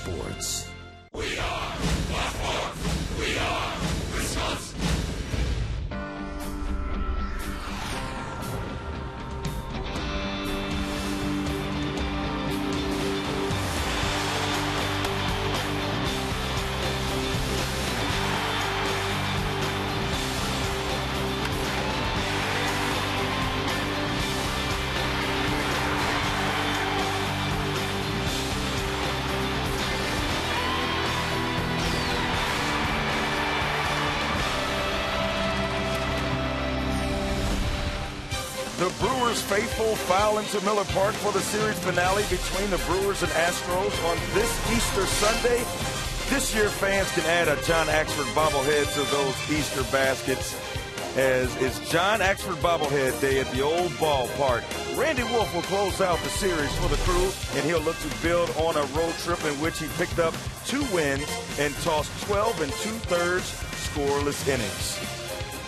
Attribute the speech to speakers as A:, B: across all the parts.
A: sports.
B: We are Blackmore. We are Wisconsin.
C: The Brewers faithful file into Miller Park for the series finale between the Brewers and Astros on this Easter Sunday. This year, fans can add a John Axford bobblehead to those Easter baskets, as it's John Axford bobblehead day at the old ballpark. Randy Wolf will close out the series for the crew, and he'll look to build on a road trip in which he picked up 2 wins and tossed 12 2/3 scoreless innings.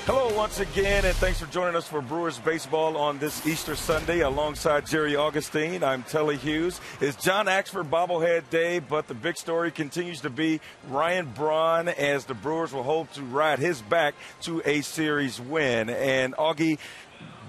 C: Hello once again, and thanks for joining us for Brewers baseball on this Easter Sunday. Alongside Jerry Augustine, I'm Telly Hughes. It's John Axford bobblehead day, but the big story continues to be Ryan Braun, as the Brewers will hope to ride his back to a series win. And Augie,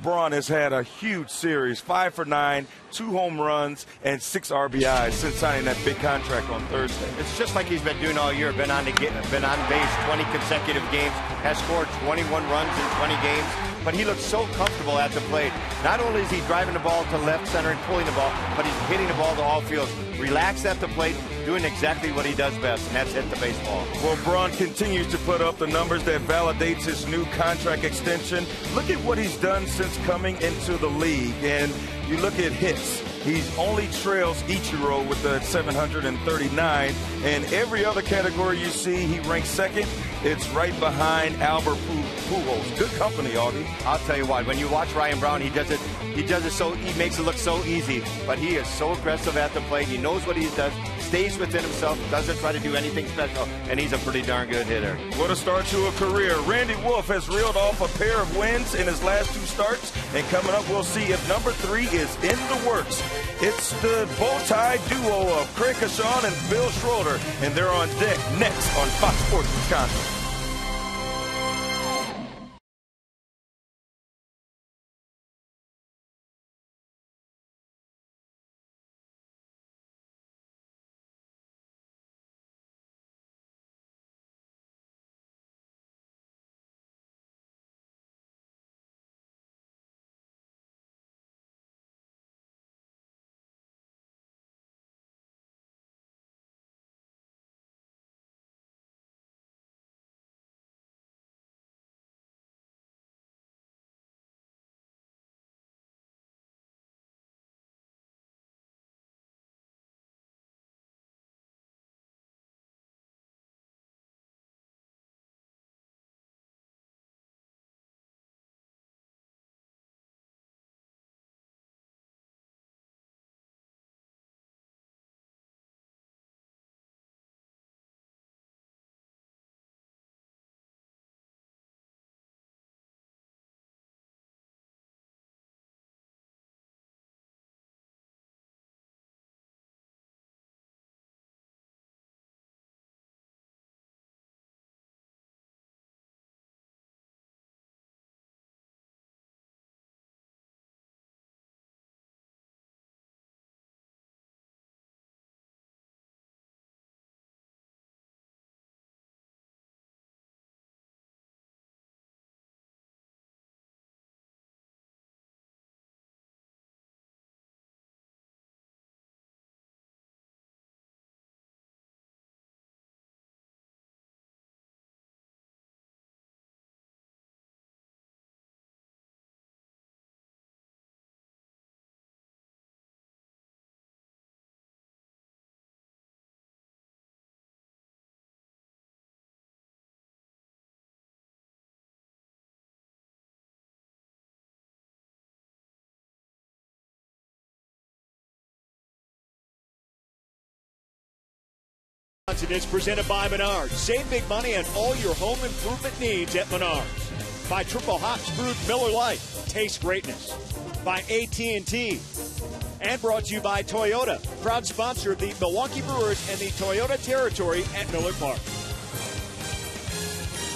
C: Braun has had a huge series, 5 for 9, 2 home runs, and 6 RBIs since signing that big contract on Thursday.
D: It's just like he's been doing all year. Been on base 20 consecutive games, has scored 21 runs in 20 games. But he looks so comfortable at the plate. Not only is he driving the ball to left center and pulling the ball, but he's hitting the ball to all fields. Relaxed at the plate, doing exactly what he does best, and that's hit the baseball.
C: Well, Braun continues to put up the numbers that validates his new contract extension. Look at what he's done since coming into the league. And you look at hits. He only trails Ichiro with the 739. And every other category you see, he ranks second. It's right behind Albert Pujols. Good company, Augie.
D: I'll tell you what, when you watch Ryan Braun, he makes it look so easy, but he is so aggressive at the plate. He knows what he does, stays within himself, doesn't try to do anything special, and he's a pretty darn good hitter.
C: What a start to a career. Randy Wolf has reeled off a pair of wins in his last 2 starts, and coming up, we'll see if number 3 is in the works. It's the bow tie duo of Craig Kashawn and Bill Schroeder, and they're on deck next on Fox Sports Wisconsin.
E: It's presented by Menards. Save big money on all your home improvement needs at Menards.
A: By Triple Hops Brewed Miller Lite. Taste greatness. By AT&T. And brought to you by Toyota, proud sponsor of the Milwaukee Brewers and the Toyota territory at Miller Park.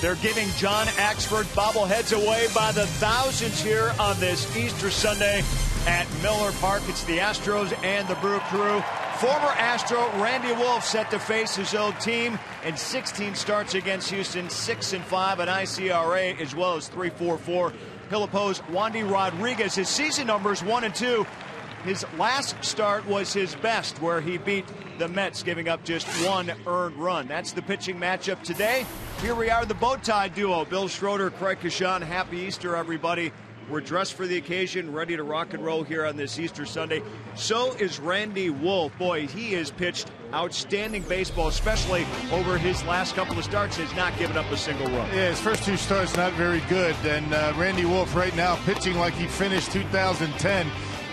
A: They're giving John Axford bobbleheads away by the thousands here on this Easter Sunday at Miller Park. It's the Astros and the Brew Crew. Former Astro Randy Wolf set to face his old team in 16 starts against Houston, 6-5, an ICRA as well as 3.44. He'll oppose Wandy Rodriguez. His season numbers 1-2. His last start was his best, where he beat the Mets, giving up just one earned run. That's the pitching matchup today. Here we are, the bow tie duo. Bill Schroeder, Craig Kashan. Happy Easter, everybody. We're dressed for the occasion, ready to rock and roll here on this Easter Sunday. So is Randy Wolf. Boy, he has pitched outstanding baseball, especially over his last couple of starts. Has not given up a single run.
E: Yeah, his first two starts not very good. And Randy Wolf right now pitching like he finished 2010.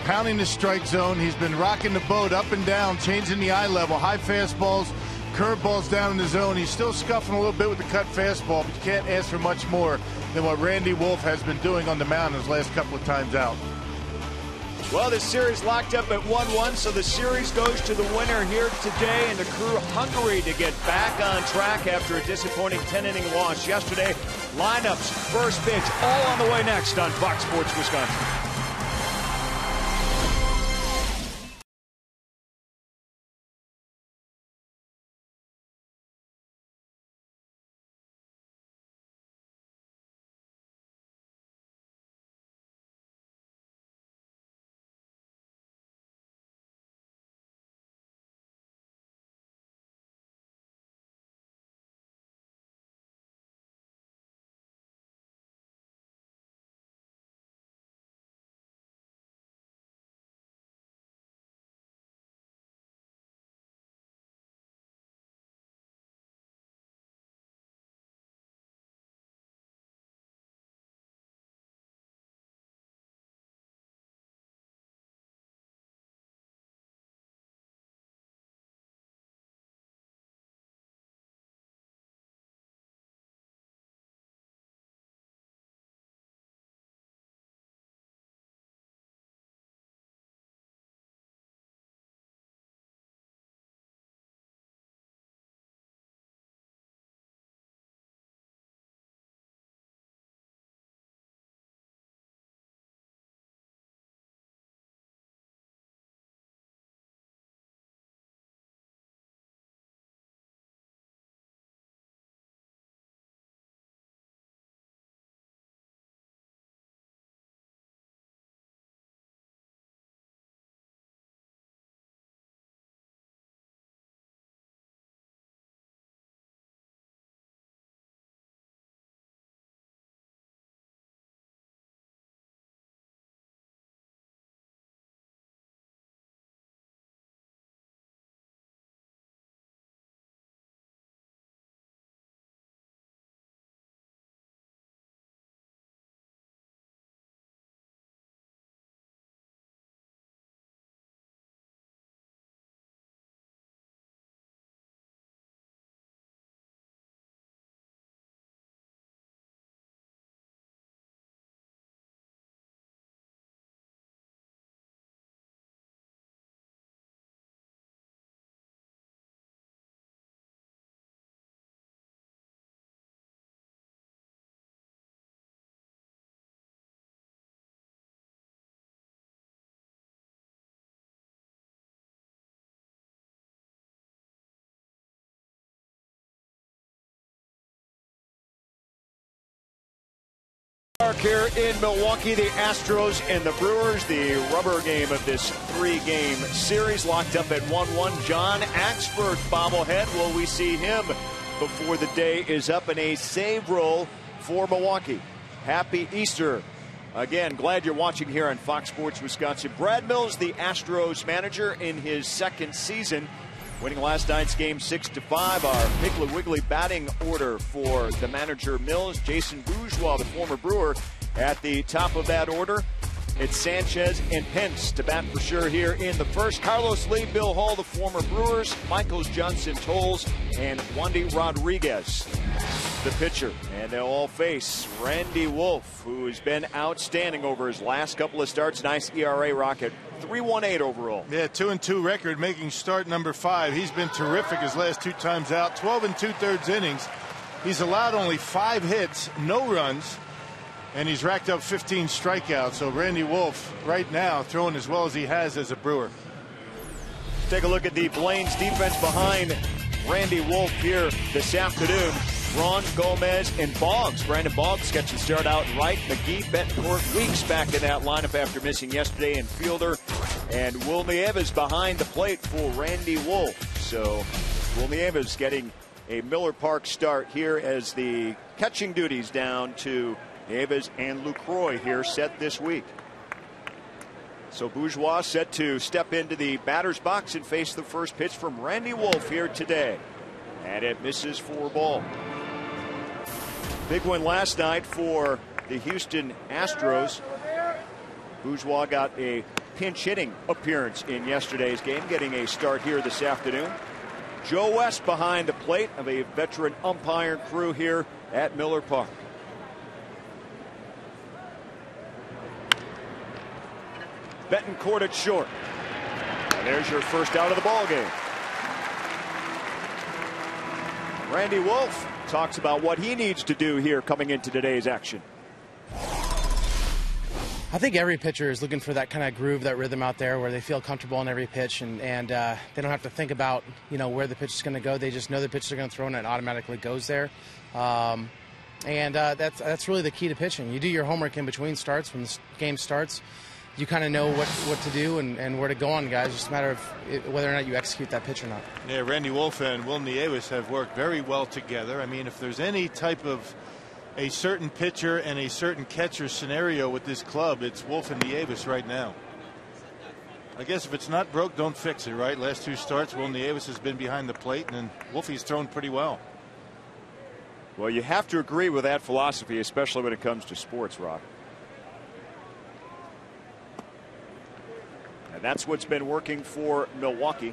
E: Pounding the strike zone. He's been rocking the boat up and down, changing the eye level. High fastballs, curveballs down in the zone. He's still scuffing a little bit with the cut fastball, but you can't ask for much more than what Randy Wolf has been doing on the mound his last couple of times out.
A: Well, this series locked up at 1-1, so the series goes to the winner here today, and the Crew hungry to get back on track after a disappointing 10-inning loss yesterday. Lineups, first pitch, all on the way next on Fox Sports Wisconsin. Here in Milwaukee, the Astros and the Brewers, the rubber game of this three-game series, locked up at 1-1. John Axford bobblehead. Will we see him before the day is up in a save roll for Milwaukee? Happy Easter. Again, glad you're watching here on Fox Sports Wisconsin. Brad Mills, the Astros manager in his second season, winning last night's game 6-5. Our Piggly Wiggly batting order for the manager Mills. Jason Bourgeois, the former Brewer, at the top of that order. It's Sanchez and Pence to bat for sure here in the first. Carlos Lee, Bill Hall, the former Brewers, Michaels, Johnson, Tolles, and Wandy Rodriguez. the pitcher, and they'll all face Randy Wolf, who has been outstanding over his last couple of starts. Nice ERA, Rocket. 3.18 overall.
E: Yeah, 2-2 record, making start number 5. He's been terrific his last 2 times out. 12 2/3 innings. He's allowed only 5 hits, no runs, and he's racked up 15 strikeouts. So Randy Wolf right now throwing as well as he has as a Brewer.
A: Take a look at the Blaines defense behind Randy Wolf here this afternoon. Ron, Gomez, and Boggs. Brandon Boggs gets to start out right. McGee, Betancourt, Weeks back in that lineup after missing yesterday, and Fielder and Will Nieves behind the plate for Randy Wolf. So Will Nieves getting a Miller Park start here as the catching duties down to Nieves and Lucroy here set this week. So Bourgeois set to step into the batter's box and face the first pitch from Randy Wolf here today. And it misses for a ball. Big win last night for the Houston Astros. Bourgeois got a pinch hitting appearance in yesterday's game, getting a start here this afternoon. Joe West behind the plate of a veteran umpire crew here at Miller Park. Betancourt at short. And there's your first out of the ball game. Randy Wolf talks about what he needs to do here coming into today's action.
F: I think every pitcher is looking for that kind of groove, that rhythm out there where they feel comfortable on every pitch, and they don't have to think about, you know, where the pitch is going to go. They just know the pitch they're going to throw and it automatically goes there. That's really the key to pitching. You do your homework in between starts. When the game starts, you kind of know what to do and where to go on guys. It's just a matter of whether or not you execute that pitch or not.
E: Yeah, Randy Wolf and Will Nieves have worked very well together. I mean, if there's any type of a certain pitcher and a certain catcher scenario with this club, it's Wolf and Nieves right now. I guess if it's not broke, don't fix it, right? Last 2 starts, Will Nieves has been behind the plate, and Wolfie's thrown pretty well.
A: Well, you have to agree with that philosophy, especially when it comes to sports, Rock. And that's what's been working for Milwaukee.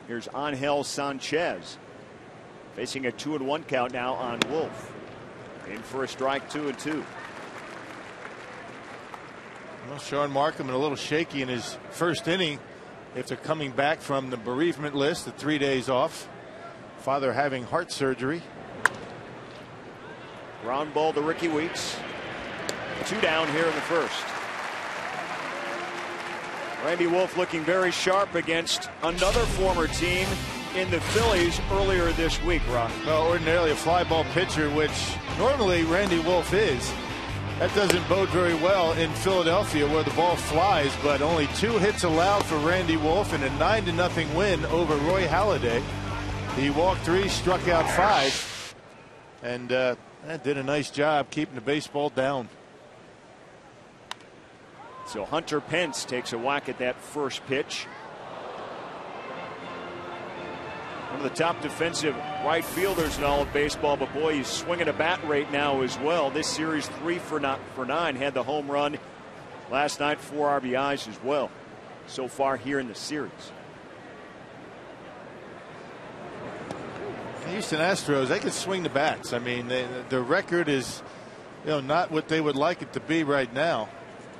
A: Here's Angel Sanchez facing a 2-1 count now on Wolf. In for a strike, 2-2.
E: Well, Sean Markham a little shaky in his first inning after coming back from the bereavement list, the 3 days off. Father having heart surgery.
A: Ground ball to Ricky Weeks. 2 down here in the first. Randy Wolf looking very sharp against another former team in the Phillies earlier this week, Rock.
E: Well, ordinarily a fly ball pitcher, which normally Randy Wolf is. That doesn't bode very well in Philadelphia where the ball flies, but only 2 hits allowed for Randy Wolf in a 9-0 win over Roy Halladay. He walked 3, struck out 5, and did a nice job keeping the baseball down.
A: So Hunter Pence takes a whack at that first pitch. One of the top defensive right fielders in all of baseball, but boy, he's swinging a bat right now as well. This series 3 for 9, had the home run last night, 4 RBIs as well so far here in the series.
E: The Houston Astros, they could swing the bats. I mean, the record is, not what they would like it to be right now.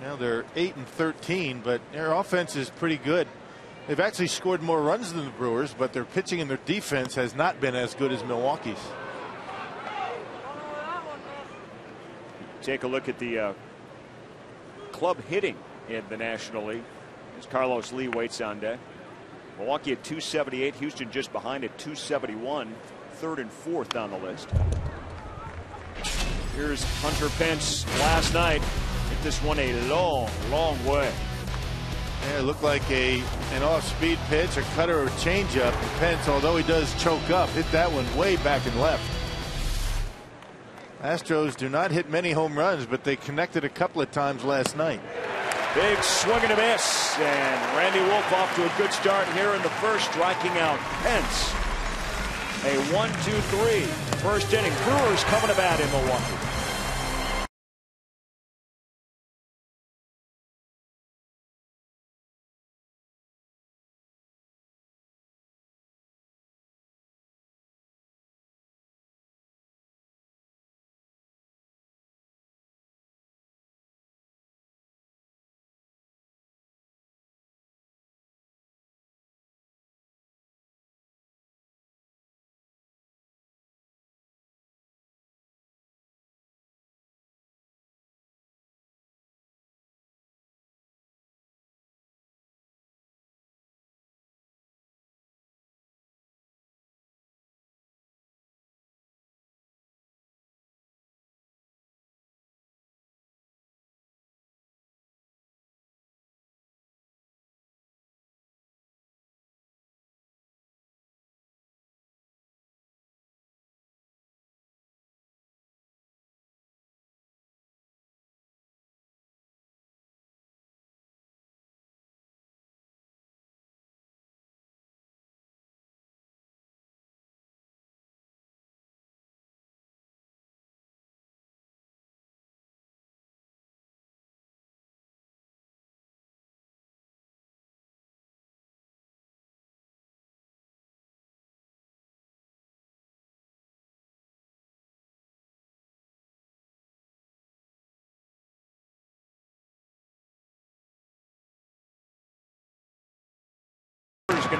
E: Now they're 8-13, but their offense is pretty good. They've actually scored more runs than the Brewers, but their pitching and their defense has not been as good as Milwaukee's.
A: Take a look at the club hitting in the National League as Carlos Lee waits on deck. Milwaukee at 278, Houston just behind at 271, 3rd and 4th on the list. Here's Hunter Pence last night. Hit this one a long, long way.
E: Yeah, it looked like an off-speed pitch, a cutter or changeup. Pence, although he does choke up, hit that one way back and left. Astros do not hit many home runs, but they connected a couple of times last night.
A: Big swing and a miss, and Randy Wolf off to a good start here in the first, striking out Pence. A 1-2-3 first inning. Brewers coming to bat in Milwaukee.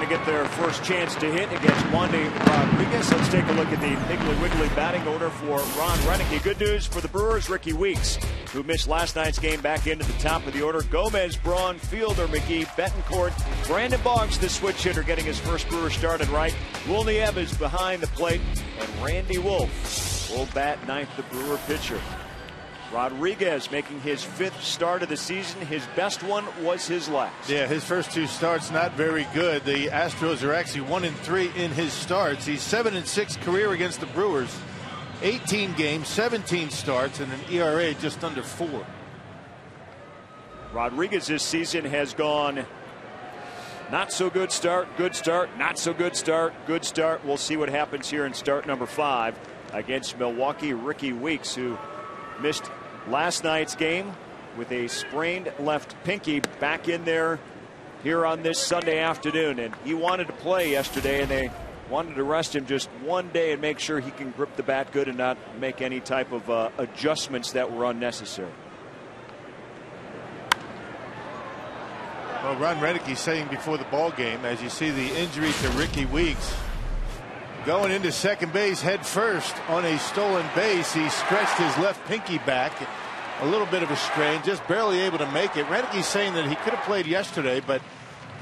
A: to get their first chance to hit against Wandy Rodriguez. Let's take a look at the Piggly Wiggly batting order for Ron Renneke. Good news for the Brewers. Ricky Weeks, who missed last night's game, back into the top of the order. Gomez, Braun, Fielder, McGee, Betancourt, Brandon Boggs, the switch hitter, getting his first Brewer started right. Wilniev is behind the plate, and Randy Wolf will bat ninth, the Brewer pitcher. Rodriguez making his 5th start of the season. His best one was his last.
E: Yeah, his first 2 starts not very good. The Astros are actually 1-3 in his starts. He's 7-6 career against the Brewers. 18 games, 17 starts, and an ERA just under 4.
A: Rodriguez this season has gone not so good start, not so good start, good start. We'll see what happens here in start number 5 against Milwaukee. Ricky Weeks, who missed last night's game with a sprained left pinky, back in there here on this Sunday afternoon. And he wanted to play yesterday, and they wanted to rest him just one day and make sure he can grip the bat good and not make any type of adjustments that were unnecessary.
E: Well, Ron Renneke saying before the ball game, as you see the injury to Ricky Weeks, going into second base head first on a stolen base, he stretched his left pinky back. A little bit of a strain, just barely able to make it. Renneke's saying that he could have played yesterday, but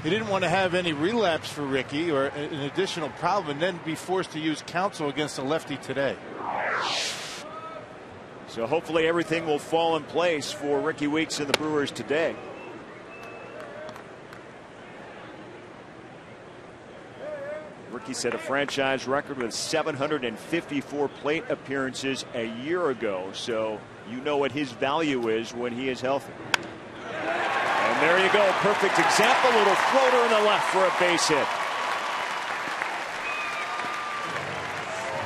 E: he didn't want to have any relapse for Ricky or an additional problem and then be forced to use counsel against a lefty today.
A: So hopefully everything will fall in place for Ricky Weeks and the Brewers today. Ricky set a franchise record with 754 plate appearances a year ago, so you know what his value is when he is healthy. And there you go, perfect example, little floater in the left for a base hit.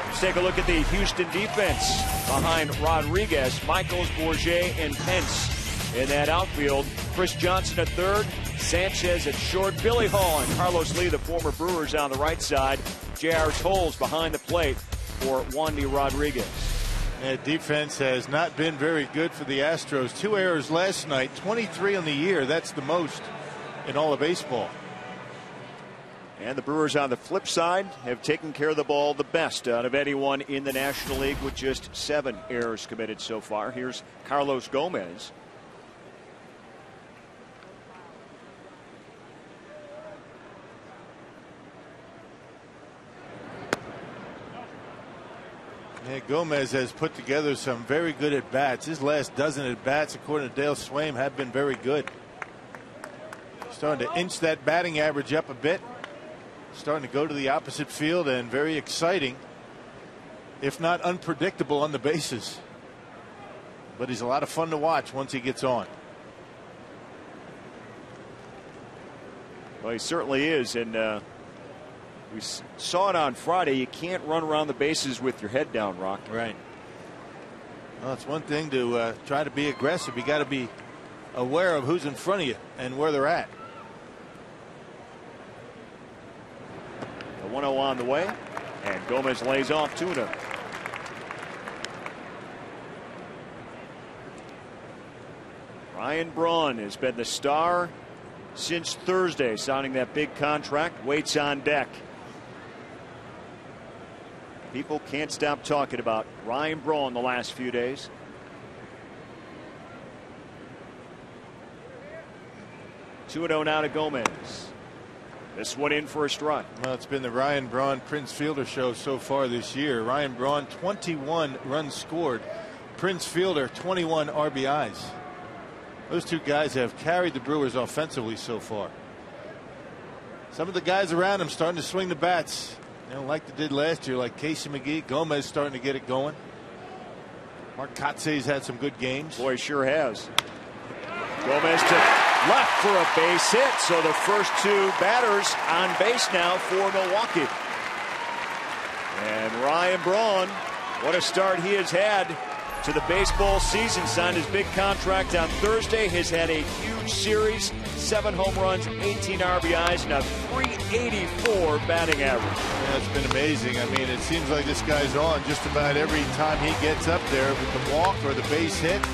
A: Let's take a look at the Houston defense behind Rodriguez, Michaels, Bourget, and Pence in that outfield. Chris Johnson at third, Sanchez at short, Billy Hall and Carlos Lee, the former Brewers, on the right side. J.R. Tolles behind the plate for Wandy Rodriguez.
E: Yeah, defense has not been very good for the Astros. 2 errors last night, 23 on the year. That's the most in all of baseball.
A: And the Brewers on the flip side have taken care of the ball the best out of anyone in the National League, with just 7 errors committed so far. Here's Carlos Gomez.
E: Yeah, Gomez has put together some very good at-bats. His last dozen at-bats, according to Dale Swaim, have been very good. Starting to inch that batting average up a bit. Starting to go to the opposite field, and very exciting, if not unpredictable, on the bases. But he's a lot of fun to watch once he gets on.
A: Well, he certainly is, and we saw it on Friday. You can't run around the bases with your head down, Rock.
E: Right. Well, it's one thing to try to be aggressive. You got to be aware of who's in front of you and where they're at.
A: The 1-0 on the way, and Gomez lays off 2-0. Ryan Braun has been the star since Thursday, signing that big contract. Waits on deck. People can't stop talking about Ryan Braun the last few days. Two-0 now to Gomez. This one in for a strike.
E: Well, it's been the Ryan Braun Prince Fielder show so far this year. Ryan Braun, 21 runs scored. Prince Fielder, 21 RBIs. Those two guys have carried the Brewers offensively so far. Some of the guys around him starting to swing the bats, you know, like they did last year, like Casey McGee. Gomez starting to get it going. Mark Kotze's had some good games.
A: Boy, sure has. Gomez to left for a base hit. So the first 2 batters on base now for Milwaukee. And Ryan Braun, what a start he has had to the baseball season. Signed his big contract on Thursday. Has had a huge series. 7 home runs, 18 RBIs, and a .384 batting average.
E: Yeah, it's been amazing. I mean, it seems like this guy's on just about every time he gets up there with the walk or the base hit.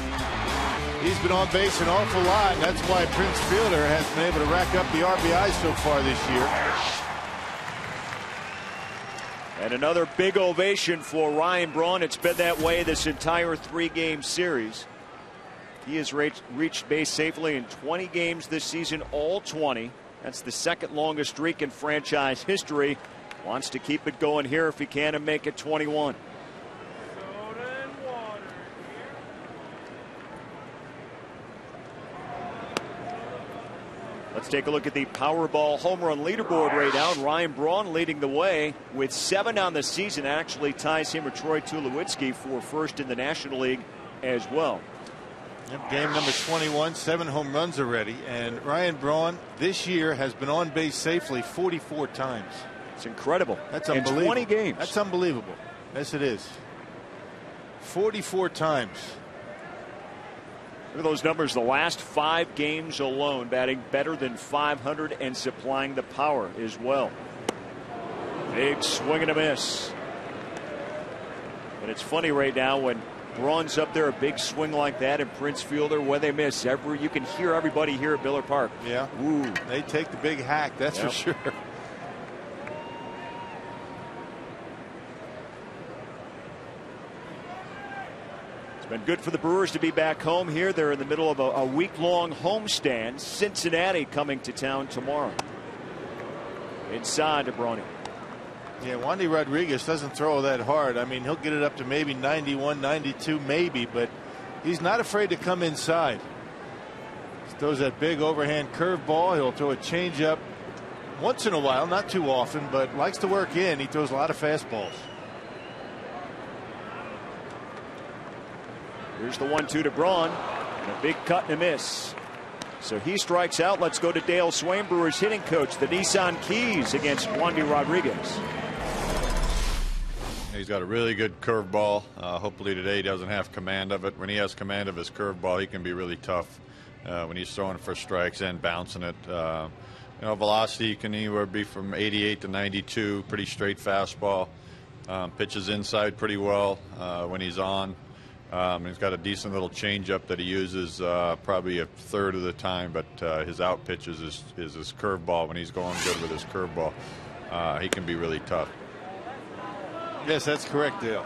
E: He's been on base an awful lot, and that's why Prince Fielder has been able to rack up the RBIs so far this year.
A: And another big ovation for Ryan Braun. It's been that way this entire 3-game series. He has reached base safely in 20 games this season, all 20. That's the second longest streak in franchise history. Wants to keep it going here if he can and make it 21. Let's take a look at the Powerball home run leaderboard right now. Ryan Braun leading the way with 7 on the season. Actually ties him with Troy Tulowitzki for first in the National League as well.
E: Game number 21, 7 home runs already. And Ryan Braun this year has been on base safely 44 times.
A: It's incredible.
E: That's unbelievable.
A: In 20 games.
E: That's unbelievable. Yes, it is. 44 times.
A: Look at those numbers. The last 5 games alone, batting better than 500 and supplying the power as well. Big swing and a miss. And it's funny right now when Braun's up there, a big swing like that, and Prince Fielder, when they miss, you can hear everybody here at Miller Park.
E: Yeah.
A: Ooh.
E: They take the big hack, that's for sure.
A: Been good for the Brewers to be back home here. They're in the middle of a week-long homestand. Cincinnati coming to town tomorrow. Inside to Brony.
E: Yeah, Wandy Rodriguez doesn't throw that hard. I mean, he'll get it up to maybe 91, 92 maybe, but he's not afraid to come inside. He throws that big overhand curveball. He'll throw a changeup once in a while, not too often, but likes to work in. He throws a lot of fastballs.
A: Here's the 1-2 to Braun. And a big cut and a miss. So he strikes out. Let's go to Dale Swain, Brewers hitting coach. The Nissan Keys against Wandy Rodriguez.
G: He's got a really good curveball. Hopefully today he doesn't have command of it. When he has command of his curveball, he can be really tough when he's throwing for strikes and bouncing it. Velocity can anywhere be from 88 to 92. Pretty straight fastball. Pitches inside pretty well when he's on. He's got a decent little changeup that he uses probably a third of the time, but his out pitches is his curveball. When he's going good with his curveball, he can be really tough.
E: Yes, that's correct, Dale.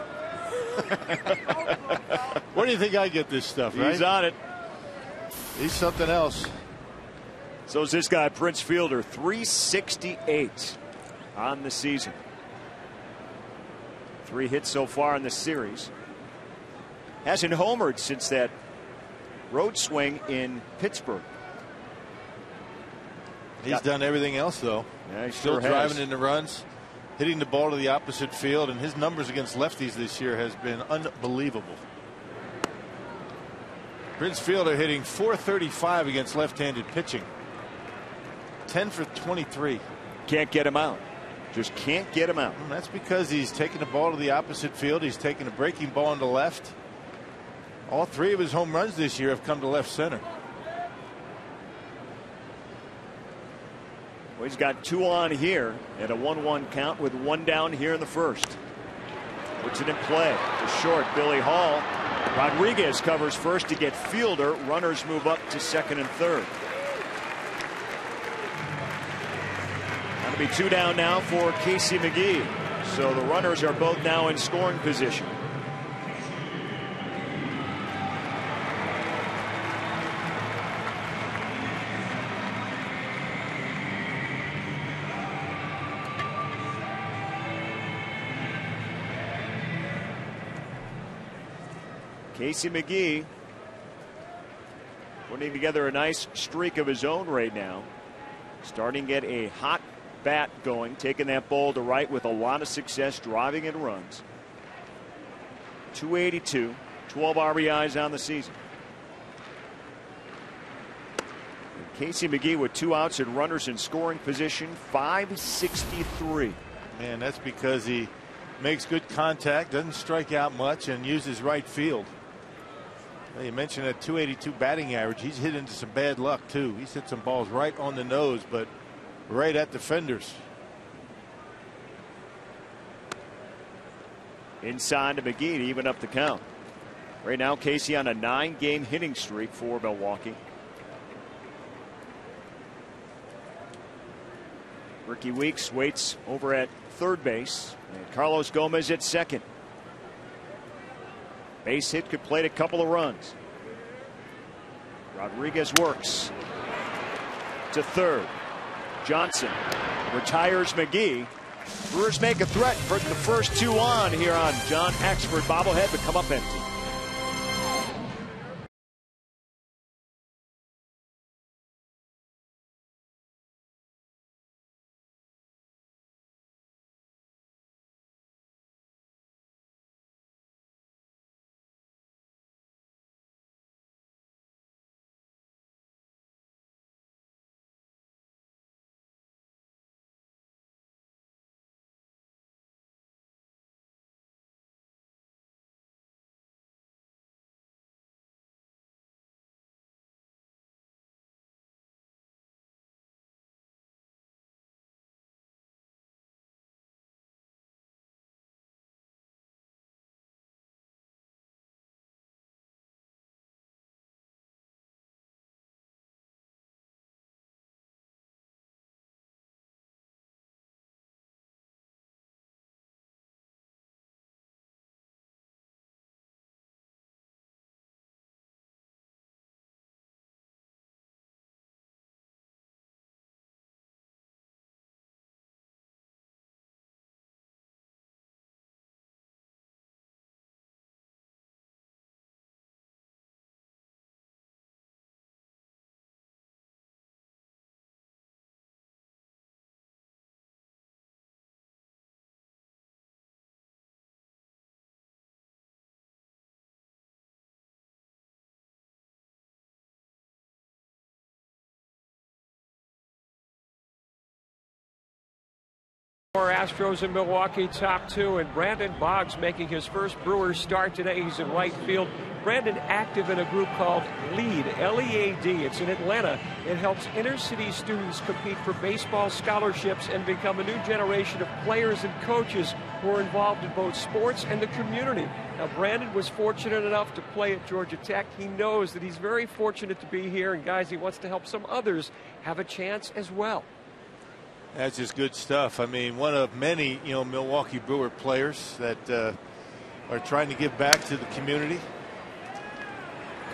E: Where do you think I get this stuff, right?
A: He's on it.
E: He's something else.
A: So is this guy, Prince Fielder, 368 on the season. 3 hits so far in the series. Hasn't homered since that road swing in Pittsburgh.
E: He's done everything else, though.
A: Yeah, he
E: still
A: sure
E: driving
A: has.
E: into runs, hitting the ball to the opposite field, and his numbers against lefties this year has been unbelievable. Prince Fielder hitting .435 against left-handed pitching. 10 for 23.
A: Can't get him out. Just can't get him out.
E: And that's because he's taking the ball to the opposite field. He's taking a breaking ball into left. All 3 of his home runs this year have come to left center.
A: Well, he's got 2 on here at a 1-1 count with 1 down here in the first. Puts it in play to short. Billy Hall. Rodriguez covers first to get Fielder. Runners move up to second and third. That'll be 2 down now for Casey McGee. So the runners are both now in scoring position. Casey McGee putting together a nice streak of his own right now. Starting to get a hot bat going, taking that ball to right with a lot of success, driving in runs. 282, 12 RBIs on the season. And Casey McGee with 2 outs and runners in scoring position, 563.
E: Man, that's because he makes good contact, doesn't strike out much, and uses right field. You mentioned that 282 batting average. He's hit into some bad luck, too. He's hit some balls right on the nose, but right at defenders.
A: Inside to McGee to even up the count. Right now, Casey on a 9-game hitting streak for Milwaukee. Ricky Weeks waits over at third base, and Carlos Gomez at second. Base hit could plate a couple of runs. Rodriguez works to third. Johnson retires McGee. Brewers make a threat for the first two on here on John Axford bobblehead, but come up empty.
H: Astros in Milwaukee, top two, and Brandon Boggs making his first Brewers start today. He's in right field. Brandon active in a group called LEAD, L-E-A-D. It's in Atlanta. It helps inner city students compete for baseball scholarships and become a new generation of players and coaches who are involved in both sports and the community. Now, Brandon was fortunate enough to play at Georgia Tech. He knows that he's very fortunate to be here, and guys, he wants to help some others have a chance as well.
E: That's just good stuff. I mean, one of many, Milwaukee Brewer players that are trying to give back to the community.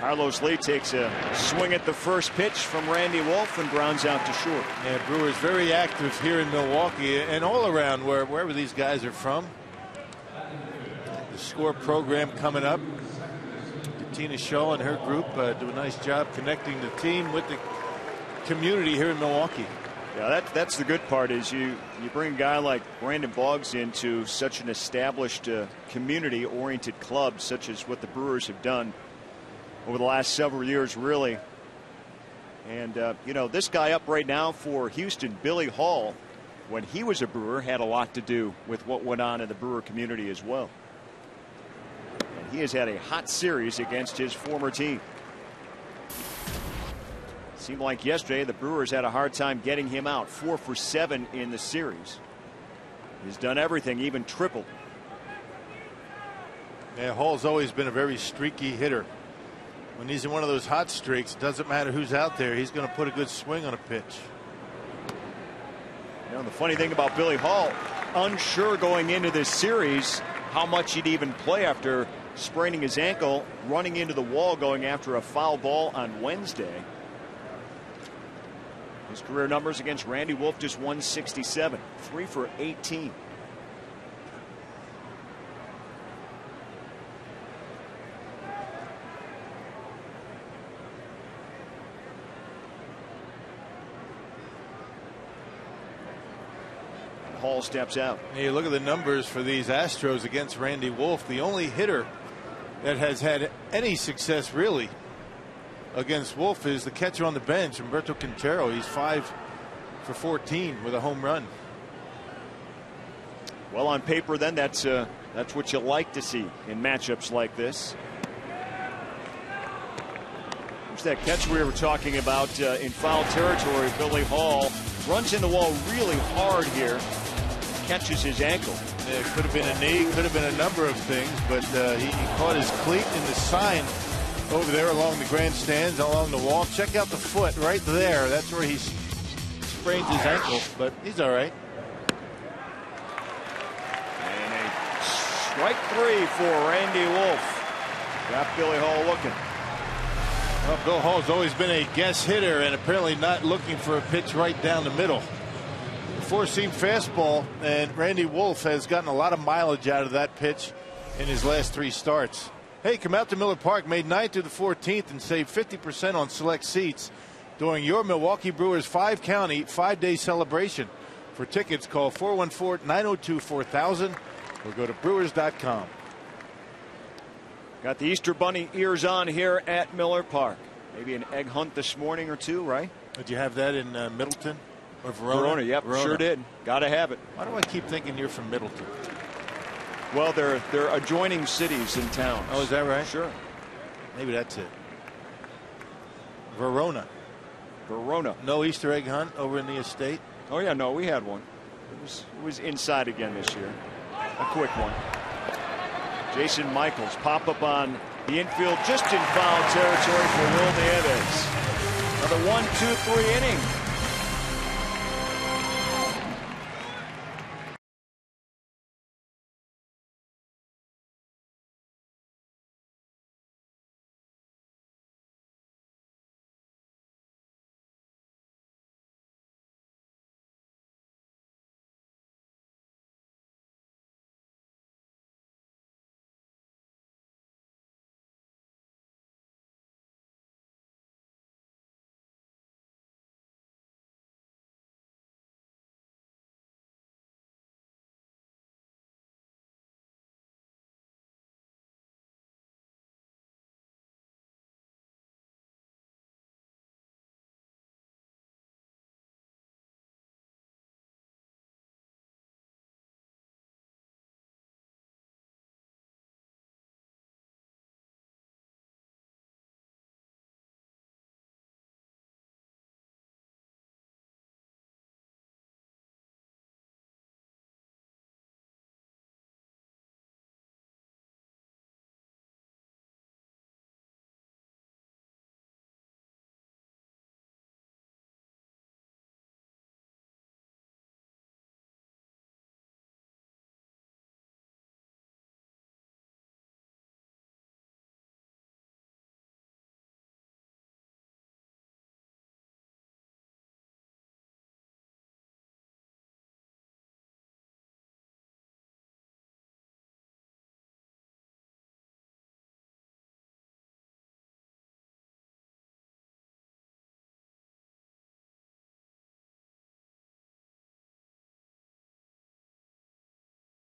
A: Carlos Lee takes a swing at the first pitch from Randy Wolf and grounds out to short.
E: Yeah, Brewers very active here in Milwaukee and all around wherever these guys are from. The SCORE program coming up. Tina Shaw and her group do a nice job connecting the team with the community here in Milwaukee.
A: Yeah, that's the good part is you bring a guy like Brandon Boggs into such an established community-oriented club such as what the Brewers have done over the last several years, really. And, this guy up right now for Houston, Billy Hall, when he was a Brewer, had a lot to do with what went on in the Brewer community as well. And he has had a hot series against his former team. Seemed like yesterday the Brewers had a hard time getting him out. 4 for 7 in the series. He's done everything, even tripled.
E: Yeah, Hall's always been a very streaky hitter. When he's in one of those hot streaks, it doesn't matter who's out there. He's going to put a good swing on a pitch.
A: The funny thing about Billy Hall, unsure going into this series how much he'd even play after spraining his ankle, running into the wall, going after a foul ball on Wednesday. His career numbers against Randy Wolf just 167, 3 for 18. Hall steps out.
E: You look at the numbers for these Astros against Randy Wolf. The only hitter that has had any success really against Wolf is the catcher on the bench, Humberto Quintero. He's 5 for 14 with a home run.
A: Well, on paper, then that's what you like to see in matchups like this. There's that catch we were talking about in foul territory. Billy Hall runs in the wall really hard here, catches his ankle.
E: Yeah, it could have been a knee, could have been a number of things, but he caught his cleat in the sign over there along the grandstands, along the wall. Check out the foot right there. That's where he sprains his ankle, but he's all right.
A: And a strike 3 for Randy Wolf. Got Billy Hall looking.
E: Well, Bill Hall's always been a guess hitter and apparently not looking for a pitch right down the middle. The four-seam fastball, and Randy Wolf has gotten a lot of mileage out of that pitch in his last 3 starts. Hey, come out to Miller Park May 9th through the 14th and save 50% on select seats during your Milwaukee Brewers 5-county 5-day celebration. For tickets, call 414-902-4000 or go to brewers.com.
A: Got the Easter Bunny ears on here at Miller Park. Maybe an egg hunt this morning or two, right?
E: Did you have that in Middleton or Verona?
A: Verona, yep, Verona. Sure did. Got to have it.
E: Why do I keep thinking you're from Middleton?
A: Well, they're adjoining cities in town.
E: Oh, is that right?
A: Sure.
E: Maybe that's it. Verona.
A: Verona.
E: No Easter egg hunt over in the estate?
A: Oh, yeah, no, we had one. It was inside again this year. A quick one. Jason Michaels pop up on the infield just in foul territory for Will Nieves. Another 1-2-3 inning.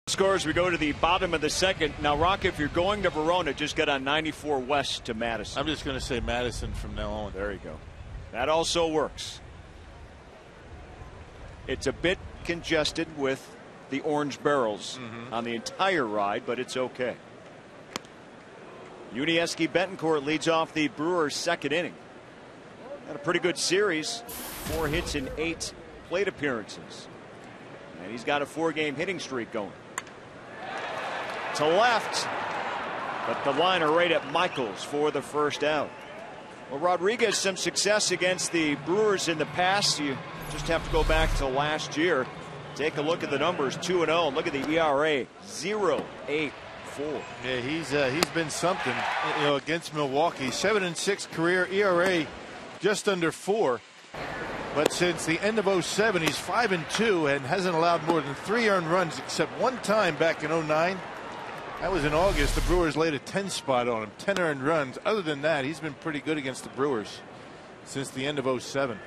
A: Scores, we go to the bottom of the second. Now, Rock, if you're going to Verona, just get on 94 West to Madison.
E: I'm just going to say Madison from now on.
A: There you go. That also works. It's a bit congested with the orange barrels on the entire ride, but it's okay. Yuniesky Betancourt leads off the Brewers' second inning. Had a pretty good series. 4 hits in 8 plate appearances. And he's got a 4-game hitting streak going. To left, but the liner right at Michaels for the first out. Well, Rodriguez, some success against the Brewers in the past. You just have to go back to last year. Take a look at the numbers, 2-0. Look at the ERA, 0.84.
E: Yeah, he's been something, against Milwaukee. 7-6 career ERA, just under 4. But since the end of 07, he's 5-2 and hasn't allowed more than 3 earned runs except one time back in 09. That was in August. The Brewers laid a 10 spot on him, 10 earned runs. Other than that, he's been pretty good against the Brewers since the end of 07.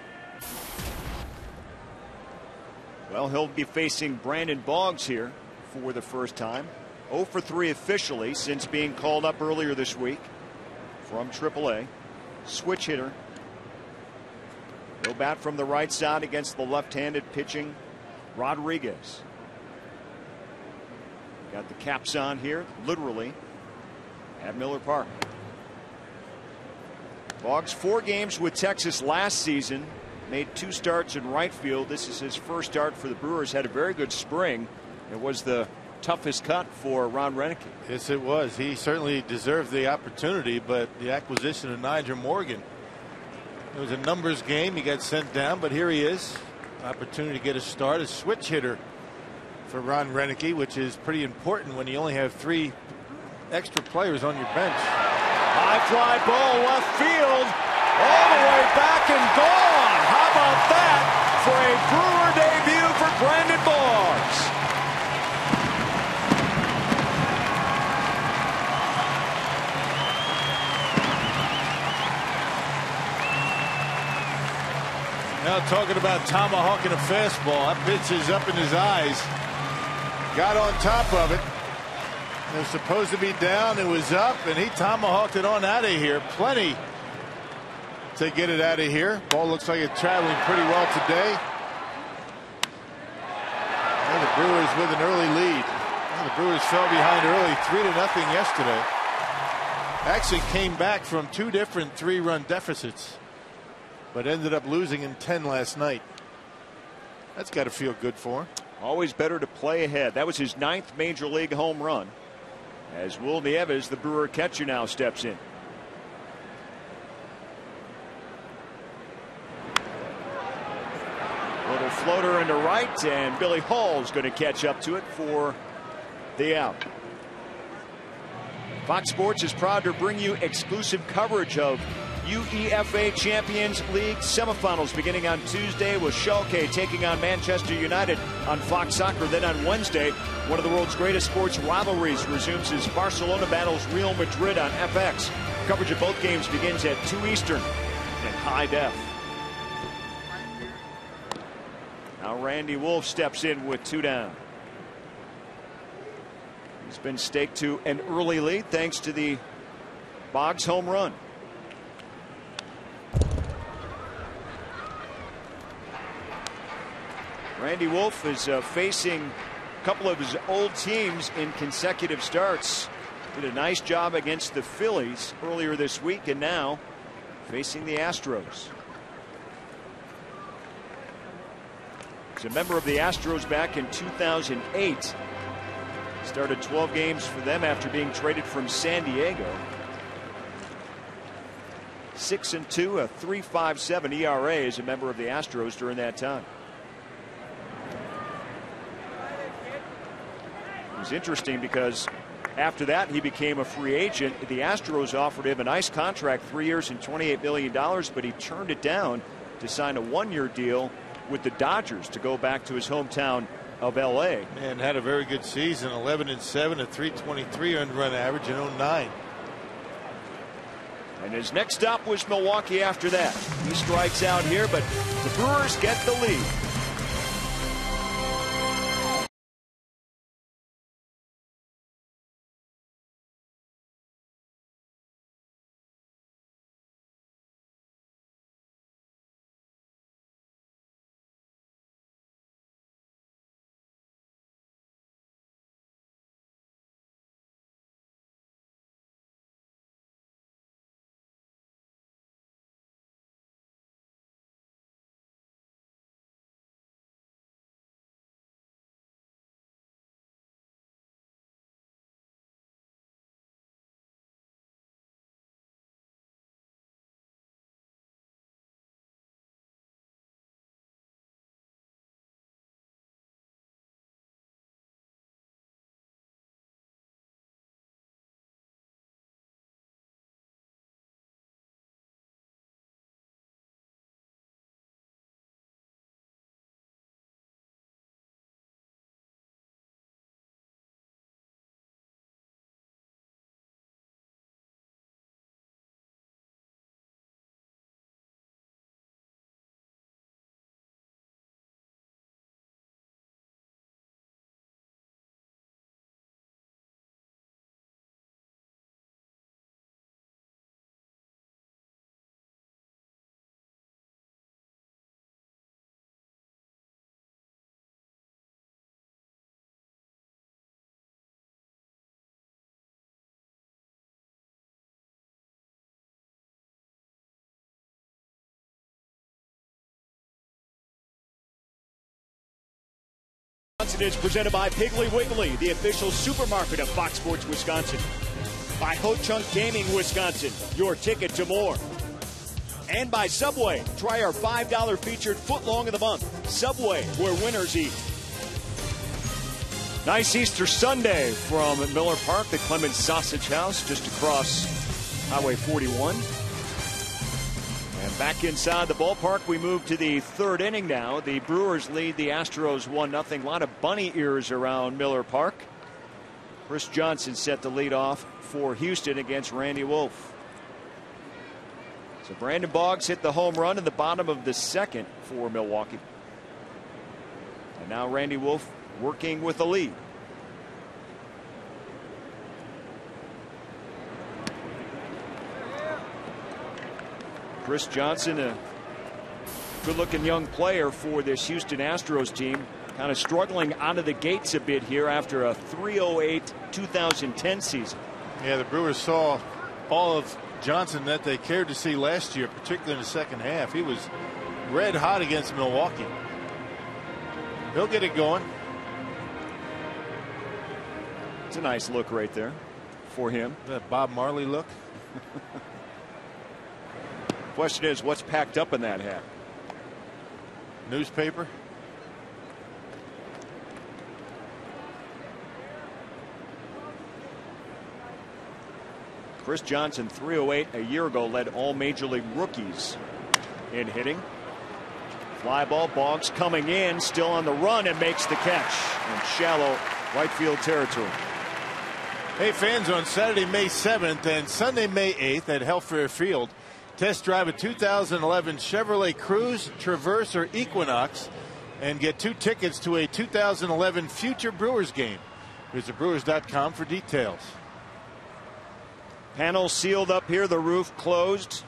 A: Well, he'll be facing Brandon Boggs here for the first time. 0 for 3 officially since being called up earlier this week from AAA. Switch hitter. He'll bat from the right side against the left-handed pitching Rodriguez. Got the caps on here, literally, at Miller Park. Boggs, 4 games with Texas last season. Made 2 starts in right field. This is his first start for the Brewers. Had a very good spring. It was the toughest cut for Ron Renick.
E: Yes, it was. He certainly deserved the opportunity, but the acquisition of Nigel Morgan, it was a numbers game. He got sent down, but here he is. Opportunity to get a start, a switch hitter for Ron Renneke, which is pretty important when you only have 3 extra players on your bench.
A: High fly ball left field, all the way back and gone. How about that for a Brewer debut for Brandon Boggs?
E: Now talking about tomahawking a fastball, that pitch is up in his eyes. Got on top of it. It was supposed to be down. It was up, and he tomahawked it on out of here. Plenty to get it out of here. Ball looks like it's traveling pretty well today. And the Brewers with an early lead. Well, the Brewers fell behind early, 3-0 yesterday. Actually came back from 2 different 3-run deficits, but ended up losing in 10 last night. That's got to feel good for him.
A: Always better to play ahead. That was his 9th major league home run. As Will Nieves, the Brewer catcher, now steps in. Little floater into right, and Billy Hall's going to catch up to it for the out. Fox Sports is proud to bring you exclusive coverage of UEFA Champions League semifinals beginning on Tuesday with Schalke taking on Manchester United on Fox Soccer. Then on Wednesday, one of the world's greatest sports rivalries resumes as Barcelona battles Real Madrid on FX. Coverage of both games begins at 2 Eastern in high def. Now Randy Wolf steps in with 2 down. He's been staked to an early lead thanks to the Boggs home run. Randy Wolf is facing a couple of his old teams in consecutive starts. Did a nice job against the Phillies earlier this week, and now facing the Astros. He's a member of the Astros back in 2008. Started 12 games for them after being traded from San Diego. 6-2, a 3.57 ERA as a member of the Astros during that time. It was interesting because after that he became a free agent. The Astros offered him a nice contract, 3 years and $28 million, but he turned it down to sign a 1-year deal with the Dodgers to go back to his hometown of LA.
E: And had a very good season, 11-7, a 3.23 earned run average in 09.
A: And his next stop was Milwaukee after that. He strikes out here, but the Brewers get the lead. Is presented by Piggly Wiggly, the official supermarket of Fox Sports Wisconsin. By Ho Chunk Gaming Wisconsin, your ticket to more. And by Subway. Try our $5 featured footlong of the month. Subway, where winners eat. Nice Easter Sunday from Miller Park, the Clemens Sausage House, just across Highway 41. And back inside the ballpark, we move to the third inning now. The Brewers lead the Astros 1-0. A lot of bunny ears around Miller Park. Chris Johnson set the lead off for Houston against Randy Wolf. So Brandon Boggs hit the home run in the bottom of the second for Milwaukee. And now Randy Wolf working with the lead. Chris Johnson, a good-looking young player for this Houston Astros team, kind of struggling out of the gates a bit here after a 308 2010 season.
E: Yeah, the Brewers saw all of Johnson that they cared to see last year, particularly in the second half. He was red hot against Milwaukee. He'll get it going.
A: It's a nice look right there for him.
E: That Bob Marley look.
A: Question is, what's packed up in that hat?
E: Newspaper.
A: Chris Johnson, 308 a year ago, led all major league rookies in hitting. Fly ball, Boggs coming in, still on the run, and makes the catch in shallow right field territory.
E: Hey fans, on Saturday May 7th and Sunday May 8th at Helfair Field, test drive a 2011 Chevrolet Cruze, Traverse, or Equinox and get 2 tickets to a 2011 future Brewers game. Visit Brewers.com for details.
A: Panels sealed up here, the roof closed.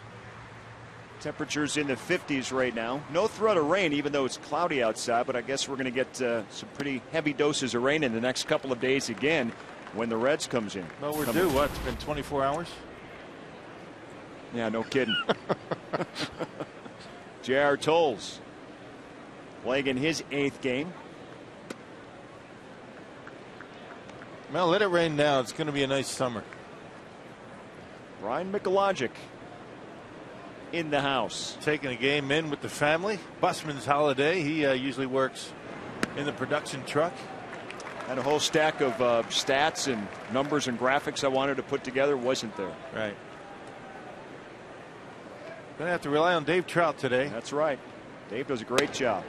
A: Temperatures in the 50s right now. No threat of rain, even though it's cloudy outside, but I guess we're going to get some pretty heavy doses of rain in the next couple of days again when the Reds comes in.
E: Well, we're due. What? It's been 24 hours?
A: Yeah, no kidding. J.R. Tolles playing in his 8th game.
E: Well, let it rain now. It's going to be a nice summer.
A: Ryan Mikulajic in the house.
E: Taking a game in with the family. Busman's holiday. He usually works in the production truck.
A: Had a whole stack of stats and numbers and graphics I wanted to put together. Wasn't there.
E: Right. Going to have to rely on Dave Trout today.
A: That's right. Dave does a great job.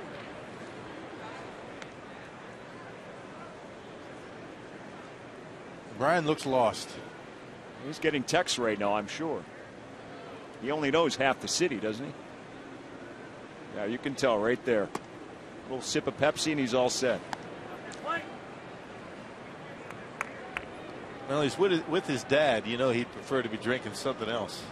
E: Brian looks lost.
A: He's getting texts right now, I'm sure. He only knows half the city, doesn't he? Yeah, you can tell right there. A little sip of Pepsi and he's all set.
E: Well, he's with his dad. You know, he'd prefer to be drinking something else.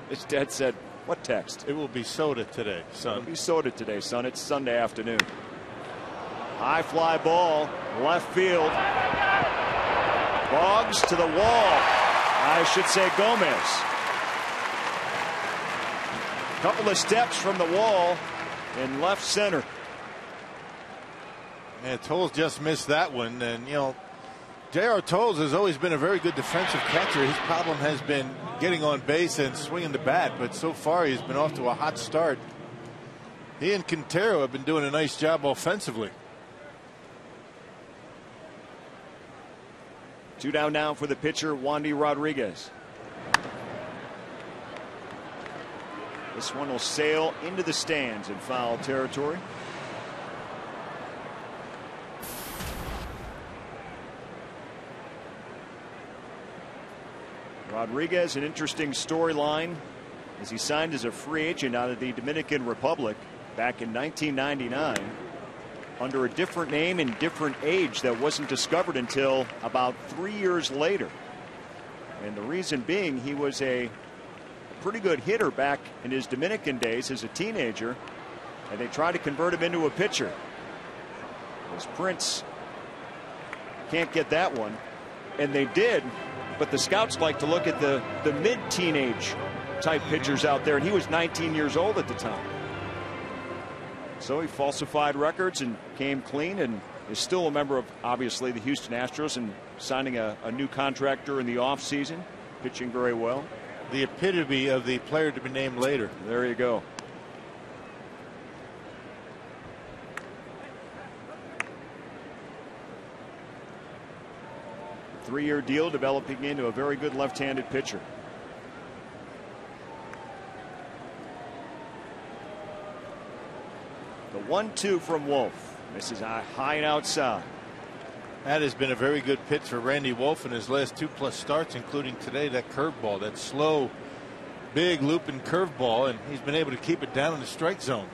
A: His dad said, what text?
E: It will be soda today, son.
A: It'll be soda today, son. It's Sunday afternoon. High fly ball, left field. Boggs to the wall. I should say Gomez. Couple of steps from the wall in left center.
E: And Tolles just missed that one. And, you know, J.R. Tolles has always been a very good defensive catcher. His problem has been getting on base and swinging the bat. But so far, he's been off to a hot start. He and Quintero have been doing a nice job offensively.
A: 2 down now for the pitcher, Wandy Rodriguez. This one will sail into the stands in foul territory. Rodriguez, an interesting storyline as he signed as a free agent out of the Dominican Republic back in 1999 under a different name and different age that wasn't discovered until about 3 years later. And the reason being, he was a pretty good hitter back in his Dominican days as a teenager, and they tried to convert him into a pitcher. As Prince can't get that one, and they did, but the scouts like to look at the mid-teenage type pitchers out there, and he was 19 years old at the time. So he falsified records and came clean and is still a member of, obviously, the Houston Astros and signing a new contract during the offseason, pitching very well.
E: the epitome of the player to be named later.
A: There you go. Three-year deal, developing into a very good left-handed pitcher. The 1-2 from Wolf. This is high and outside.
E: That has been a very good pitch for Randy Wolf in his last 2+ starts, including today. That curveball, that slow, big looping curveball, and he's been able to keep it down in the strike zone.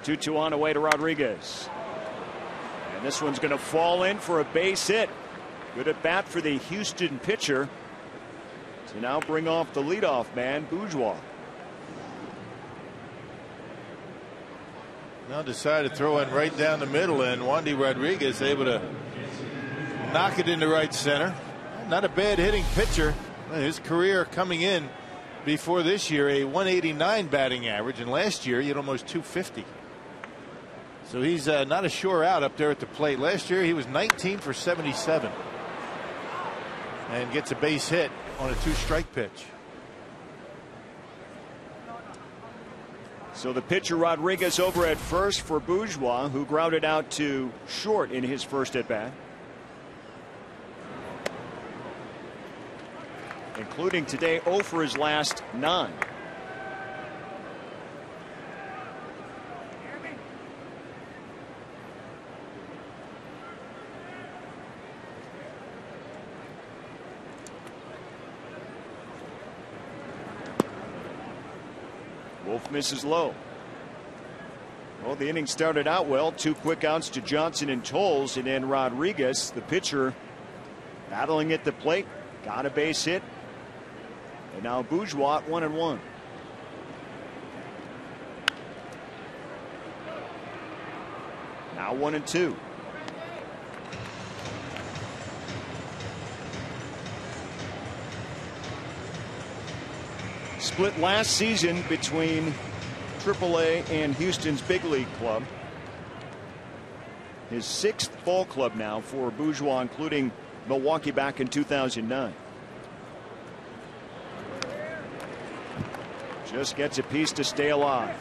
A: 2-2 on the way to Rodriguez. And this one's going to fall in for a base hit. Good at bat for the Houston pitcher to now bring off the leadoff man, Bourgeois.
E: Now decided to throw in right down the middle, and Wandy Rodriguez able to knock it into right center. Not a bad hitting pitcher. His career coming in before this year, a 189 batting average, and last year he had almost 250. So he's not a sure out up there at the plate. Last year he was 19 for 77 and gets a base hit on a 2-strike pitch.
A: So the pitcher Rodriguez over at first for Bourgeois, who grounded out to short in his first at bat, including today 0 for his last 9. Wolf misses low. Well, the inning started out well. 2 quick outs to Johnson and Tolles, and then Rodriguez, the pitcher, battling at the plate, got a base hit. And now Bourgeois at 1-1. Now 1-2. Split last season between AAA and Houston's big league club. His 6th ball club now for Bourgeois, including Milwaukee back in 2009. Just gets a piece to stay alive.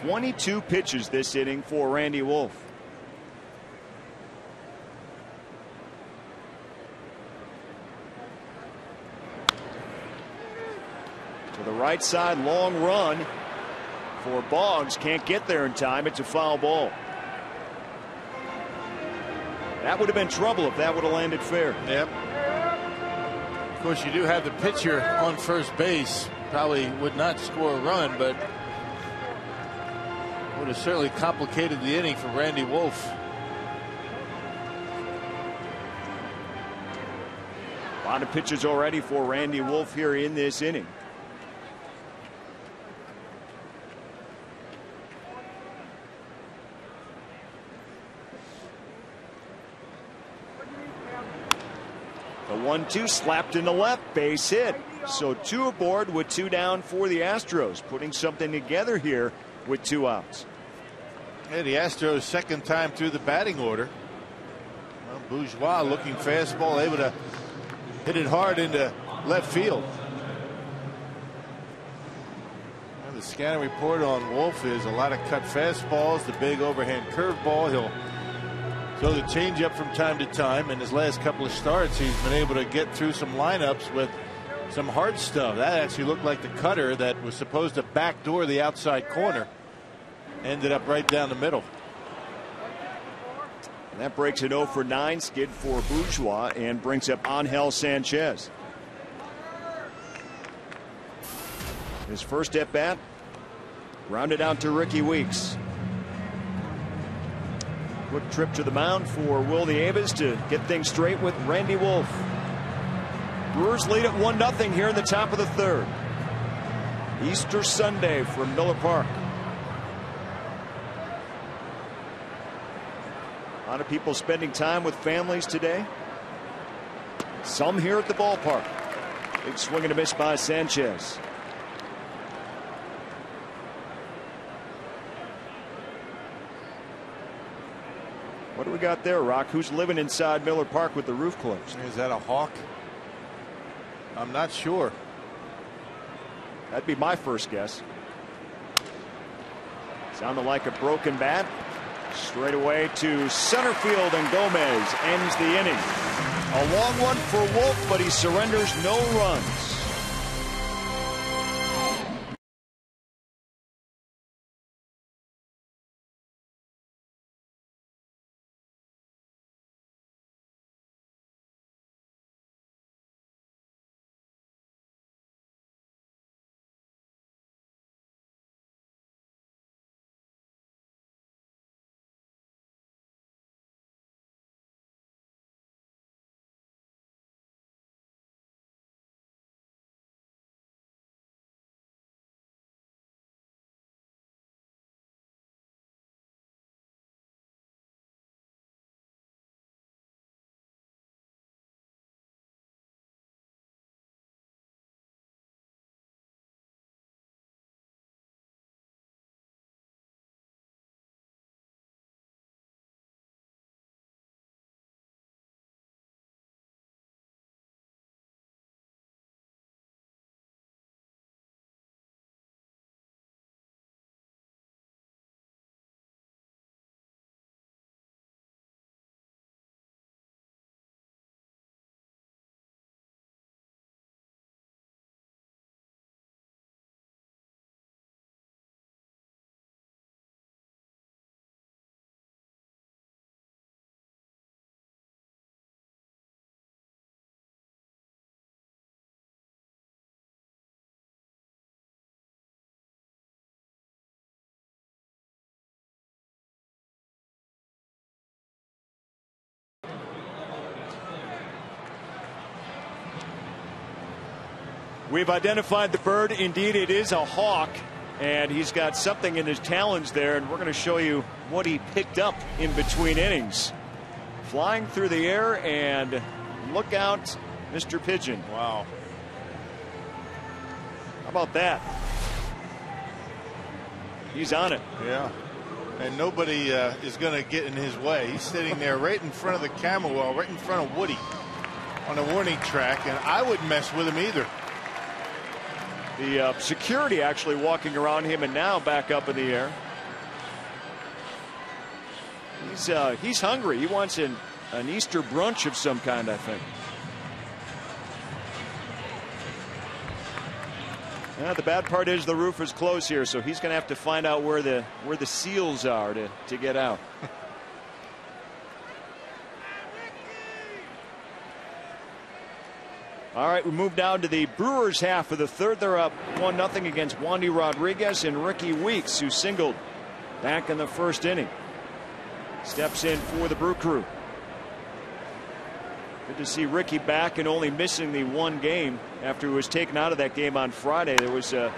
A: .22 pitches this inning for Randy Wolf. To the right side, long run for Boggs. Can't get there in time. It's a foul ball. That would have been trouble if that would have landed fair.
E: Yep. Of course, you do have the pitcher on first base. Probably would not score a run, but would have certainly complicated the inning for Randy Wolf.
A: A lot of pitches already for Randy Wolf here in this inning. The 1-2 slapped in the left, base hit. So 2 aboard with 2 down for the Astros, putting something together here with 2 outs.
E: Yeah, the Astros second time through the batting order. Well, Bourgeois looking fastball, able to hit it hard into left field. Well, the scouting report on Wolf is a lot of cut fastballs, the big overhand curveball. He'll throw the changeup from time to time. In his last couple of starts, he's been able to get through some lineups with some hard stuff. That actually looked like the cutter that was supposed to backdoor the outside corner. Ended up right down the middle.
A: And that breaks an 0 for 9 skid for Bourgeois and brings up Angel Sanchez. His first at bat, rounded out to Ricky Weeks. Quick trip to the mound for Will the Aves to get things straight with Randy Wolf. Brewers lead at 1-0 here in the top of the 3rd. Easter Sunday from Miller Park. A lot of people spending time with families today. Some here at the ballpark. Big swing and a miss by Sanchez. What do we got there, Rock? Who's living inside Miller Park with the roof closed?
E: Is that a hawk? I'm not sure.
A: That'd be my first guess. Sounded like a broken bat. Straight away to center field, and Gomez ends the inning. A long one for Wolf, but he surrenders no runs. We've identified the bird. Indeed, it is a hawk, and he's got something in his talons there, and we're going to show you what he picked up in between innings. Flying through the air, and look out, Mr. Pigeon.
E: Wow.
A: How about that? He's on it.
E: Yeah. And nobody is going to get in his way. He's sitting there right in front of the camera well, right in front of Woody on a warning track, and I wouldn't mess with him either.
A: The security actually walking around him, and now back up in the air. He's hungry. He wants an Easter brunch of some kind, I think. Yeah, the bad part is the roof is closed here, so he's going to have to find out where the seals are to get out. All right, we move down to the Brewers half of the third. They're up 1-0 against Wandy Rodriguez and Ricky Weeks, who singled back in the first inning. Steps in for the Brew Crew. Good to see Ricky back and only missing the one game after he was taken out of that game on Friday. There was a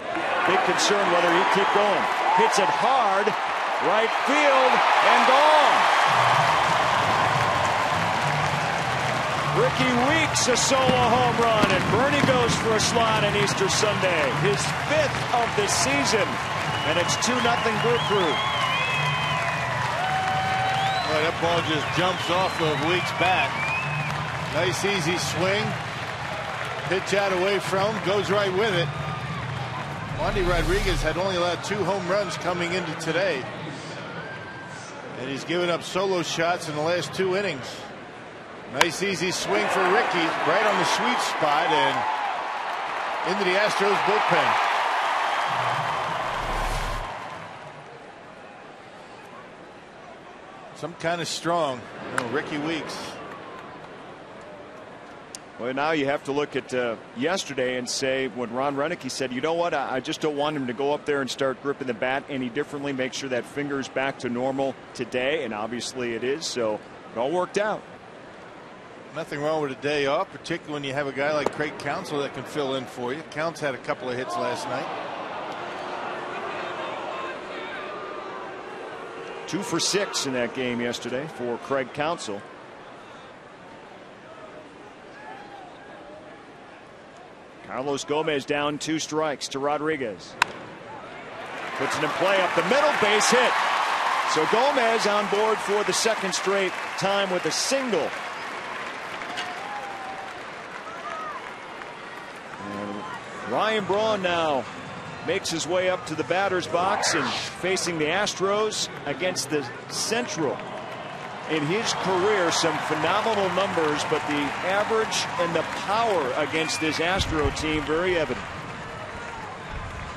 A: big concern whether he'd keep going. Hits it hard, right field, and gone. Ricky Weeks a solo home run, and Bernie goes for a slide on Easter Sunday, his 5th of the season, and it's 2-0 Brew Crew.
E: Boy, that ball just jumps off of Weeks' bat. Nice easy swing. Pitch out away from, goes right with it. Wandy Rodriguez had only allowed 2 home runs coming into today, and he's given up solo shots in the last 2 innings. Nice easy swing for Ricky, right on the sweet spot, and into the Astros bullpen. Some kind of strong, Ricky Weeks.
A: Well, now you have to look at yesterday and say, when Ron Renicky said, you know what, I just don't want him to go up there and start gripping the bat any differently, make sure that finger's back to normal today, and obviously it is, so it all worked out.
E: Nothing wrong with a day off, particularly when you have a guy like Craig Counsell that can fill in for you. Counts had a couple of hits last night.
A: 2 for 6 in that game yesterday for Craig Counsell. Carlos Gomez down 2 strikes to Rodriguez. Puts it in play up the middle, base hit. So Gomez on board for the second straight time with a single. And Ryan Braun now makes his way up to the batter's box and facing the Astros against the Central. In his career, some phenomenal numbers, but the average and the power against this Astro team very evident.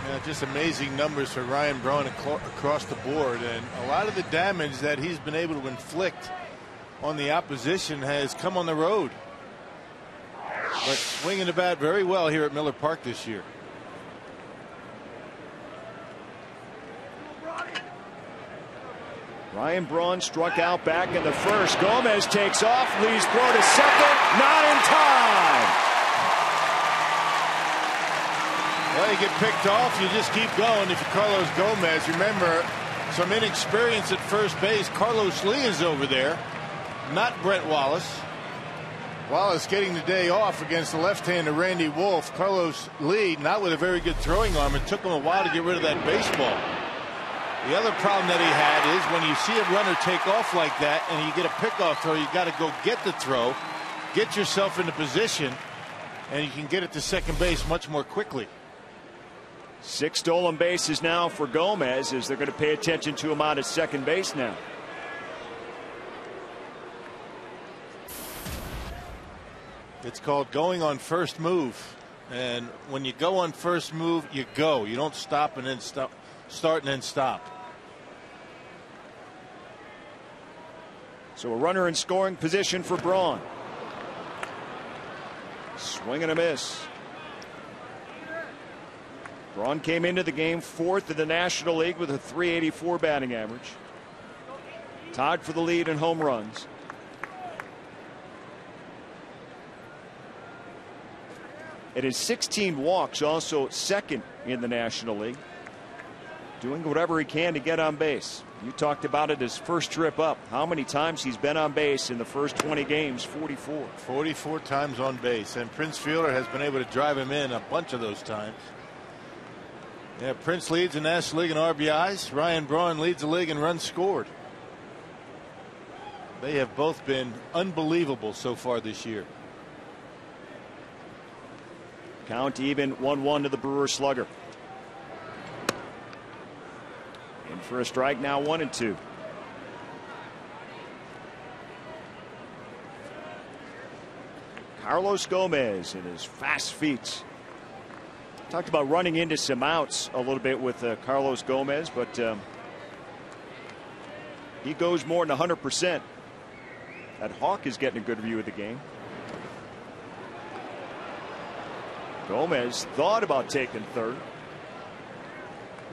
E: Yeah, just amazing numbers for Ryan Braun across the board, and a lot of the damage that he's been able to inflict on the opposition has come on the road. But swinging the bat very well here at Miller Park this year.
A: Ryan Braun struck out back in the first. Gomez takes off, leaves throw to second, not in time.
E: Well, you get picked off, you just keep going. If you're Carlos Gomez, remember some inexperience at first base. Carlos Lee is over there, not Brett Wallace. Wallace getting the day off against the left-hander Randy Wolf. Carlos Lee not with a very good throwing arm. It took him a while to get rid of that baseball. The other problem that he had is when you see a runner take off like that and you get a pickoff throw, you got to go get the throw, get yourself into position, and you can get it to second base much more quickly.
A: 6 stolen bases now for Gomez as they're going to pay attention to him out at second base now.
E: It's called going on first move. And when you go on first move, you go. You don't stop and then stop, start and then stop.
A: So a runner in scoring position for Braun. Swing and a miss. Braun came into the game 4th in the National League with a .384 batting average. Tied for the lead in home runs. It is 16 walks, also second in the National League. Doing whatever he can to get on base. You talked about it his first trip up. How many times he's been on base in the first 20 games? 44.
E: 44 times on base. And Prince Fielder has been able to drive him in a bunch of those times. Yeah, Prince leads the National League in RBIs. Ryan Braun leads the league in runs scored. They have both been unbelievable so far this year.
A: Count even 1-1 to the Brewers slugger. In for a strike now, 1-2. Carlos Gomez and his fast feet. Talked about running into some outs a little bit with Carlos Gomez, but he goes more than 100%. That Hawk is getting a good view of the game. Gomez thought about taking third.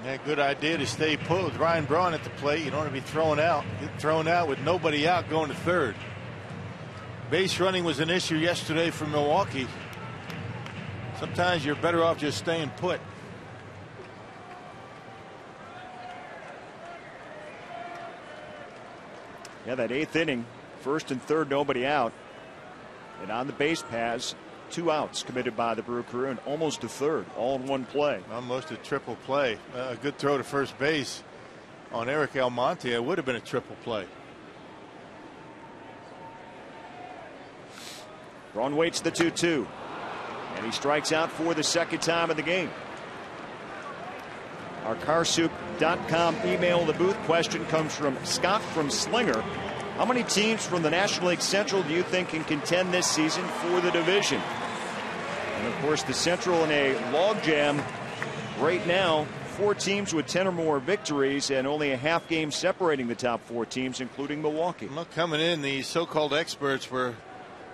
E: Yeah, good idea to stay put with Ryan Braun at the plate. You don't want to be thrown out. Get thrown out with nobody out going to third. Base running was an issue yesterday for Milwaukee. Sometimes you're better off just staying put.
A: Yeah, that 8th inning, first and third, nobody out. And on the base paths, 2 outs committed by the Brew Crew and almost a third, all in one play.
E: Almost a triple play. A good throw to first base on Eric Almonte. It would have been a triple play.
A: Braun waits the 2-2. And he strikes out for the second time of the game. Our carsoup.com email the booth question comes from Scott from Slinger. How many teams from the National League Central do you think can contend this season for the division? And of course, the Central in a logjam right now. 4 teams with 10 or more victories and only a half game separating the top 4 teams, including Milwaukee.
E: Well, coming in, the so-called experts were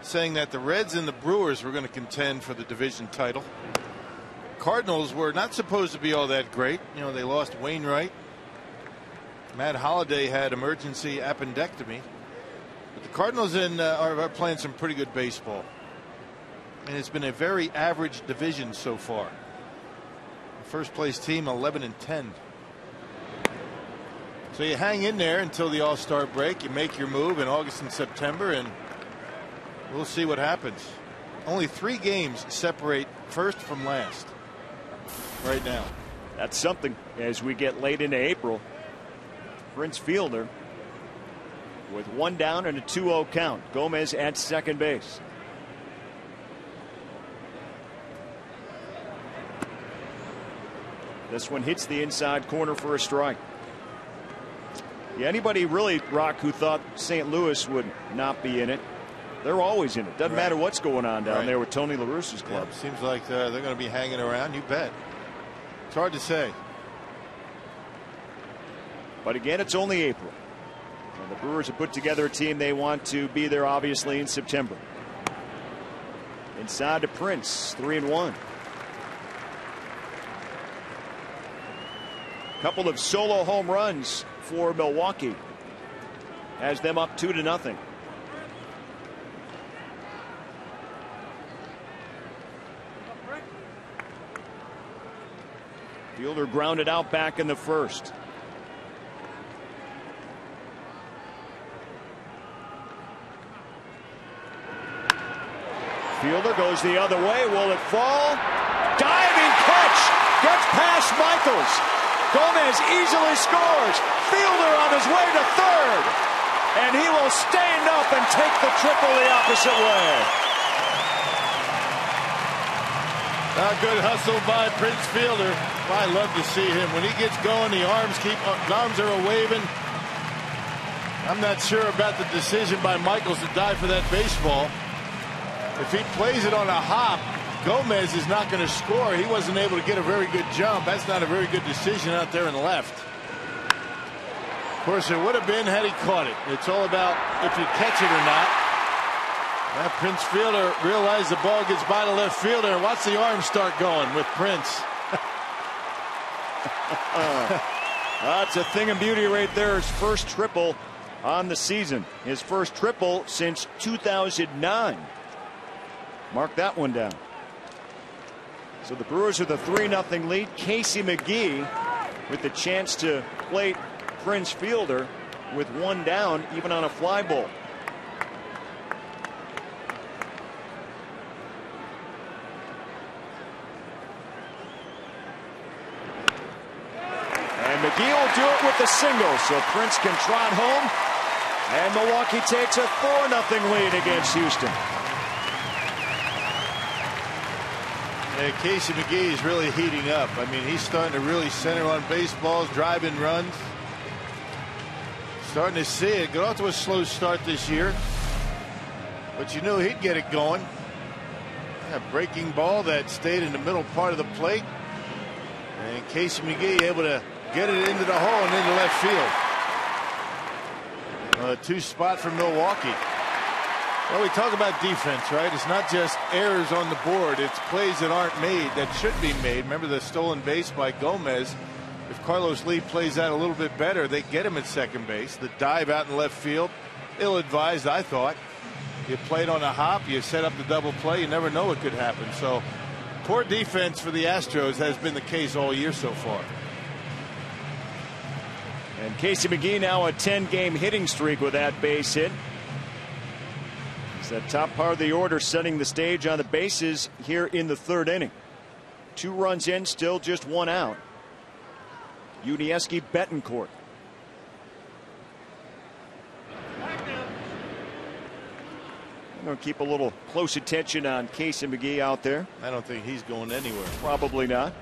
E: saying that the Reds and the Brewers were going to contend for the division title. Cardinals were not supposed to be all that great. You know, they lost Wainwright. Matt Holliday had emergency appendectomy. But the Cardinals are playing some pretty good baseball. And it's been a very average division so far. First place team 11-10. So you hang in there until the All-Star break. You make your move in August and September, and we'll see what happens. Only 3 games separate first from last right now.
A: That's something as we get late into April. Prince Fielder with one down and a 2-0 count. Gomez at second base. This one hits the inside corner for a strike. Yeah, anybody really, Rock, who thought St. Louis would not be in it, they're always in it. Doesn't matter what's going on down there with Tony La Russa's club.
E: Yeah, seems like they're going to be hanging around. You bet. It's hard to say.
A: But again, it's only April. And the Brewers have put together a team they want to be there, obviously, in September. Inside to Prince, 3-1. Couple of solo home runs for Milwaukee has them up 2-0. Fielder grounded out back in the first. Fielder goes the other way. Will it fall? Diving catch! Gets past Michaels. Gomez easily scores. Fielder on his way to third. And he will stand up and take the triple the opposite way.
E: A good hustle by Prince Fielder. I love to see him. When he gets going, the arms are waving. I'm not sure about the decision by Michaels to dive for that baseball. If he plays it on a hop, Gomez is not going to score. He wasn't able to get a very good jump. That's not a very good decision out there in left. Of course, it would have been had he caught it. It's all about if you catch it or not. Now Prince Fielder realized the ball gets by the left fielder, and watch the arms start going with Prince.
A: That's a thing of beauty right there. His first triple on the season. His first triple since 2009. Mark that one down. So the Brewers with a 3-0 lead. Casey McGee with the chance to play Prince Fielder with one down, even on a fly ball. And McGee will do it with a single, so Prince can trot home. And Milwaukee takes a 4-0 lead against Houston.
E: Yeah, Casey McGee is really heating up. I mean, he's starting to really center on baseballs, driving runs. Starting to see it. Got off to a slow start this year, but you knew he'd get it going. A breaking ball that stayed in the middle part of the plate, and Casey McGee able to get it into the hole and into left field. A 2-spot for Milwaukee. Well, we talk about defense, right? It's not just errors on the board. It's plays that aren't made that should be made. Remember the stolen base by Gomez. If Carlos Lee plays that a little bit better, they get him at second base. The dive out in left field, ill-advised, I thought. You played on a hop, you set up the double play, you never know what could happen. So poor defense for the Astros has been the case all year so far.
A: And Casey McGee now a 10-game hitting streak with that base hit. It's that top part of the order setting the stage on the bases here in the third inning. 2 runs in, still just 1 out. Yuniesky Betancourt. I'm going to keep a little close attention on Casey McGee out there.
E: I don't think he's going anywhere.
A: Probably not.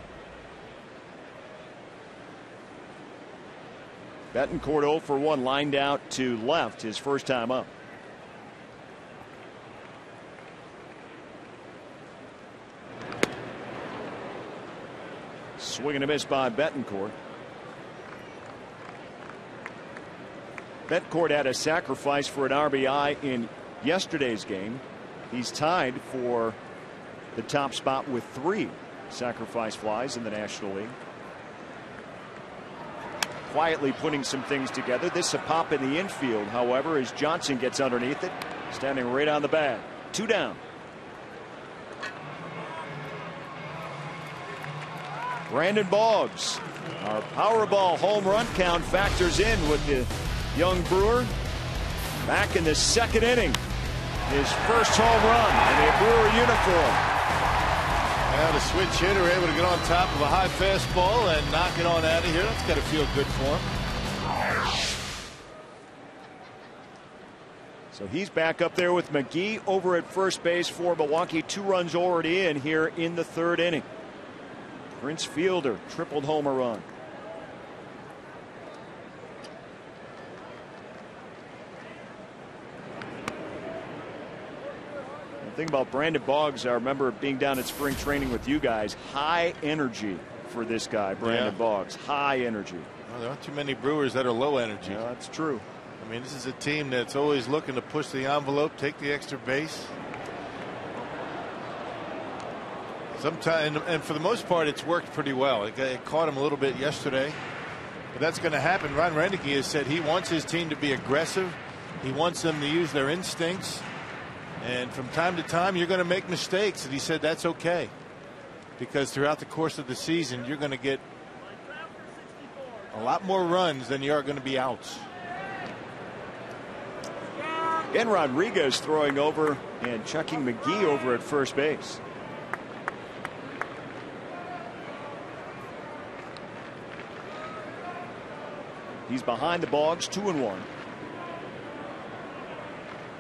A: Betancourt 0 for 1, lined out to left his first time up. Swing and a miss by Betancourt. Betancourt had a sacrifice for an RBI in yesterday's game. He's tied for the top spot with 3 sacrifice flies in the National League. Quietly putting some things together. This a pop in the infield, however, as Johnson gets underneath it, standing right on the bag. 2 down. Brandon Boggs, our Powerball home run count factors in with the young Brewer. Back in the second inning, his first home run in a Brewer uniform.
E: Now the switch hitter able to get on top of a high fastball and knock it on out of here. That's got to feel good for him.
A: So he's back up there with McGee over at first base for Milwaukee. 2 runs already in here in the 3rd inning. Prince Fielder tripled home a run. The thing about Brandon Boggs, I remember being down at spring training with you guys. High energy for this guy, Brandon Boggs. High energy.
E: Well, there aren't too many Brewers that are low energy.
A: Yeah, that's true.
E: I mean, this is a team that's always looking to push the envelope, take the extra base. Sometimes, and for the most part, it's worked pretty well. It caught him a little bit yesterday, but that's going to happen. Ron Renneke has said he wants his team to be aggressive. He wants them to use their instincts. And from time to time, you're going to make mistakes. And he said that's okay, because throughout the course of the season, you're going to get a lot more runs than you are going to be outs.
A: And Rodriguez throwing over and chucking McGee over at first base. He's behind the Boggs, 2-1.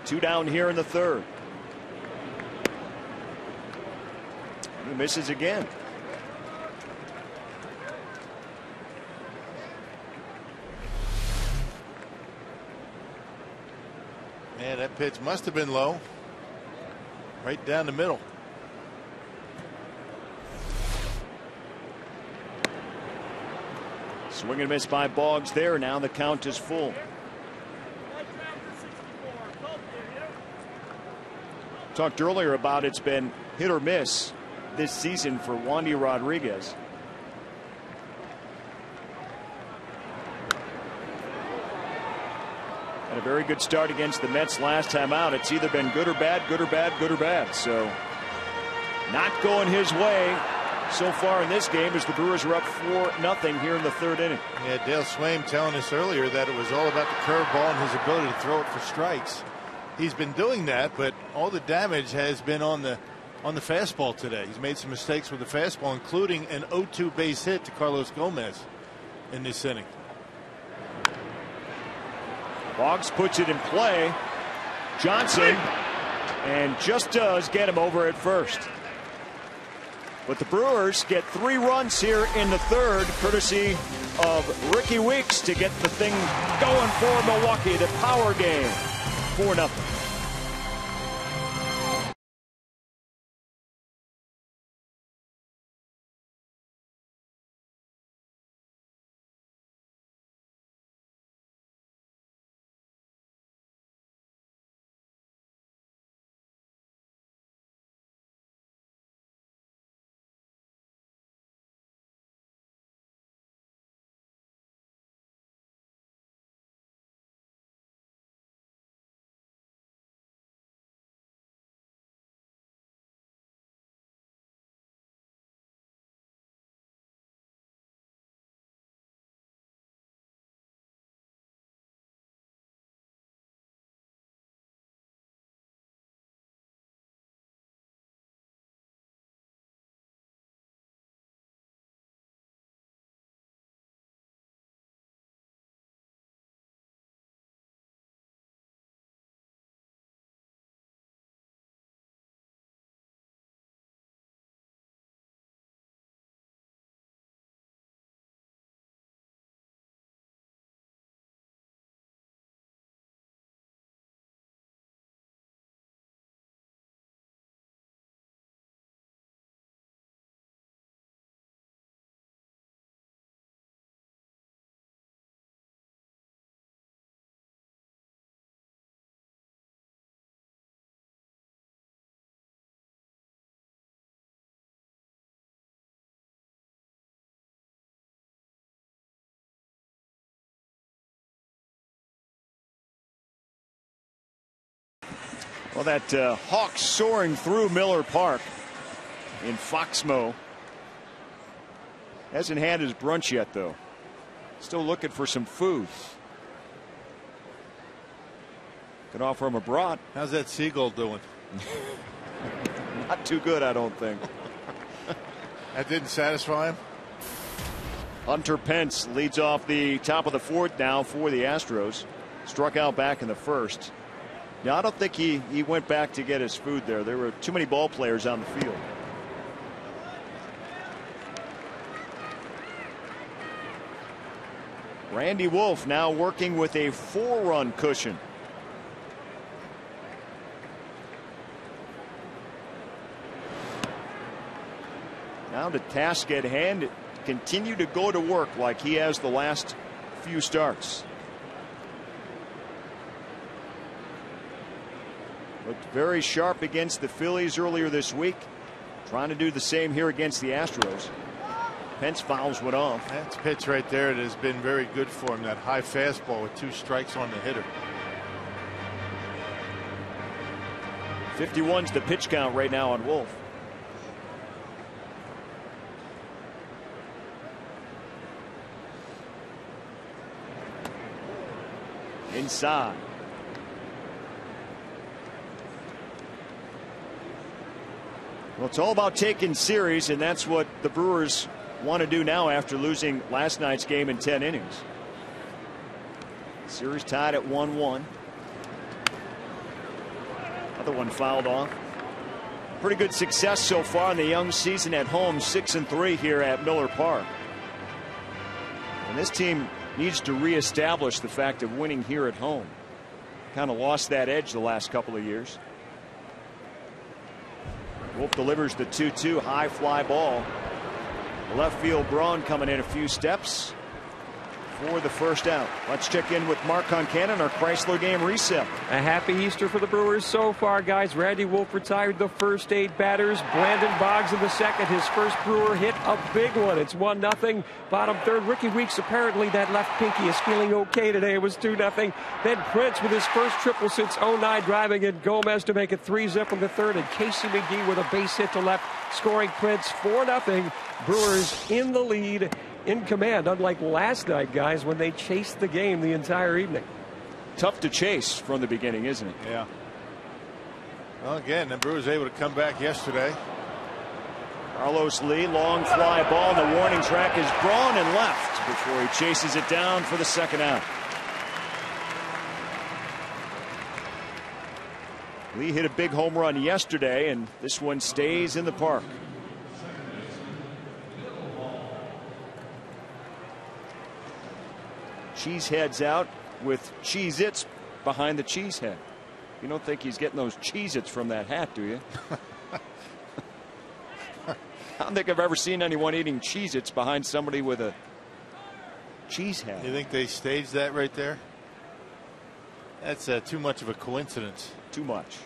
A: 2 down here in the 3rd. He misses again.
E: Man, that pitch must have been low. Right down the middle.
A: Swing and miss by Boggs there. Now the count is full. Talked earlier about it's been hit or miss this season for Wandy Rodriguez. Had a very good start against the Mets last time out. It's either been good or bad, good or bad, good or bad. So not going his way so far in this game as the Brewers are up 4-0 here in the 3rd inning.
E: Yeah, Dale Swaim telling us earlier that it was all about the curveball and his ability to throw it for strikes. He's been doing that, but all the damage has been on the fastball today. He's made some mistakes with the fastball, including an 0-2 base hit to Carlos Gomez in this inning.
A: Boggs puts it in play. Johnson, and just does get him over at first. But the Brewers get 3 runs here in the 3rd, courtesy of Ricky Weeks to get the thing going for Milwaukee. The power game, 4-0. Well, that hawk soaring through Miller Park in Foxmo. Hasn't had his brunch yet, though. Still looking for some food. Could offer him a brat.
E: How's that seagull doing?
A: Not too good, I don't think.
E: That didn't satisfy him.
A: Hunter Pence leads off the top of the 4th now for the Astros. Struck out back in the 1st. Yeah, I don't think he went back to get his food there. There were too many ball players on the field. Randy Wolf now working with a 4-run cushion. Now the task at hand, continue to go to work like he has the last few starts. Looked very sharp against the Phillies earlier this week. Trying to do the same here against the Astros. Pence fouls one off.
E: That's a pitch right there that has been very good for him. That high fastball with 2 strikes on the hitter.
A: 51's the pitch count right now on Wolf. Inside. Well, it's all about taking series, and that's what the Brewers want to do now after losing last night's game in 10 innings. Series tied at 1-1. Other one fouled off. Pretty good success so far in the young season at home, 6-3 here at Miller Park. And this team needs to reestablish the fact of winning here at home. Kind of lost that edge the last couple of years. Wolf delivers the 2-2 high fly ball. Left field Braun coming in a few steps for the first out. Let's check in with Mark Concannon, our Chrysler game reset.
H: A happy Easter for the Brewers so far, guys. Randy Wolf retired the first 8 batters. Brandon Boggs in the second. His first Brewer hit, a big one. It's 1-0. Bottom third. Ricky Weeks, apparently that left pinky is feeling okay today. It was 2-0. Then Prince with his first triple since 09, driving in Gomez to make it 3-zip from the third. And Casey McGee with a base hit to left, scoring Prince 4-0. Brewers in the lead, in command, unlike last night, guys, when they chased the game the entire evening.
A: Tough to chase from the beginning, isn't it?
E: Yeah. Well, again, the Brewers able to come back yesterday.
A: Carlos Lee, long fly ball. The warning track is Braun and left before he chases it down for the second out. Lee hit a big home run yesterday, and this one stays in the park. Cheesehead's out with Cheez-Its behind the cheesehead. You don't think he's getting those Cheez-Its from that hat, do you? I don't think I've ever seen anyone eating Cheez-Its behind somebody with a cheese hat.
E: You think they staged that right there? That's too much of a coincidence.
A: Too much.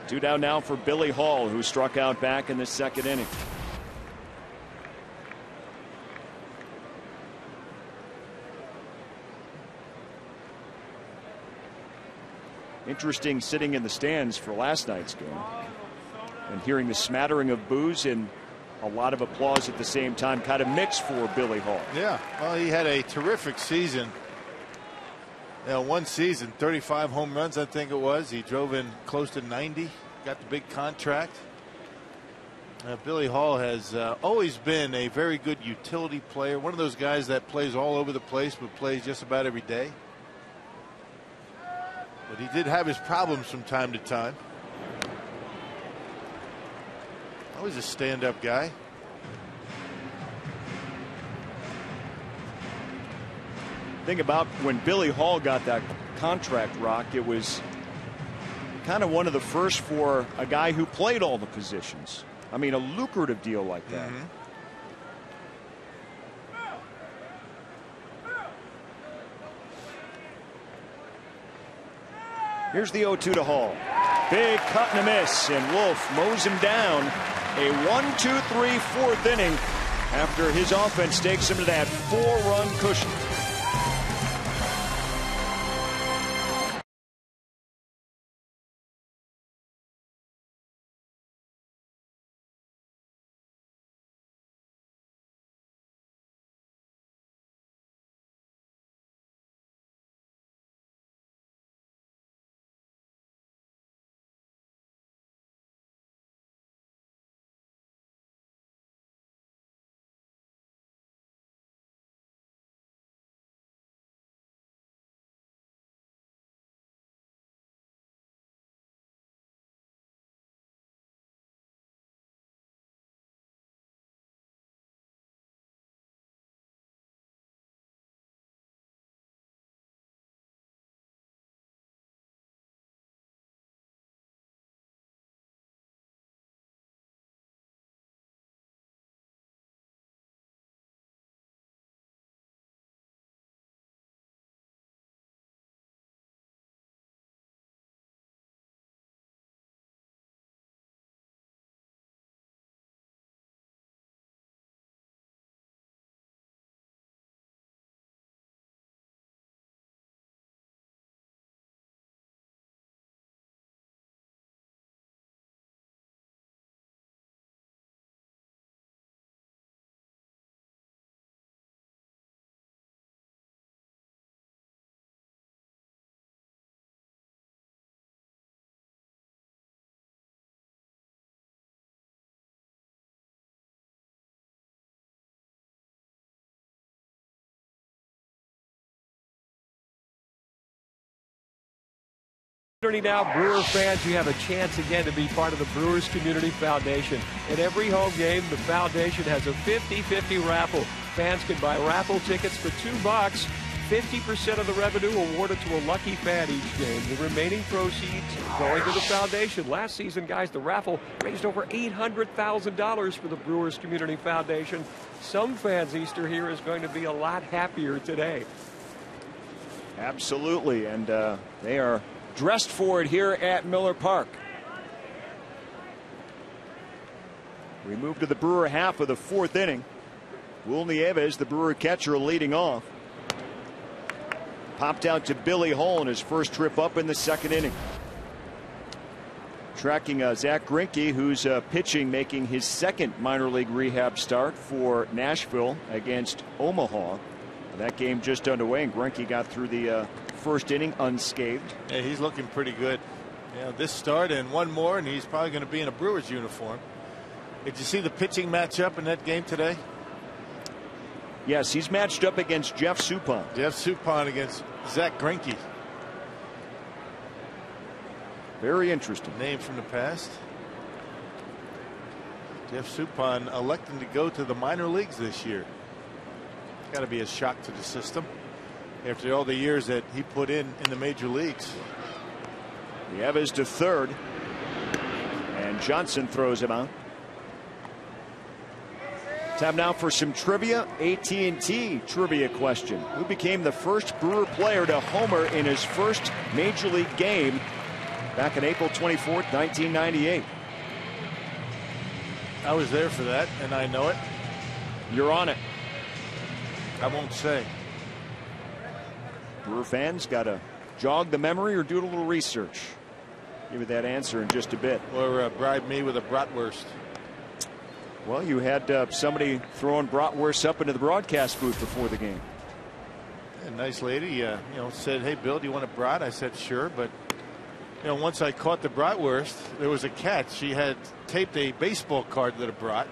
A: 2 down now for Billy Hall, who struck out back in the second inning. Interesting sitting in the stands for last night's game and hearing the smattering of boos and a lot of applause at the same time, kind of mixed for Billy Hall.
E: Yeah, well, he had a terrific season. You know, one season, 35 home runs, I think it was. He drove in close to 90, got the big contract. Billy Hall has always been a very good utility player, one of those guys that plays all over the place but plays just about every day. But he did have his problems from time to time. Always a stand-up guy.
A: Think about when Billy Hall got that contract, Rock. It was kind of one of the first for a guy who played all the positions. I mean, a lucrative deal like that. Here's the 0-2 to Hall. Big cut and a miss, and Wolf mows him down. A 1-2-3 fourth inning after his offense takes him to that 4-run cushion.
H: Now, Brewer fans, you have a chance again to be part of the Brewers Community Foundation. At every home game, the foundation has a 50-50 raffle. Fans can buy raffle tickets for $2. 50% of the revenue awarded to a lucky fan each game. The remaining proceeds going to the foundation. Last season, guys, the raffle raised over $800,000 for the Brewers Community Foundation. Some fans' Easter here is going to be a lot happier today.
A: Absolutely, and they are dressed for it here at Miller Park. We move to the Brewer half of the fourth inning. Will Nieves, the Brewer catcher, leading off. Popped out to Billy Hull in his first trip up in the second inning. Tracking Zach Greinke, who's pitching, making his second minor league rehab start for Nashville against Omaha. That game just underway, and Greinke got through the first inning unscathed.
E: Yeah, he's looking pretty good. You know, this start and one more, and he's probably going to be in a Brewers uniform. Did you see the pitching matchup in that game today?
A: Yes, he's matched up against Jeff Suppan.
E: Jeff Suppan against Zach Greinke.
A: Very interesting.
E: Name from the past. Jeff Suppan electing to go to the minor leagues this year. Got to be a shock to the system after all the years that he put in the major leagues.
A: Nieves to third, and Johnson throws him out. Time now for some trivia. AT&T trivia question. Who became the first Brewer player to homer in his first major league game back on April 24th, 1998?
E: I was there for that, and I know it.
A: You're on it.
E: I won't say.
A: Brewer fans got to jog the memory or do a little research. Give you that answer in just a bit.
E: Or bribe me with a bratwurst.
A: Well, you had somebody throwing bratwurst up into the broadcast booth before the game.
E: A nice lady, said, "Hey, Bill, do you want a brat?" I said, "Sure," but once I caught the bratwurst, there was a catch. She had taped a baseball card that I brought,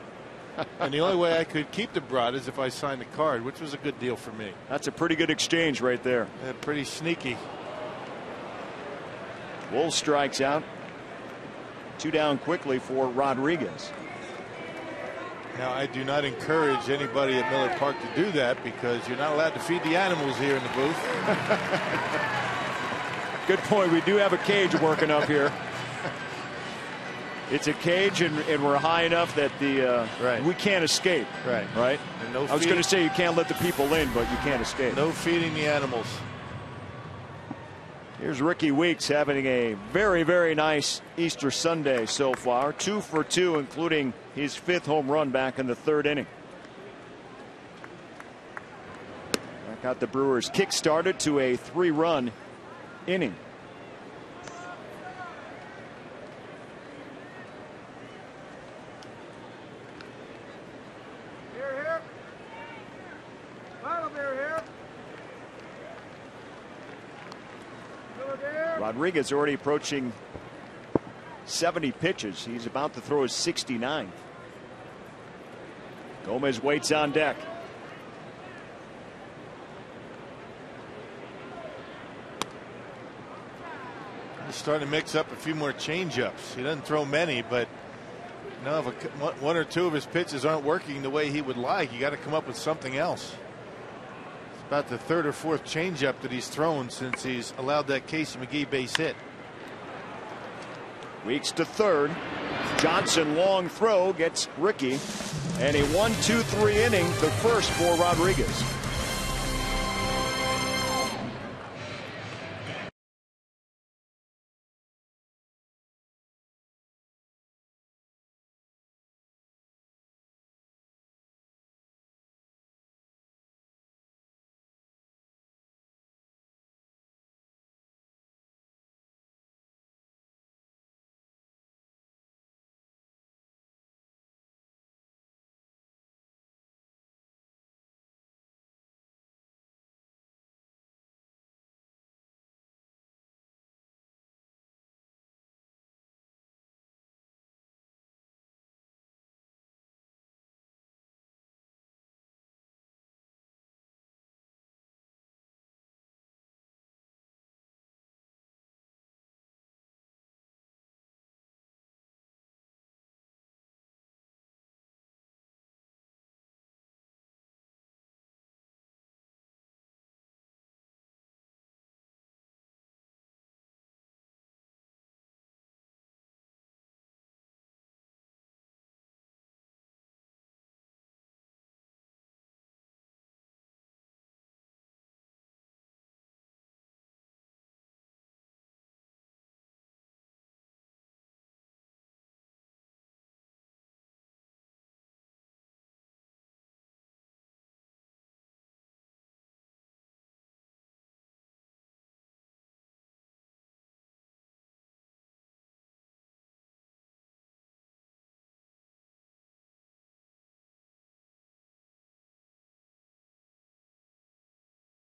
E: and the only way I could keep the brat is if I signed the card, which was a good deal for me.
A: That's a pretty good exchange right there.
E: Yeah, pretty sneaky.
A: Wolf strikes out. 2 down quickly for Rodriguez.
E: Now, I do not encourage anybody at Miller Park to do that because you're not allowed to feed the animals here in the booth.
A: Good point. We do have a cage working up here. It's a cage, and we're high enough that we can't escape. Right.
E: And no
A: I was going to say you can't let the people in, but you can't escape.
E: No feeding the animals.
A: Here's Ricky Weeks having a very, very nice Easter Sunday so far. 2 for 2, including his 5th home run back in the 3rd inning. That got the Brewers kick-started to a 3-run inning. Rodriguez already approaching 70 pitches. He's about to throw his 69th. Gomez waits on deck.
E: He's starting to mix up a few more changeups. He doesn't throw many, but if one or two of his pitches aren't working the way he would like, you got to come up with something else. About the 3rd or 4th changeup that he's thrown since he's allowed that Casey McGee base hit.
A: Weeks to third. Johnson long throw gets Ricky, and a 1-2-3 inning, the first for Rodriguez.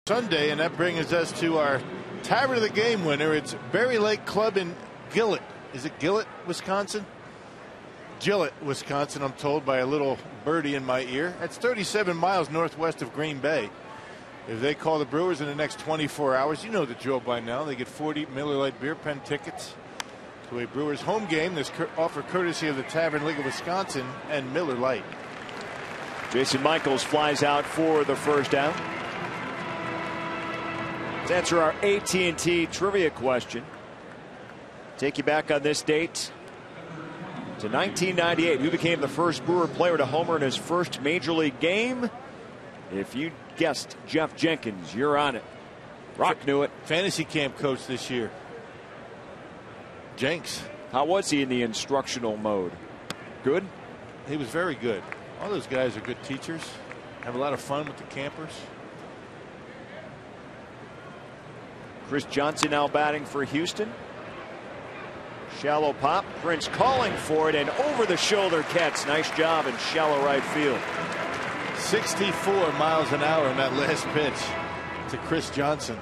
E: Sunday, and that brings us to our Tavern of the Game winner. It's Berry Lake Club in Gillett. Is it Gillett, Wisconsin? Gillett, Wisconsin, I'm told by a little birdie in my ear. That's 37 miles northwest of Green Bay. If they call the Brewers in the next 24 hours, you know the drill by now. They get 40 Miller Lite beer pen tickets to a Brewers home game. This offer courtesy of the Tavern League of Wisconsin and Miller Lite.
A: Jason Michaels flies out for the first out. Let's answer our AT&T trivia question. Take you back on this date to 1998. Who became the first Brewer player to homer in his first major league game? If you guessed Jeff Jenkins, you're on it. Rock knew it.
E: Fantasy camp coach this year. Jenks.
A: How was he in the instructional mode? Good?
E: He was very good. All those guys are good teachers. Have a lot of fun with the campers.
A: Chris Johnson now batting for Houston. Shallow pop. Prince calling for it, and over the shoulder catch. Nice job in shallow right field.
E: 64 miles an hour in that last pitch to Chris Johnson.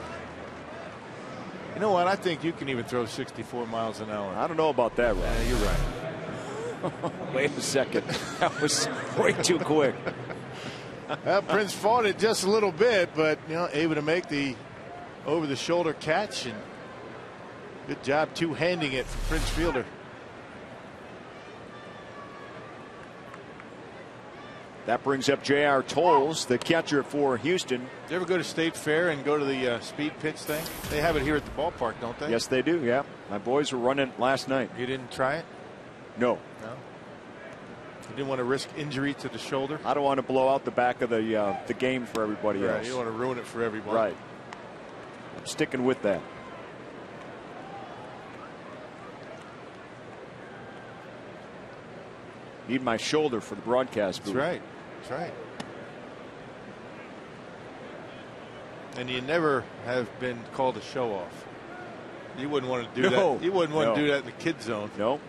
E: You know what? I think you can even throw 64 miles an hour.
A: I don't know about that, Rob.
E: Yeah, you're right.
A: Wait a second. That was way too quick.
E: Well, Prince fought it just a little bit, but able to make the over the shoulder catch, and good job two-handing it from Prince Fielder.
A: That brings up J.R. Tolles, the catcher for Houston.
E: Did you ever go to State Fair and go to the speed pitch thing? They have it here at the ballpark, don't they?
A: Yes, they do. Yeah, my boys were running it last night.
E: You didn't try it?
A: No.
E: You didn't want to risk injury to the shoulder?
A: I don't want to blow out the back of the game for everybody else.
E: You don't want to ruin it for everybody.
A: Right. I'm sticking with that. Need my shoulder for the broadcast booth.
E: That's right. That's right. And you never have been called a show off. You wouldn't want to do that. You wouldn't want to do that in the kid zone.
A: No.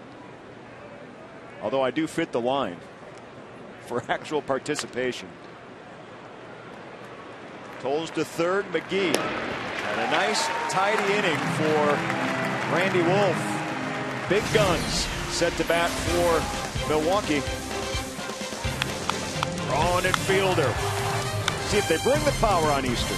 A: Although I do fit the line for actual participation. Tolles to third, McGee. And a nice tidy inning for Randy Wolf. Big guns set to bat for Milwaukee. Throwing it fielder. See if they bring the power on Easter.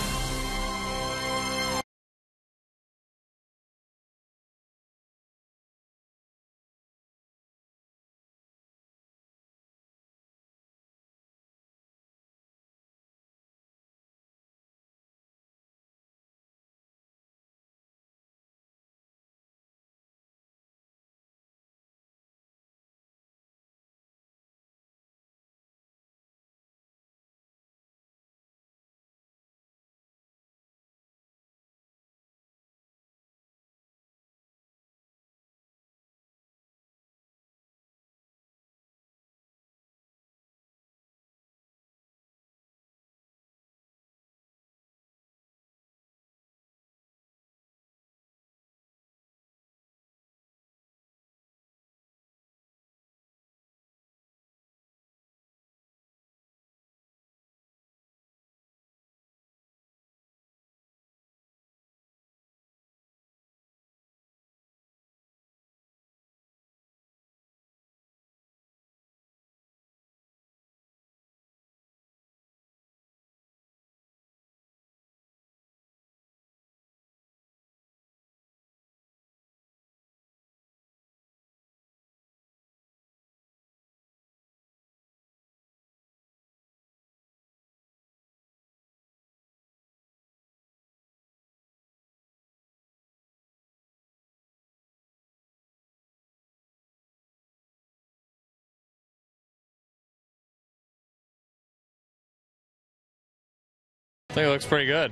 I: I think it looks pretty good.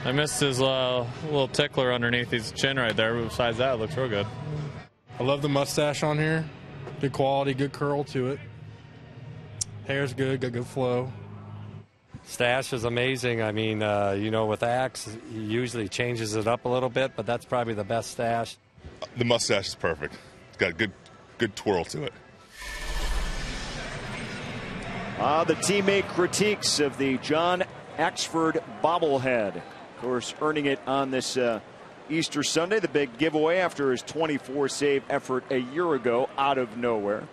I: I missed his little tickler underneath his chin right there, but besides that, it looks real good.
J: I love the mustache on here. Good quality, good curl to it. Hair's good, got good flow.
K: Stash is amazing. I mean, with Axe, he usually changes it up a little bit, but that's probably the best stash.
L: The mustache is perfect. It's got a good twirl to it.
A: The teammate critiques of the John Axford bobblehead. Of course, earning it on this Easter Sunday, the big giveaway after his 24-save effort a year ago out of nowhere.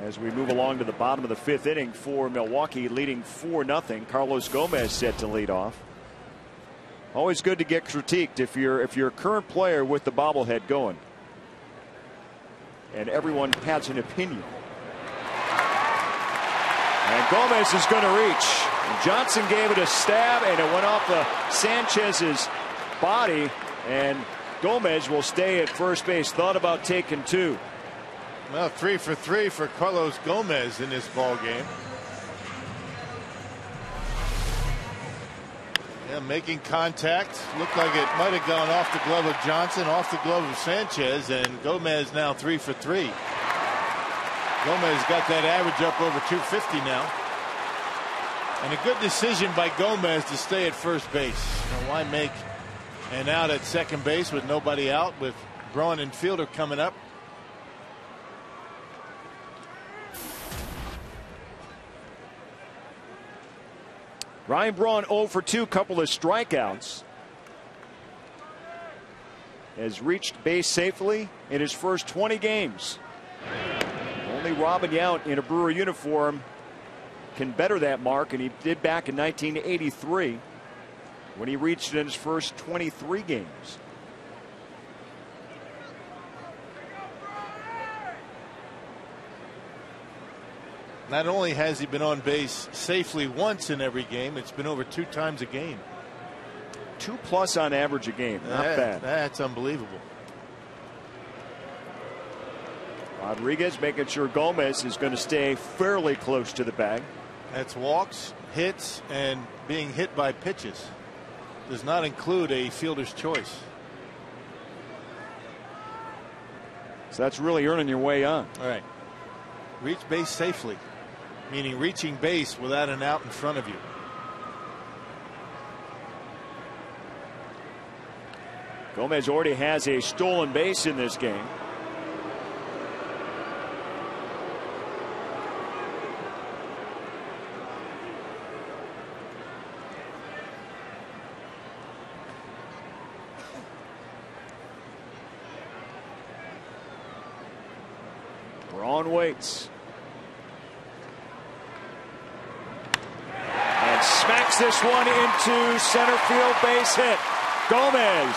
A: As we move along to the bottom of the 5th inning for Milwaukee, leading 4-0. Carlos Gomez set to lead off. Always good to get critiqued if you're a current player with the bobblehead going. And everyone has an opinion. And Gomez is going to reach. Johnson gave it a stab, and it went off Sanchez's body. And Gomez will stay at first base. Thought about taking 2.
E: Well, 3 for 3 for Carlos Gomez in this ball game. Yeah, making contact. Looked like it might have gone off the glove of Johnson, off the glove of Sanchez, and Gomez now 3 for 3. Gomez got that average up over 250 now. And a good decision by Gomez to stay at first base. You know, why make an out at second base with nobody out, with Braun and Fielder coming up?
A: Ryan Braun 0 for 2, couple of strikeouts. Has reached base safely in his first 20 games. Only Robin Yount in a Brewer uniform can better that mark, and he did back in 1983 when he reached it in his first 23 games.
E: Not only has he been on base safely once in every game, it's been over 2 times a game.
A: 2+ on average a game. Not bad.
E: That's unbelievable.
A: Rodriguez making sure Gomez is going to stay fairly close to the bag.
E: That's walks, hits, and being hit by pitches. Does not include a fielder's choice.
A: So that's really earning your way on.
E: All right. Reach base safely, meaning reaching base without an out in front of you.
A: Gomez already has a stolen base in this game. Braun waits. And smacks this one into center field, base hit. Gomez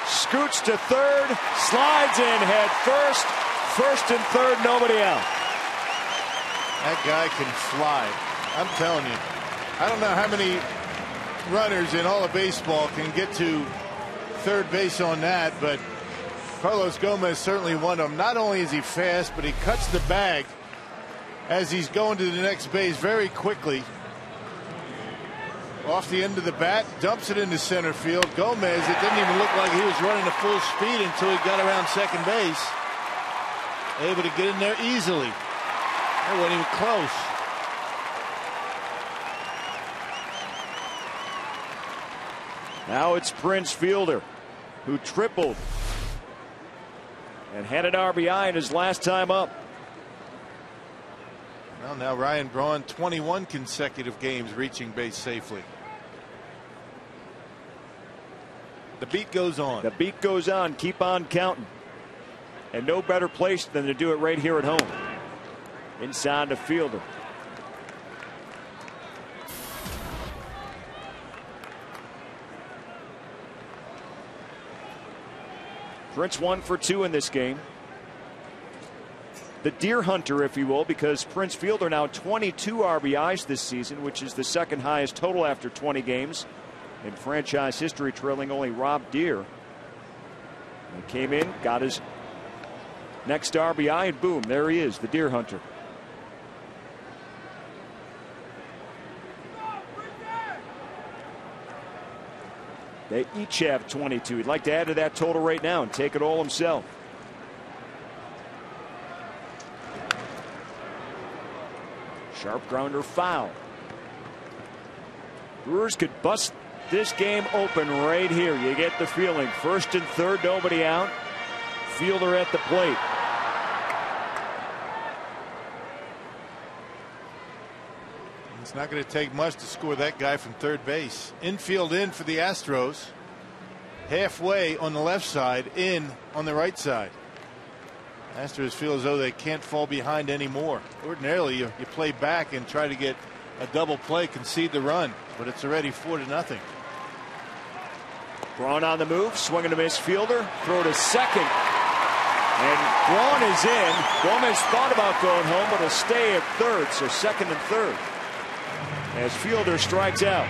A: scoots to third, slides in head first. First and third, nobody out.
E: That guy can fly. I'm telling you. I don't know how many runners in all of baseball can get to third base on that, but Carlos Gomez certainly one of them. Not only is he fast, but he cuts the bag as he's going to the next base very quickly. Off the end of the bat, dumps it into center field. Gomez, it didn't even look like he was running at full speed until he got around second base. Able to get in there easily. It wasn't even close.
A: Now it's Prince Fielder, who tripled and had an RBI in his last time up.
E: Well, now Ryan Braun, 21 consecutive games reaching base safely. The beat goes on.
A: The beat goes on. Keep on counting. And no better place than to do it right here at home. Inside the Fielder. Prince 1 for 2 in this game. The deer hunter, if you will, because Prince Fielder now 22 RBIs this season, which is the second highest total after 20 games in franchise history, trailing only Rob Deere. He came in, got his next RBI, and boom, there he is, the deer hunter. They each have 22. He'd like to add to that total right now and take it all himself. Sharp grounder foul. Brewers could bust this game open right here. You get the feeling. First and third, nobody out. Fielder at the plate.
E: It's not going to take much to score that guy from third base. Infield in for the Astros. Halfway on the left side, in on the right side. Astros feel as though they can't fall behind anymore. Ordinarily, you play back and try to get a double play, concede the run, but it's already 4-0.
A: Braun on the move, swing and a miss fielder, throw to second. And Braun is in. Gomez thought about going home, but will stay at third, so second and third. As Fielder strikes out.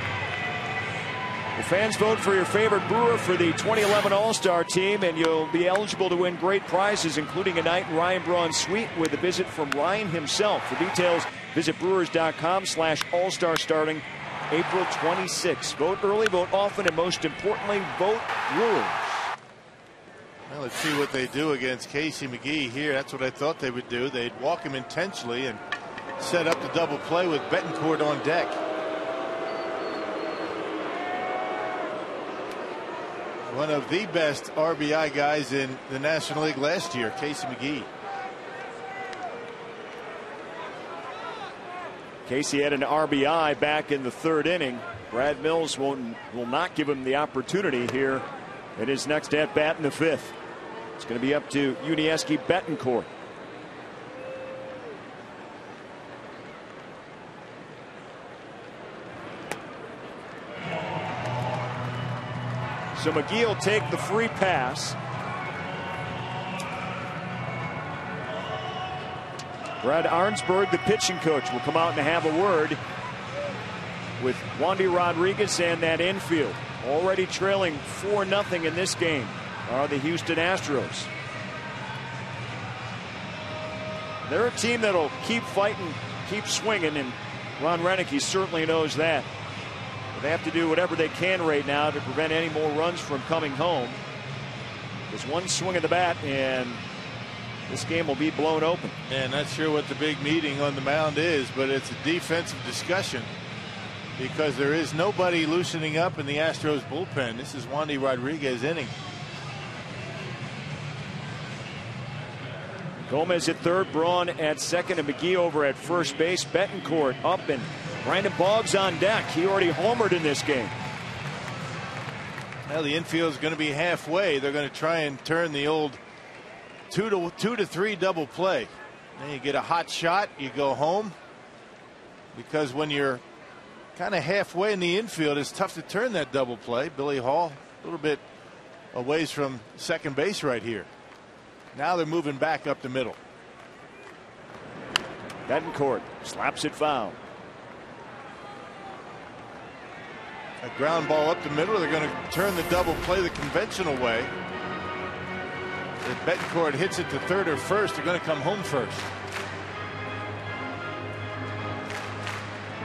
A: The fans vote for your favorite Brewer for the 2011 All-Star team, and you'll be eligible to win great prizes, including a night in Ryan Braun's suite with a visit from Ryan himself. For details, visit Brewers.com/All-Star starting April 26th. Vote early, vote often, and most importantly, vote Brewers.
E: Well, let's see what they do against Casey McGee here. That's what I thought they would do. They'd walk him intentionally and set up the double play with Betancourt on deck. One of the best RBI guys in the National League last year, Casey McGee.
A: Casey had an RBI back in the third inning. Brad Mills will not give him the opportunity here in his next at bat in the fifth. It's going to be up to Yuniesky Betancourt. So McGee will take the free pass. Brad Arnsberg, the pitching coach, will come out and have a word with Wandy Rodriguez and that infield. Already trailing 4-0 in this game are the Houston Astros. They're a team that'll keep fighting, keep swinging, and Ron Renicky certainly knows that. They have to do whatever they can right now to prevent any more runs from coming home. There's one swing of the bat and this game will be blown open.
E: Yeah, not sure what the big meeting on the mound is, but it's a defensive discussion because there is nobody loosening up in the Astros bullpen. This is Wandy Rodriguez inning.
A: Gomez at third, Braun at second, and McGee over at first base. Betancourt up, and Brandon Boggs on deck. He already homered in this game.
E: Well, the infield is going to be halfway. They're going to try and turn the old 2 to 3 double play. Then you get a hot shot, you go home, because when you're kind of halfway in the infield, it's tough to turn that double play. Billy Hall a little bit a ways from second base right here. Now they're moving back up the middle.
A: Betancourt slaps it foul.
E: A ground ball up the middle. They're going to turn the double play the conventional way. If Betancourt hits it to third or first, they're going to come home first.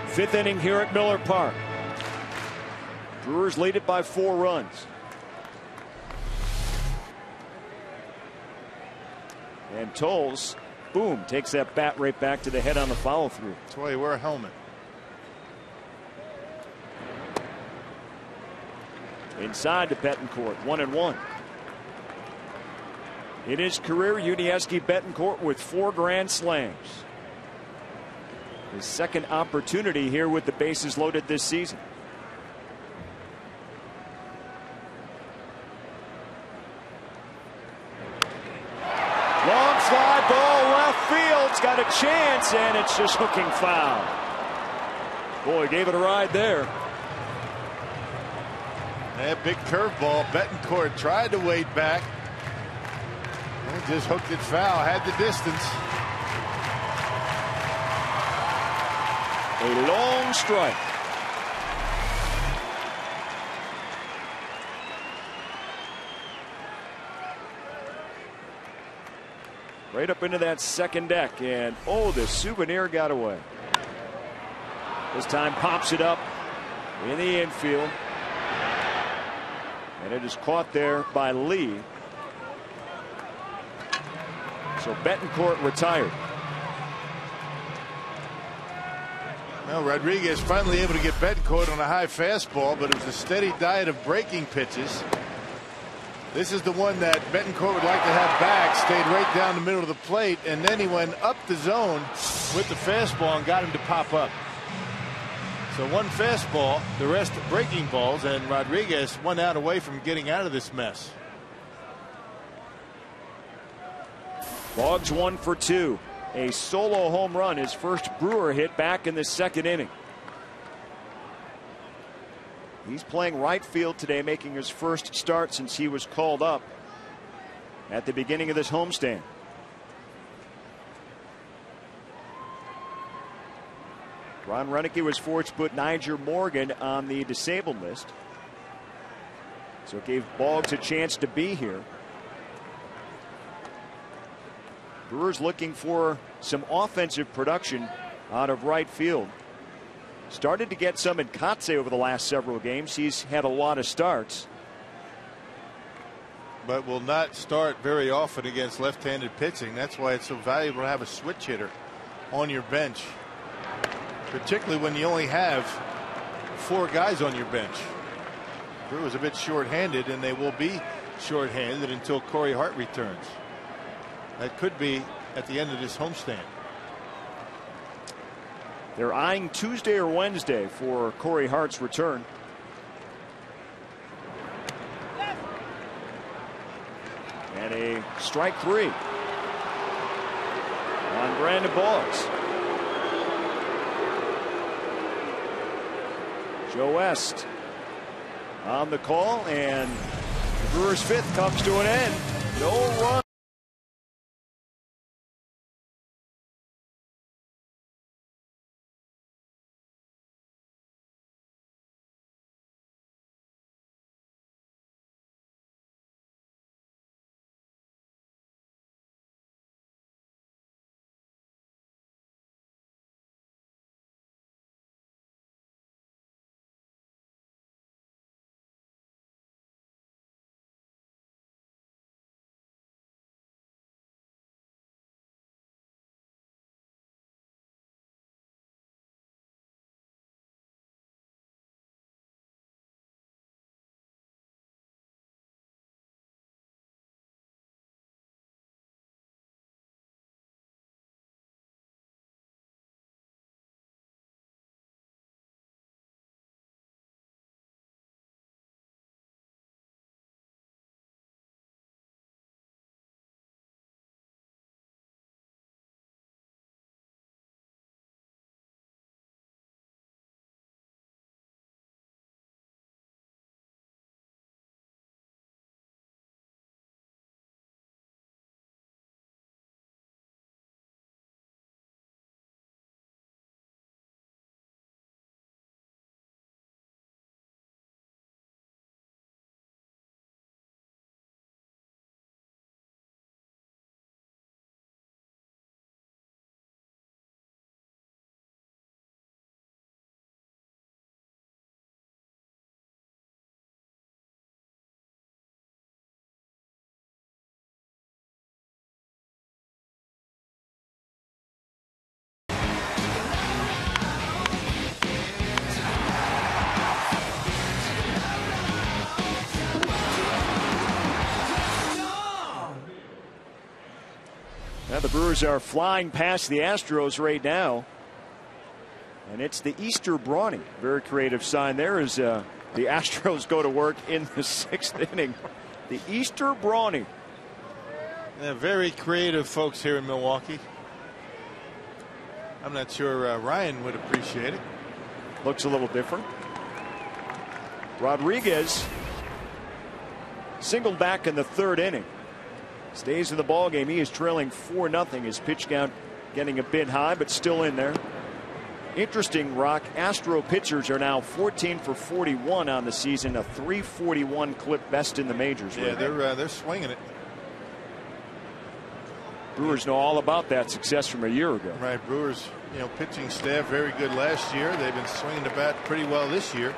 A: Fifth inning here at Miller Park. Brewers lead it by 4 runs. And Tolles, boom, takes that bat right back to the head on the follow through.
E: That's why you wear a helmet.
A: Inside to Betancourt, 1-1. In his career, Yuniesky Betancourt with 4 grand slams. His second opportunity here with the bases loaded this season. Long fly ball left field. It's got a chance, and it's just hooking foul. Boy, gave it a ride there.
E: That big curveball. Betancourt tried to wade back. And just hooked it foul. Had the distance.
A: A long strike. Right up into that second deck, and oh, the souvenir got away. This time pops it up in the infield, and it is caught there by Lee. So Betancourt retired.
E: Well, Rodriguez finally able to get Betancourt on a high fastball, but it was a steady diet of breaking pitches. This is the one that Betancourt would like to have back. Stayed right down the middle of the plate, and then he went up the zone with the fastball and got him to pop up. So one fastball, the rest breaking balls, and Rodriguez 1 out away from getting out of this mess.
A: Boggs 1 for 2. A solo home run, his first Brewer hit back in the second inning. He's playing right field today, making his first start since he was called up at the beginning of this homestand. Ron Renneke was forced to put Niger Morgan on the disabled list, so it gave Boggs a chance to be here. Brewers looking for some offensive production out of right field. Started to get some in Kotze over the last several games. He's had a lot of starts,
E: but will not start very often against left-handed pitching. That's why it's so valuable to have a switch hitter on your bench, particularly when you only have 4 guys on your bench. Brewers a bit short-handed, and they will be short-handed until Corey Hart returns. That could be at the end of this homestand.
A: They're eyeing Tuesday or Wednesday for Corey Hart's return. And a strike 3 on Brandon Boggs. Joe West on the call, and the Brewers' 5th comes to an end. No run. Now the Brewers are flying past the Astros right now, and it's the Easter Brawny. Very creative sign there as the Astros go to work in the 6th inning. The Easter Brawny.
E: Yeah, very creative folks here in Milwaukee. I'm not sure Ryan would appreciate it.
A: Looks a little different. Rodriguez singled back in the 3rd inning. Stays in the ball game. He is trailing 4-0. His pitch count getting a bit high, but still in there. Interesting, Rock. Astro pitchers are now 14 for 41 on the season, a .341 clip, best in the majors.
E: Yeah, they're swinging it.
A: Brewers know all about that success from a year ago.
E: Right, Brewers, pitching staff very good last year. They've been swinging the bat pretty well this year.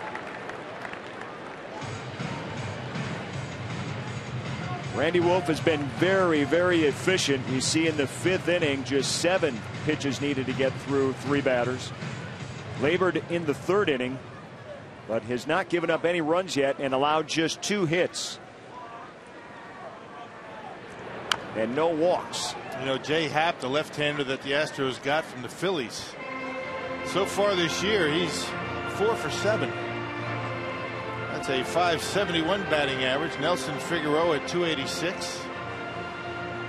A: Randy Wolf has been very, very efficient. You see in the 5th inning, just 7 pitches needed to get through 3 batters. Labored in the 3rd inning, but has not given up any runs yet and allowed just 2 hits. And no walks.
E: Jay Happ, the left-hander that the Astros got from the Phillies. So far this year, he's 4 for 7. That's a .571 batting average. Nelson Figueroa at .286.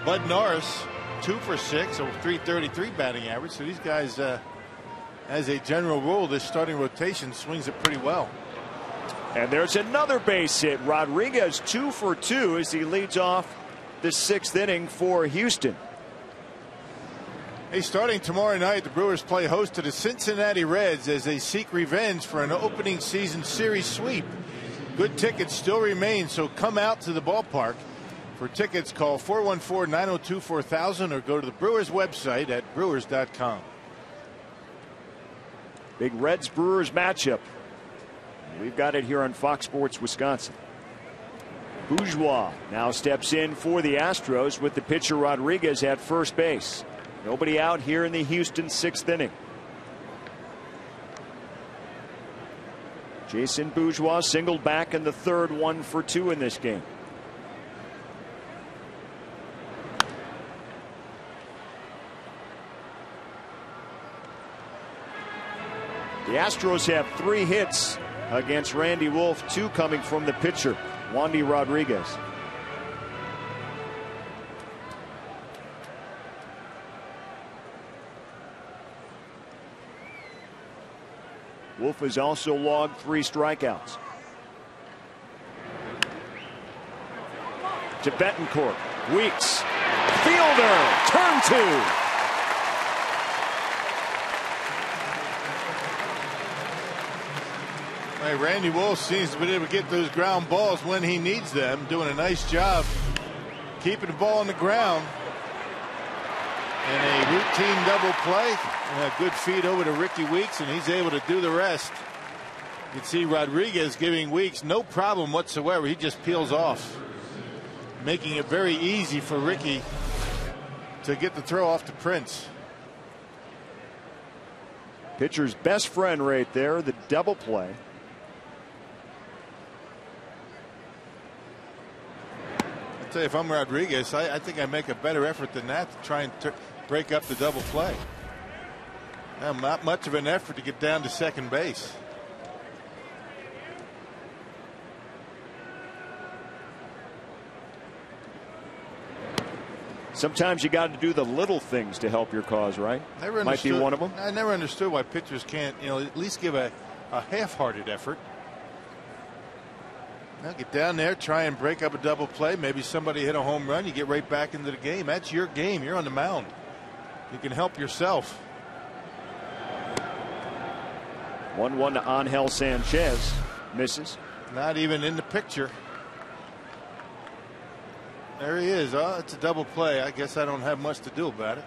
E: Bud Norris 2 for 6, or .333 batting average. So these guys, as a general rule, this starting rotation swings it pretty well.
A: And there's another base hit. Rodriguez 2 for 2 as he leads off the 6th inning for Houston.
E: Hey, starting tomorrow night, the Brewers play host to the Cincinnati Reds as they seek revenge for an opening season series sweep. Good tickets still remain, so come out to the ballpark. For tickets, call 414-902-4000 or go to the Brewers website at brewers.com.
A: Big Reds Brewers matchup. We've got it here on Fox Sports Wisconsin. Bourgeois now steps in for the Astros with the pitcher Rodriguez at first base. Nobody out here in the Houston 6th inning. Jason Bourgeois singled back in the 3rd, 1 for 2 in this game. The Astros have 3 hits against Randy Wolf, 2 coming from the pitcher, Wandy Rodriguez. Wolf has also logged 3 strikeouts. To Betancourt. Weeks. Fielder. Turn 2.
E: Hey, Randy Wolf seems to be able to get those ground balls when he needs them. Doing a nice job keeping the ball on the ground. And a routine double play. And a good feed over to Ricky Weeks, and he's able to do the rest. You can see Rodriguez giving Weeks no problem whatsoever. He just peels off, making it very easy for Ricky to get the throw off to Prince.
A: Pitcher's best friend right there, the double play.
E: I'll tell you, if I'm Rodriguez, I think I make a better effort than that to try and break up the double play. Not much of an effort to get down to second base.
A: Sometimes you got to do the little things to help your cause, right? Might be one of them.
E: I never understood why pitchers can't, at least give a half-hearted effort. Now get down there, try and break up a double play. Maybe somebody hit a home run. You get right back into the game. That's your game. You're on the mound. You can help yourself.
A: 1-1 to Angel Sanchez. Misses.
E: Not even in the picture. There he is. Oh, it's a double play. I guess I don't have much to do about it.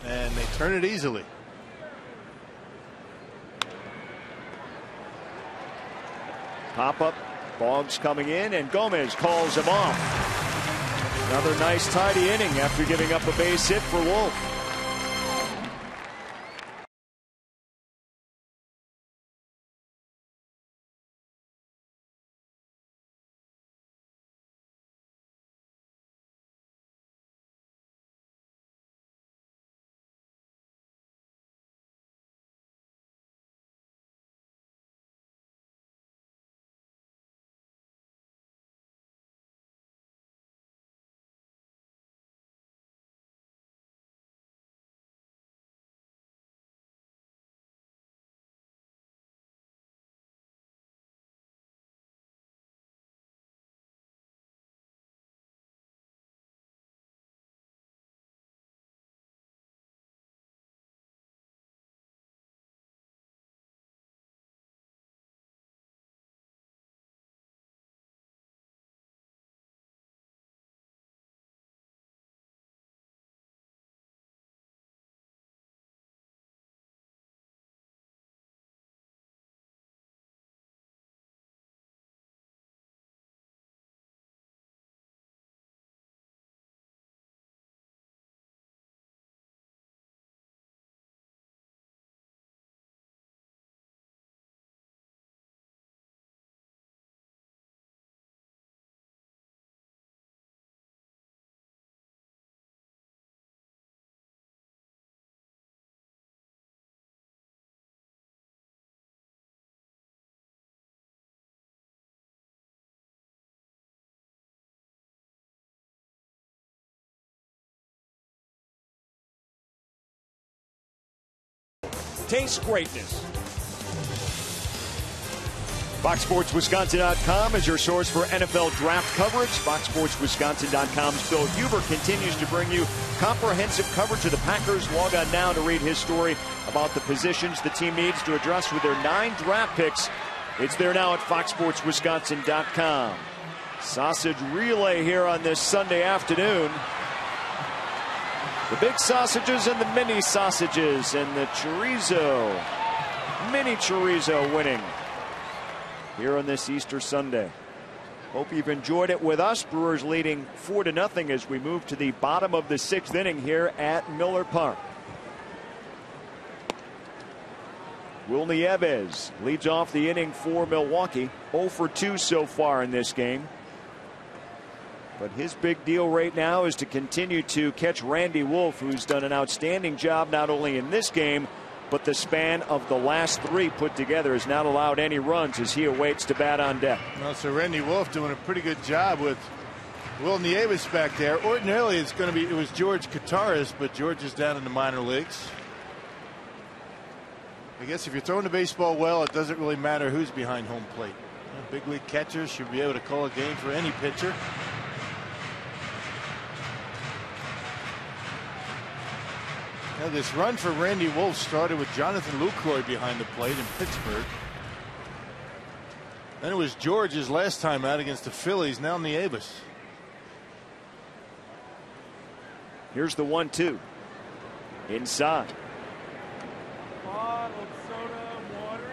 E: And they turn it easily.
A: Pop up. Boggs coming in, and Gomez calls him off. Another nice tidy inning after giving up a base hit for Wolf.
H: Taste greatness.
A: FoxSportsWisconsin.com is your source for NFL draft coverage. FoxSportsWisconsin.com's Bill Huber continues to bring you comprehensive coverage of the Packers. Log on now to read his story about the positions the team needs to address with their 9 draft picks. It's there now at FoxSportsWisconsin.com. Sausage relay here on this Sunday afternoon. The big sausages and the mini sausages, and the chorizo, mini chorizo winning here on this Easter Sunday. Hope you've enjoyed it with us. Brewers leading 4-0 as we move to the bottom of the 6th inning here at Miller Park. Will Nieves leads off the inning for Milwaukee. 0 for 2 so far in this game. But his big deal right now is to continue to catch Randy Wolf, who's done an outstanding job not only in this game, but the span of the last 3 put together, has not allowed any runs as he awaits to bat on deck.
E: Well, so Randy Wolf doing a pretty good job with Will Nieves back there. Ordinarily it was George Kataris, but George is down in the minor leagues. I guess if you're throwing the baseball well, it doesn't really matter who's behind home plate. Big league catchers should be able to call a game for any pitcher. Now, this run for Randy Wolf started with Jonathan Lucroy behind the plate in Pittsburgh. Then it was George's last time out against the Phillies. Now Nieves.
A: Here's the 1-2 inside.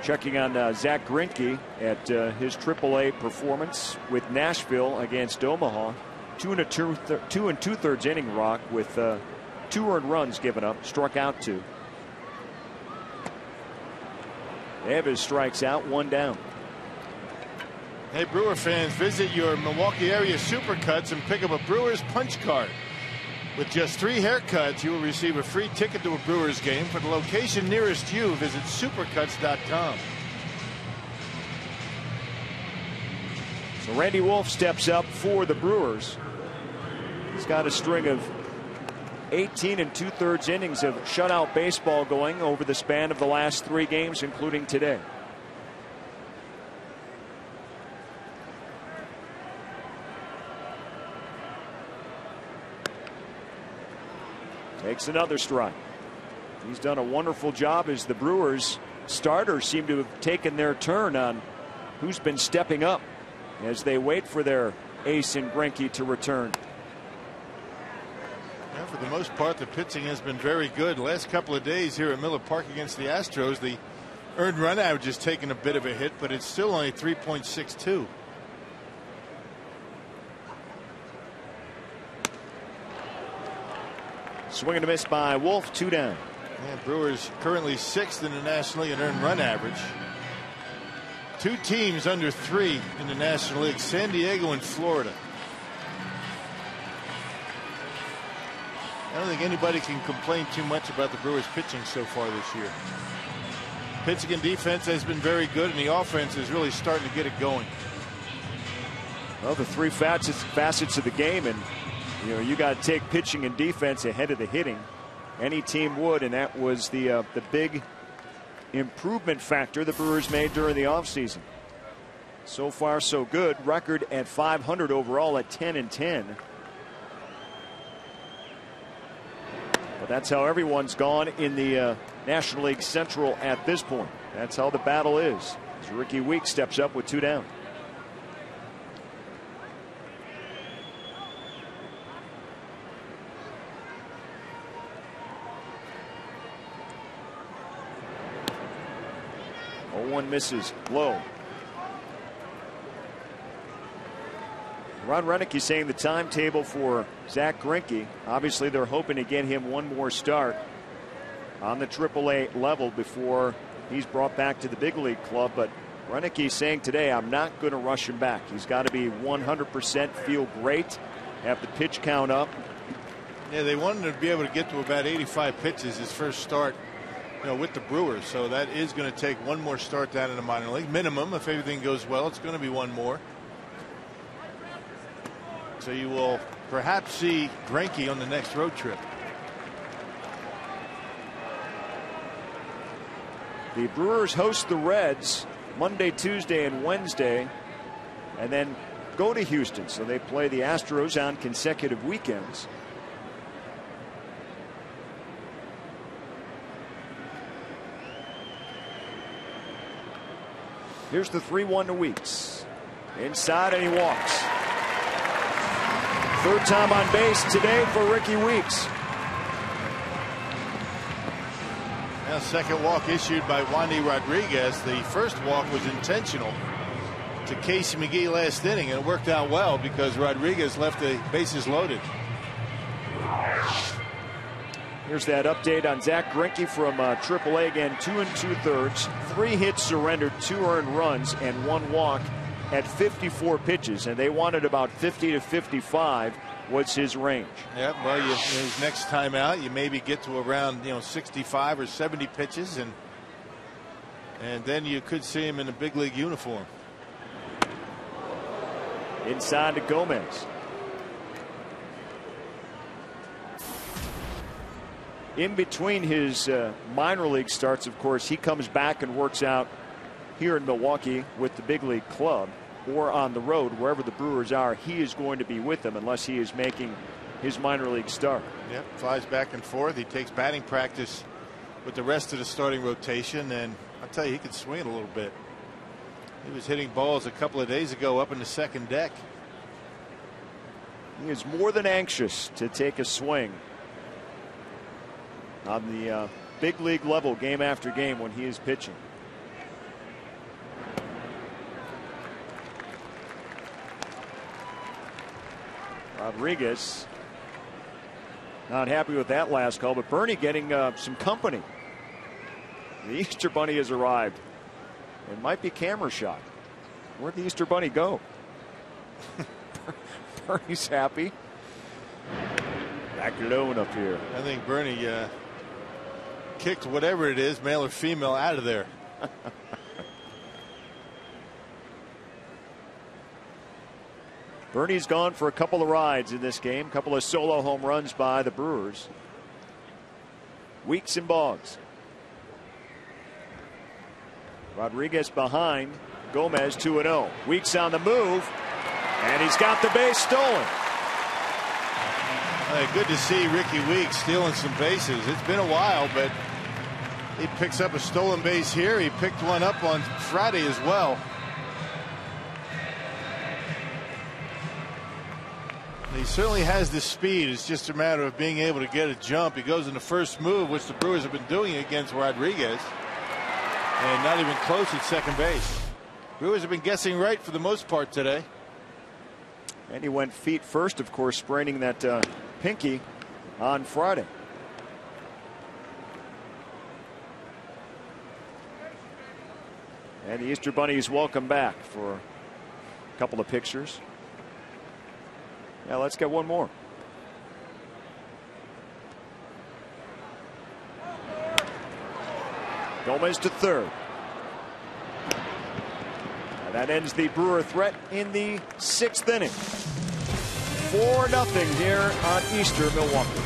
A: Checking on Zach Greinke at his AAA performance with Nashville against Omaha. 2 2/3 inning rock with 2 earned runs given up, struck out 2. Nieves strikes out, 1 down.
E: Hey, Brewer fans, visit your Milwaukee area Supercuts and pick up a Brewers punch card. With just 3 haircuts, you will receive a free ticket to a Brewers game. For the location nearest you, visit supercuts.com.
A: So Randy Wolf steps up for the Brewers. He's got a string of 18 2/3 innings of shutout baseball going over the span of the last 3 games, including today. Takes another strike. He's done a wonderful job as the Brewers starters seem to have taken their turn on who's been stepping up as they wait for their ace in Greinke to return.
E: Yeah, for the most part, the pitching has been very good. Last couple of days here at Miller Park against the Astros, the earned run average has taken a bit of a hit, but it's still only 3.62.
A: Swing and a miss by Wolf, 2 down.
E: Yeah, Brewers currently 6th in the National League in earned run average. 2 teams under 3 in the National League, San Diego and Florida. I don't think anybody can complain too much about the Brewers pitching so far this year. Pitching and defense has been very good, and the offense is really starting to get it going.
A: Well, the 3 facets of the game, and you got to take pitching and defense ahead of the hitting. Any team would, and that was the big improvement factor the Brewers made during the offseason. So far, so good. Record at .500 overall at 10-10. But that's how everyone's gone in the National League Central at this point. That's how the battle is. As Ricky Weeks steps up with 2 down. One misses low. Ron Renick is saying the timetable for Zach Greinke, obviously they're hoping to get him one more start on the AAA level before he's brought back to the big league club. But Renick is saying today, I'm not going to rush him back. He's got to be 100%, feel great, have the pitch count up.
E: Yeah, they wanted him to be able to get to about 85 pitches his first start, with the Brewers. So that is going to take one more start down in the minor league minimum. If everything goes well, it's going to be one more. So you will perhaps see Greinke on the next road trip.
A: The Brewers host the Reds Monday, Tuesday, and Wednesday, and then go to Houston. So they play the Astros on consecutive weekends. Here's the 3-1 to Weeks. Inside, and he walks. Third time on base today for Ricky Weeks.
E: Now, second walk issued by Wandy Rodriguez. The first walk was intentional to Casey McGee last inning, and it worked out well because Rodriguez left the bases loaded.
A: Here's that update on Zach Greinke from AAA again. 2 2/3, 3 hits surrendered, 2 earned runs, and 1 walk at 54 pitches. And they wanted about 50 to 55 was his range.
E: Yeah, well, his next time out, you maybe get to around 65 or 70 pitches, and then you could see him in a big league uniform.
A: Inside to Gomez. In between his minor league starts, of course, he comes back and works out here in Milwaukee with the big league club, or on the road, wherever the Brewers are. He is going to be with them unless he is making his minor league start.
E: Yep, flies back and forth. He takes batting practice with the rest of the starting rotation, and I'll tell you, he can swing it a little bit. He was hitting balls a couple of days ago up in the second deck.
A: He is more than anxious to take a swing on the big league level game after game when he is pitching. Rodriguez not happy with that last call, but Bernie getting some company. The Easter Bunny has arrived. It might be camera shot. Where'd the Easter Bunny go? Bernie's happy. Back alone up here.
E: I think Bernie kicked whatever it is, male or female, out of there.
A: Bernie's gone for a couple of rides in this game. Couple of solo home runs by the Brewers. Weeks and Boggs. Rodriguez behind. Gomez 2-0. Weeks on the move. And he's got the base stolen.
E: Good to see Ricky Weeks stealing some bases. It's been a while, but he picks up a stolen base here. He picked one up on Friday as well. He certainly has the speed. It's just a matter of being able to get a jump. He goes in the first move, which the Brewers have been doing against Rodriguez, and not even close at second base. Brewers have been guessing right for the most part today.
A: And he went feet first, of course, spraining that pinky on Friday. And the Easter Bunny is welcome back for a couple of pictures. Now let's get one more. Gomez to third. And that ends the Brewer threat in the 6th inning. 4-0 here on Easter, Milwaukee.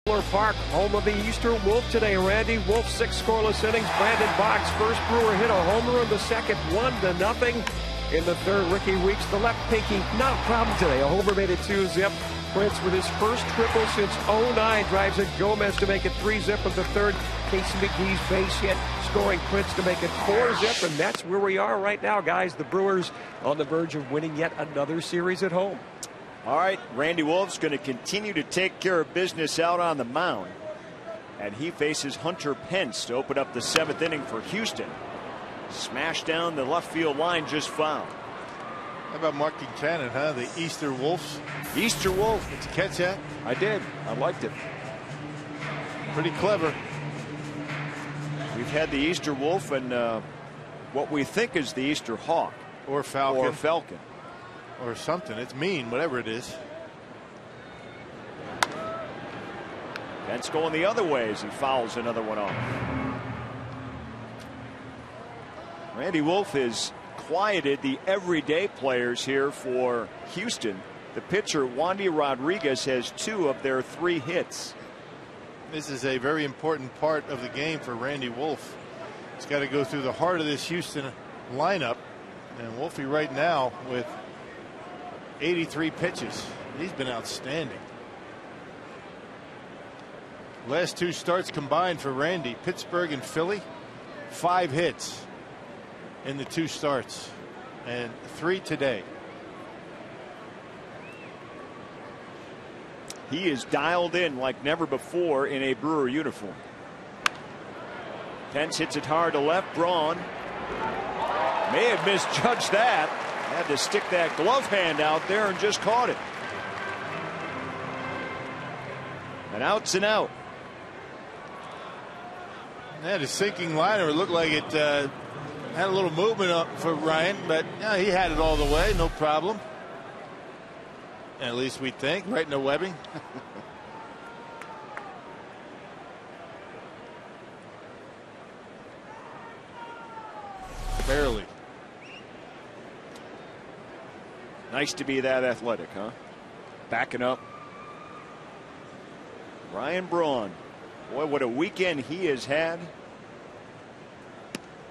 H: Miller Park, home of the Easter Wolf today. Randy Wolf, 6 scoreless innings. Brandon Boggs, first Brewer hit a homer in the second, 1-0. In the third, Ricky Weeks, the left pinky, not a problem today. A homer made it 2-zip. Prince with his first triple since 09 drives in Gomez to make it 3-zip in the third. Casey McGee's base hit, scoring Prince to make it 4-zip, and that's where we are right now, guys. The Brewers on the verge of winning yet another series at home.
A: All right, Randy Wolf's going to continue to take care of business out on the mound, and he faces Hunter Pence to open up the 7th inning for Houston. Smashed down the left field line, just foul.
E: How about marking Cannon, huh? The Easter Wolves.
A: Easter Wolf.
E: Did you catch that?
A: I did. I liked it.
E: Pretty clever.
A: We've had the Easter Wolf and what we think is the Easter Hawk.
E: Or Falcon.
A: Or Falcon.
E: Or something. It's mean, whatever it is.
A: Pence going the other way as he fouls another one off. Randy Wolf has quieted the everyday players here for Houston. The pitcher, Wandy Rodriguez, has 2 of their 3 hits.
E: This is a very important part of the game for Randy Wolf. He's got to go through the heart of this Houston lineup. And Wolfie right now with 83 pitches. He's been outstanding. Last 2 starts combined for Randy, Pittsburgh and Philly, 5 hits in the 2 starts, and 3 today.
A: He is dialed in like never before in a Brewer uniform. Pence hits it hard to left. Braun may have misjudged that. Had to stick that glove hand out there and just caught it. And out's an out.
E: That is sinking liner. It looked like it had a little movement up for Ryan, but yeah, he had it all the way, no problem. At least we think, right in the webbing. Barely.
A: Nice to be that athletic, huh? Backing up. Ryan Braun. Boy, what a weekend he has had.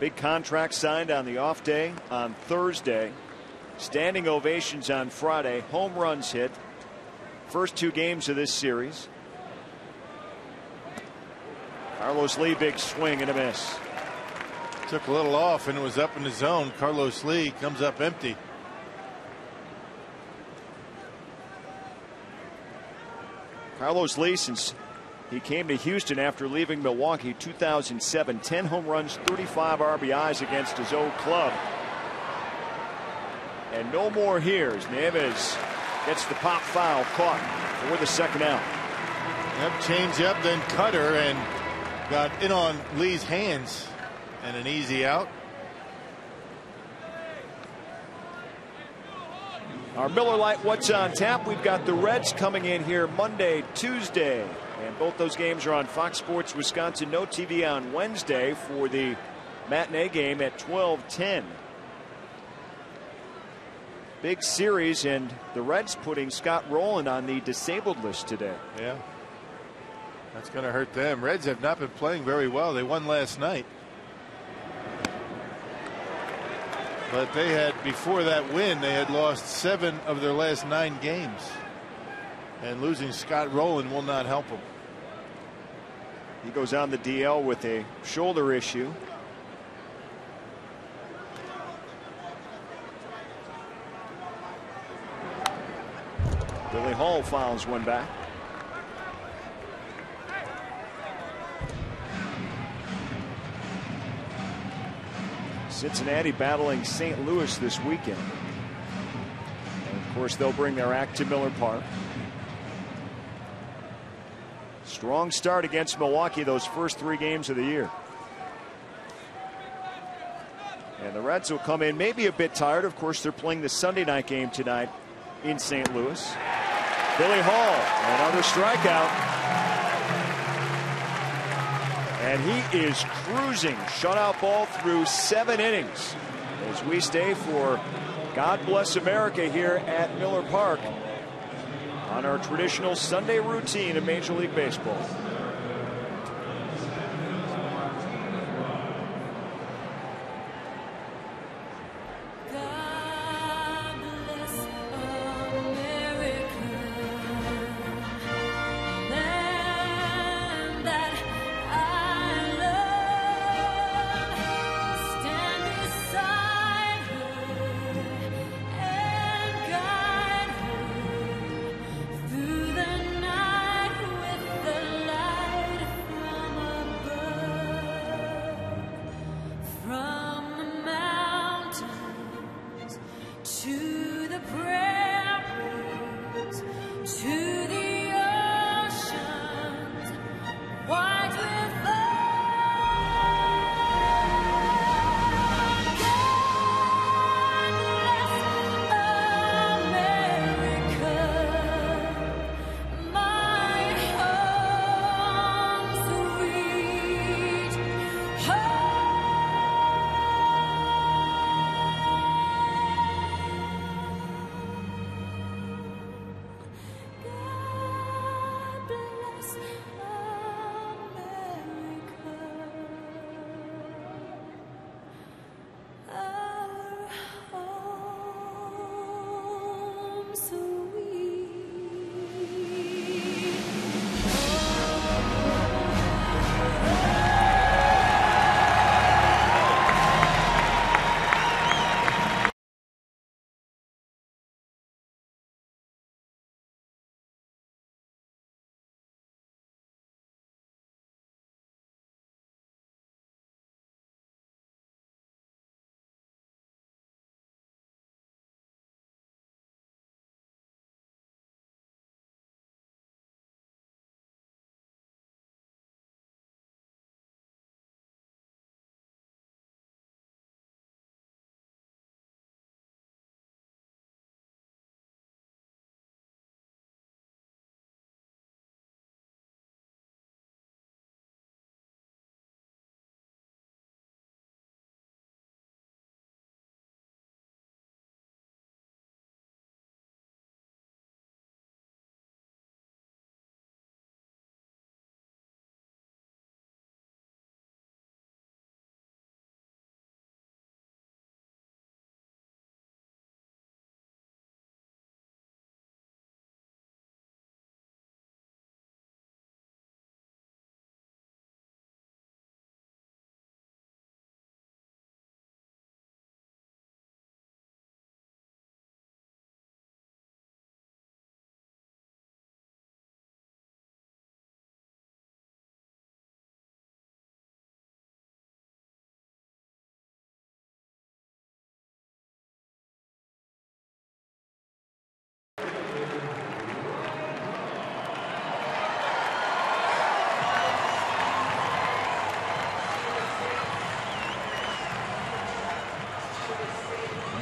A: Big contract signed on the off day on Thursday. Standing ovations on Friday. Home runs hit. First 2 games of this series. Carlos Lee, big swing and a miss.
E: Took a little off and it was up in the zone. Carlos Lee comes up empty.
A: Carlos Lee, since he came to Houston after leaving Milwaukee 2007, 10 home runs, 35 RBIs against his old club. And no more here as Nieves gets the pop foul caught for the 2nd out.
E: Yep, change up, then cutter, and got in on Lee's hands, and an easy out.
A: Our Miller Lite What's on Tap. We've got the Reds coming in here Monday, Tuesday, and both those games are on Fox Sports Wisconsin. No TV on Wednesday for the matinee game at 12:10. Big series, and the Reds putting Scott Rowland on the disabled list today.
E: Yeah, that's going to hurt them. Reds have not been playing very well. They won last night, but they had, before that win, they had lost 7 of their last 9 games, and losing Scott Rowland will not help them.
A: He goes on the DL with a shoulder issue. Billy Hall fouls one back. Cincinnati battling St. Louis this weekend. And of course, they'll bring their act to Miller Park. Strong start against Milwaukee those first 3 games of the year. And the Reds will come in maybe a bit tired. Of course, they're playing the Sunday night game tonight in St. Louis. Billy Hall, another strikeout. And he is cruising. Shutout ball through 7 innings as we stay for God Bless America here at Miller Park on our traditional Sunday routine in Major League Baseball.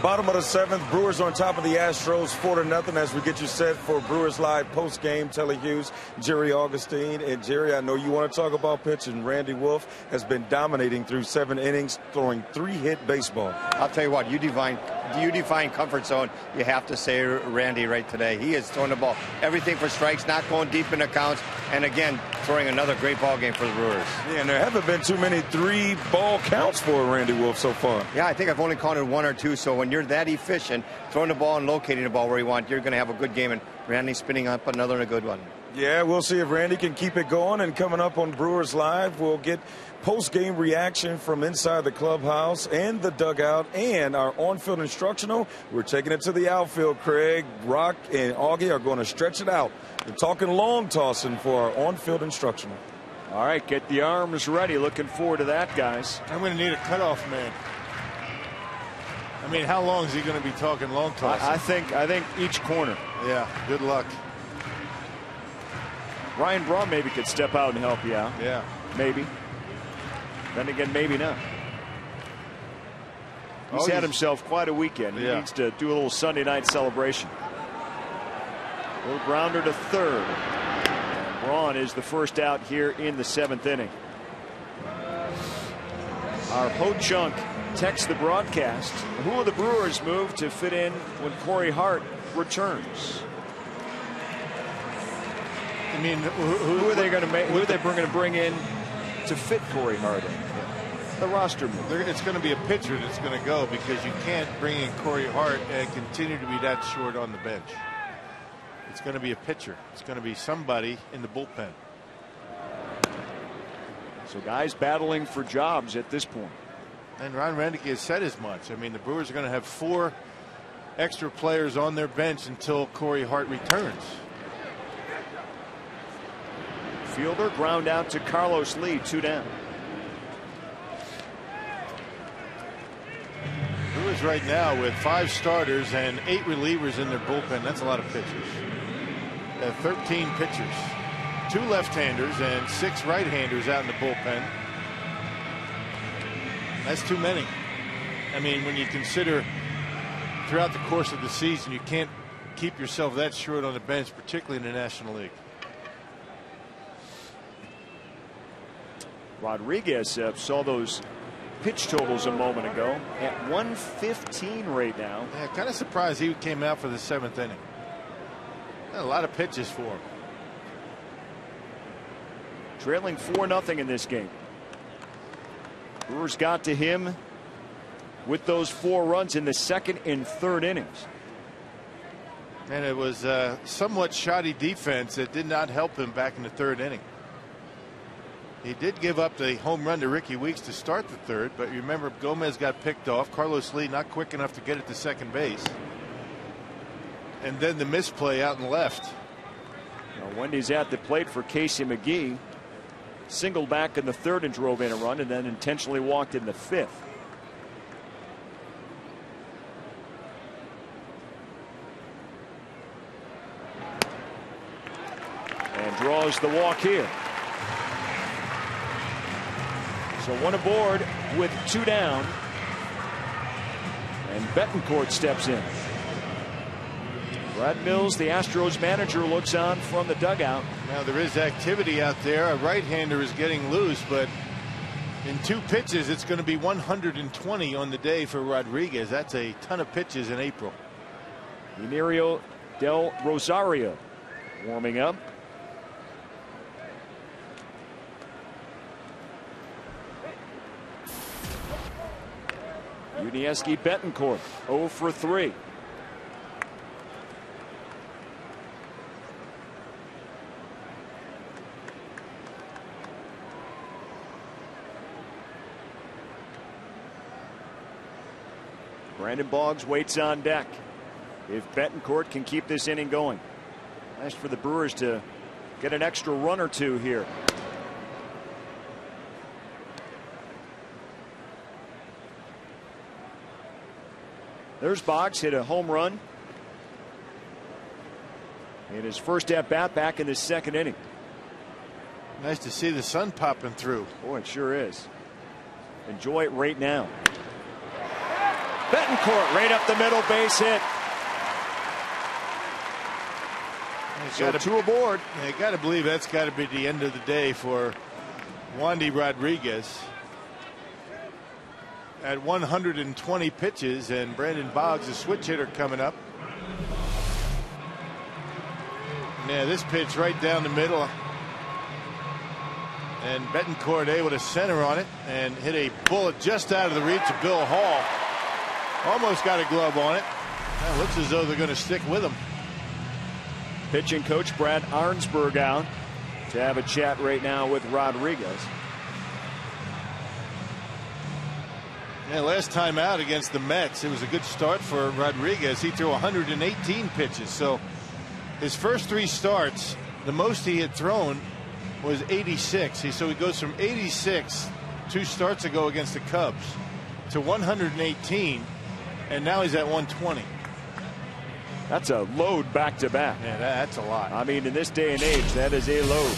C: Bottom of the 7th, Brewers on top of the Astros 4-0 as we get you set for Brewers Live post-game. Telly Hughes, Jerry Augustine. And Jerry, I know you want to talk about pitching. Randy Wolf has been dominating through 7 innings, throwing 3-hit baseball.
D: I'll tell you what, you define comfort zone. You have to say Randy right today. He is throwing the ball. Everything for strikes, not going deep in the counts. And again, throwing another great ball game for the Brewers.
C: Yeah, and there haven't been too many 3-ball counts for Randy Wolf so far.
D: Yeah, I think I've only counted 1 or 2. So when you're that efficient, throwing the ball and locating the ball where you want, you're going to have a good game. And Randy's spinning up another good one.
C: Yeah, we'll see if Randy can keep it going. And coming up on Brewers Live, we'll get post-game reaction from inside the clubhouse and the dugout and our on-field instructional. We're taking it to the outfield. Craig, Rock, and Augie are going to stretch it out. We're talking long tossing for our on-field instructional.
A: All right, get the arms ready. Looking forward to that, guys.
E: I'm going to need a cutoff man. I mean, how long is he going to be talking long tossing?
A: I think each corner.
E: Yeah, good luck.
A: Ryan Braun maybe could step out and help you out.
E: Yeah.
A: Maybe. Then again, maybe not. He's had himself quite a weekend. He needs to do a little Sunday night celebration. A little grounder to third. Braun is the first out here in the 7th inning. Our Ho-Chunk texts the broadcast. Who will the Brewers move to fit in when Corey Hart returns?
E: I mean,
A: who are they going to make? Who are they going to bring in to fit Corey Hart in? The roster move.
E: It's going to be a pitcher that's going to go, because you can't bring in Corey Hart and continue to be that short on the bench. It's going to be a pitcher. It's going to be somebody in the bullpen.
A: So guys battling for jobs at this point.
E: And Ron Renick has said as much. I mean, the Brewers are going to have 4 extra players on their bench until Corey Hart returns.
A: Fielder ground out to Carlos Lee, 2 down.
E: Brewers right now with 5 starters and 8 relievers in their bullpen. That's a lot of pitchers. 13 pitchers, 2 left-handers and 6 right-handers out in the bullpen. That's too many. I mean, when you consider throughout the course of the season, you can't keep yourself that short on the bench, particularly in the National League.
A: Rodriguez saw those pitch totals a moment ago at 115 right now.
E: Yeah, kind of surprised he came out for the 7th inning. A lot of pitches for him.
A: Trailing 4-0 in this game. Brewers got to him with those 4 runs in the 2nd and 3rd innings.
E: And it was somewhat shoddy defense that did not help him back in the 3rd inning. He did give up the home run to Ricky Weeks to start the 3rd, but you remember Gomez got picked off. Carlos Lee not quick enough to get it to second base. And then the misplay out in left.
A: Now Wendy's at the plate for Casey McGee. Singled back in the 3rd and drove in a run, and then intentionally walked in the 5th. And draws the walk here. So 1 aboard with 2 down. And Betancourt steps in. Brad Mills, the Astros manager, looks on from the dugout.
E: Now there is activity out there. A right-hander is getting loose, but in 2 pitches it's going to be 120 on the day for Rodriguez. That's a ton of pitches in April.
A: Yunirio Del Rosario warming up. Yuniesky Betancourt 0 for 3. Brandon Boggs waits on deck. If Betancourt can keep this inning going. Nice for the Brewers to get an extra run or 2 here. There's Boggs, hit a home run in his first at bat back in the 2nd inning.
E: Nice to see the sun popping through.
A: Boy, it sure is. Enjoy it right now. Betancourt right up the middle, base hit. So 2 aboard.
E: You got to believe that's got to be the end of the day for Wandy Rodriguez. At 120 pitches, and Brandon Boggs, a switch hitter, coming up. Yeah, this pitch right down the middle. And Betancourt able to center on it and hit a bullet just out of the reach of Bill Hall. Almost got a glove on it. That looks as though they're going to stick with him.
A: Pitching coach Brad Arnsberg out to have a chat right now with Rodriguez.
E: Yeah, last time out against the Mets, it was a good start for Rodriguez. He threw 118 pitches. So his first 3 starts, the most he had thrown was 86. So he goes from 86 2 starts ago against the Cubs to 118, and now he's at 120.
A: That's a load back to back.
E: Yeah, that's a lot.
A: I mean, in this day and age, that is a load.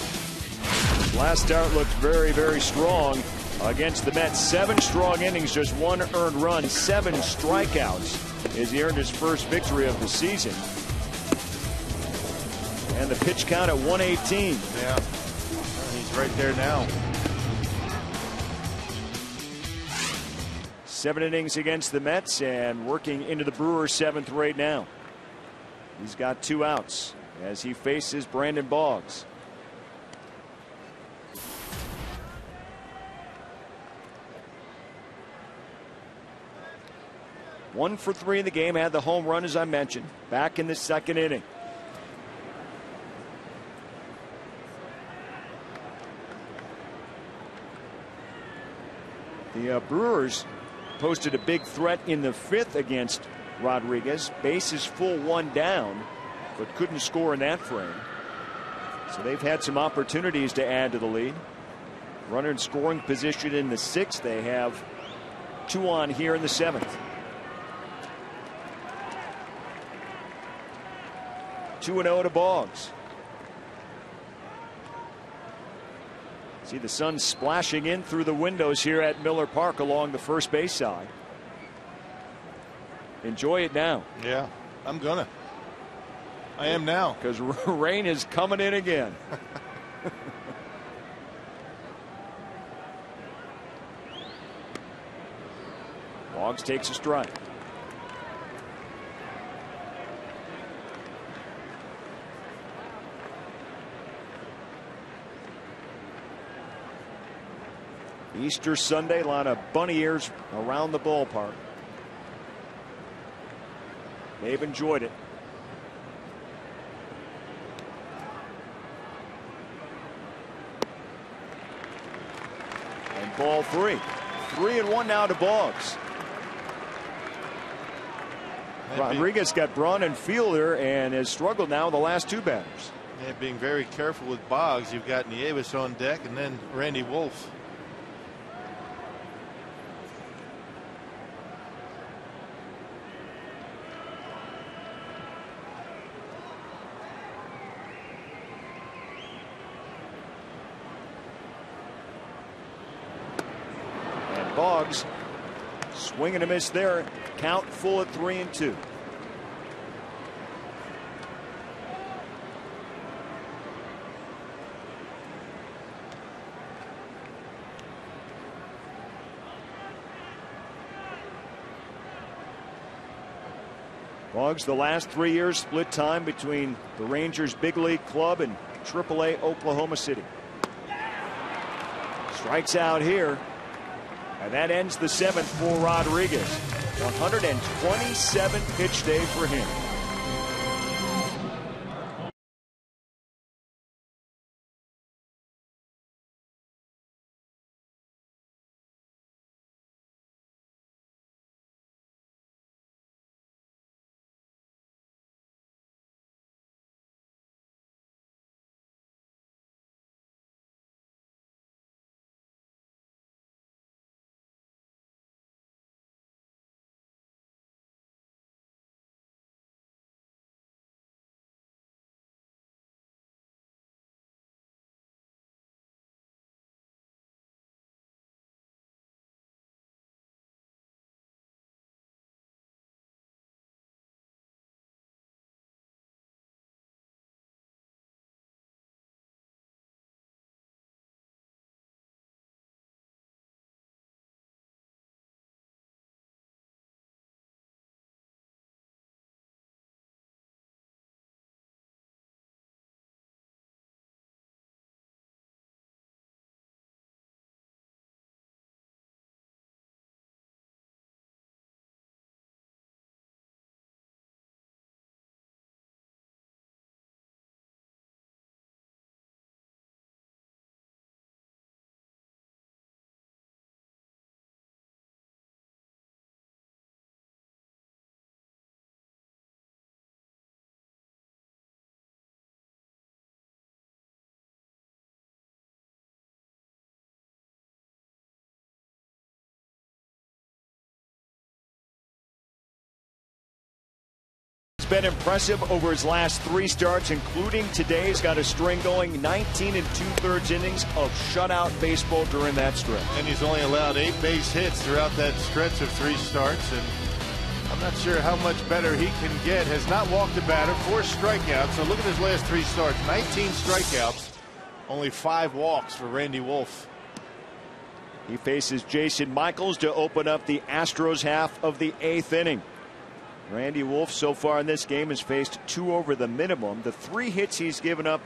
A: Last start looked very, very strong against the Mets. 7 strong innings, just 1 earned run, 7 strikeouts as he earned his first victory of the season. And the pitch count at 118.
E: Yeah, he's right there now.
A: 7 innings against the Mets and working into the Brewers' 7th right now. He's got 2 outs as he faces Brandon Boggs. 1 for 3 in the game, had the home run as I mentioned, back in the second inning. The Brewers posted a big threat in the 5th against Rodriguez. Bases full, 1 down, but couldn't score in that frame. So they've had some opportunities to add to the lead. Runner in scoring position in the 6th. They have 2 on here in the 7th. 2-0 to Boggs. See the sun splashing in through the windows here at Miller Park along the first base side. Enjoy it now.
E: Yeah, I'm gonna. I am now.
A: Because rain is coming in again. Boggs takes a strike. Easter Sunday, a lot of bunny ears around the ballpark. They've enjoyed it. And ball 3. 3-1 now to Boggs. Rodriguez got Braun and Fielder and has struggled now with the last 2 batters.
E: Yeah, being very careful with Boggs. You've got Nieves on deck and then Randy Wolf.
A: Boggs swing and a miss there. Count full at 3-2. Boggs the last 3 years split time between the Rangers big league club and AAA Oklahoma City. Strikes out here. And that ends the 7th for Rodriguez. 127 pitch day for him. Been impressive over his last 3 starts, including today. He's got a string going, 19 2/3 innings of shutout baseball during that stretch.
E: And he's only allowed 8 base hits throughout that stretch of 3 starts. And I'm not sure how much better he can get. Has not walked a batter, 4 strikeouts. So look at his last 3 starts, 19 strikeouts, only 5 walks for Randy Wolf.
A: He faces Jason Michaels to open up the Astros half of the 8th inning. Randy Wolf so far in this game has faced 2 over the minimum. The 3 hits he's given up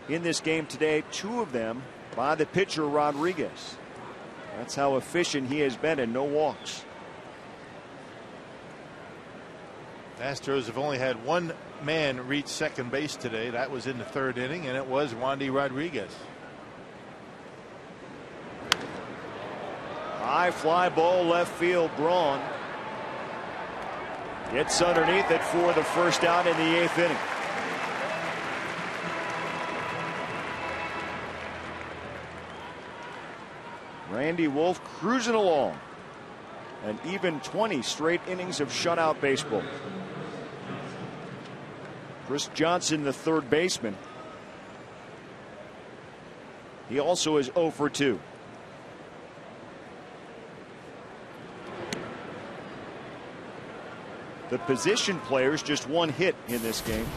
A: in this game today, 2 of them by the pitcher Rodriguez. That's how efficient he has been, and no walks.
E: Astros have only had one man reach second base today. That was in the 3rd inning, and it was Wandy Rodriguez.
A: High fly ball left field. Braun gets underneath it for the first out in the 8th inning. Randy Wolf cruising along. An even 20 straight innings of shutout baseball. Chris Johnson, the 3rd baseman. He also is 0 for 2. The position players just 1 hit in this game.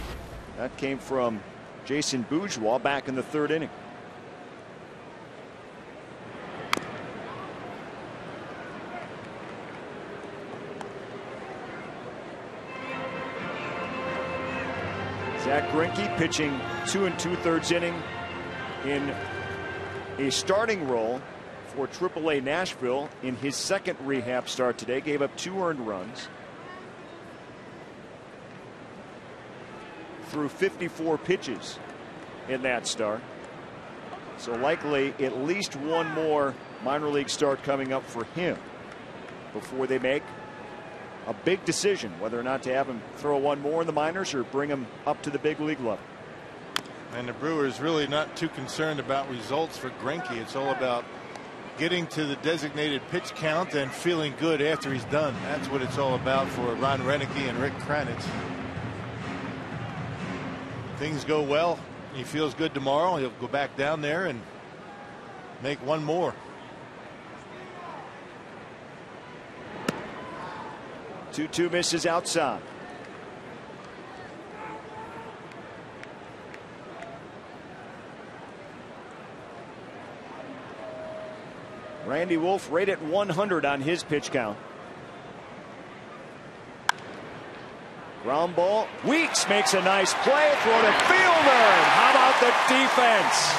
A: That came from Jason Bourgeois back in the 3rd inning. Zach Greinke pitching 2 2/3 inning in a starting role for AAA Nashville in his 2nd rehab start today. Gave up 2 earned runs. Threw 54 pitches in that start. So likely at least 1 more minor league start coming up for him before they make a big decision whether or not to have him throw 1 more in the minors or bring him up to the big league level.
E: And the Brewers really not too concerned about results for Greinke. It's all about getting to the designated pitch count and feeling good after he's done. That's what it's all about for Ron Renicky and Rick Kranitz. Things go well, he feels good tomorrow, he'll go back down there and make 1 more.
A: 2-2 misses outside. Randy Wolf right at 100 on his pitch count. Ground ball. Weeks makes a nice play. Throw to fielder. How about the defense?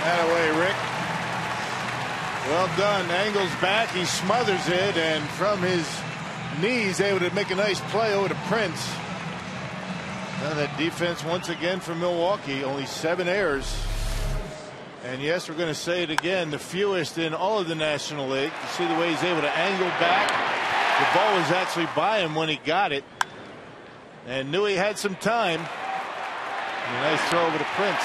E: That away, Rick. Well done. Angles back. He smothers it, and from his knees able to make a nice play over to Prince. Now that defense once again for Milwaukee. Only 7 errors. And yes, we're going to say it again, the fewest in all of the National League. You see the way he's able to angle back. The ball was actually by him when he got it, and knew he had some time. And a nice throw over to Prince.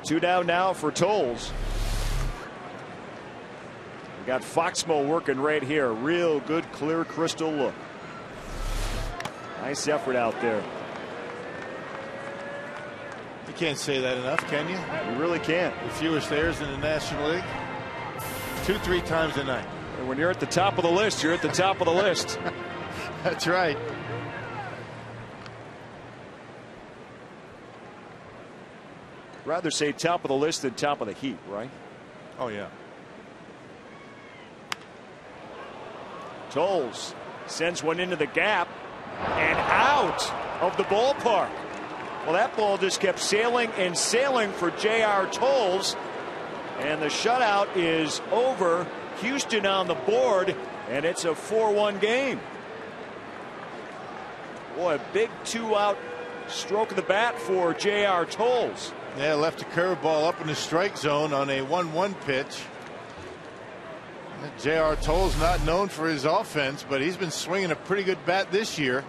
A: 2 down now for Tolles. We got Foxmo working right here. Real good, clear crystal look. Nice effort out there.
E: You can't say that enough, can you?
A: You really can't.
E: The fewest errors in the National League. 2-3 times a night.
A: And when you're at the top of the list, you're at the top of the list.
E: That's right.
A: Rather say top of the list than top of the heap, right?
E: Oh, yeah.
A: Tolles sends one into the gap and out of the ballpark. Well, that ball just kept sailing and sailing for J.R. Tolles. And the shutout is over. Houston on the board, and it's a 4-1 game. Boy, a big 2-out stroke of the bat for J.R. Tolles.
E: Yeah, left a curveball up in the strike zone on a 1-1 pitch. J.R. Tolles not known for his offense, but he's been swinging a pretty good bat this year.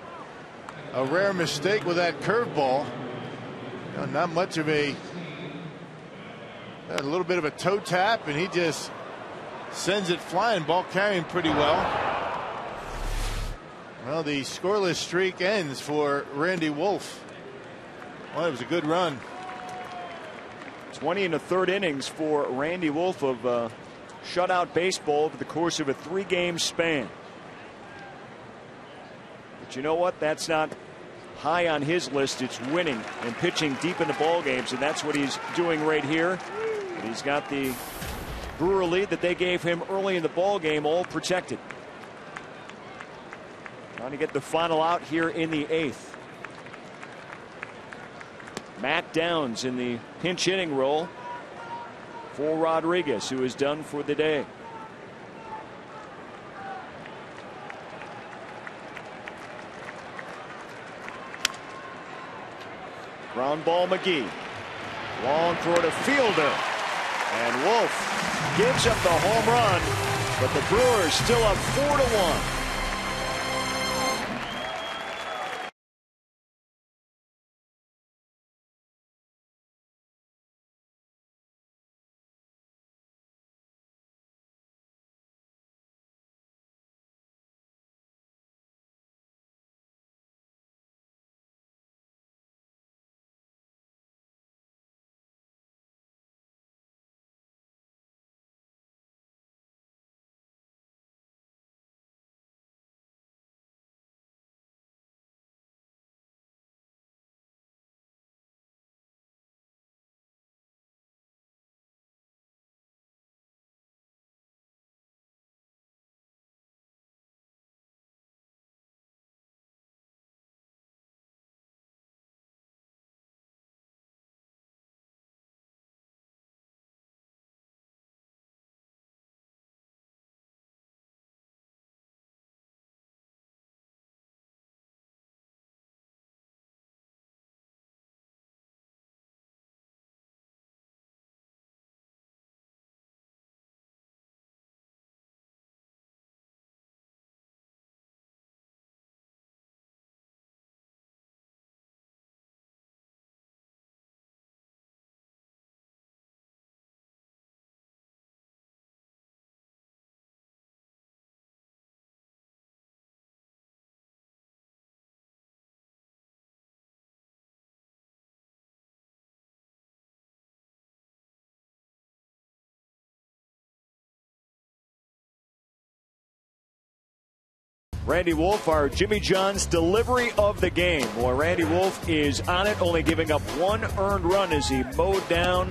E: A rare mistake with that curveball. Not much of a little bit of a toe tap, and he just sends it flying. Ball carrying pretty well. Well, the scoreless streak ends for Randy Wolf. Well, it was a good run.
A: 20 1/3 innings for Randy Wolf of shutout baseball over the course of a 3-game span. But you know what? That's not high on his list. It's winning and pitching deep into ball games, and that's what he's doing right here. And he's got the Brewer lead that they gave him early in the ball game all protected. Trying to get the final out here in the 8th. Matt Downs in the pinch hitting role for Rodriguez, who is done for the day. Ground ball McGee. Long throw to Fielder. And Wolf gives up the home run, but the Brewers still up 4-1. Randy Wolf, our Jimmy John's delivery of the game. Well, Randy Wolf is on it, only giving up one earned run as he mowed down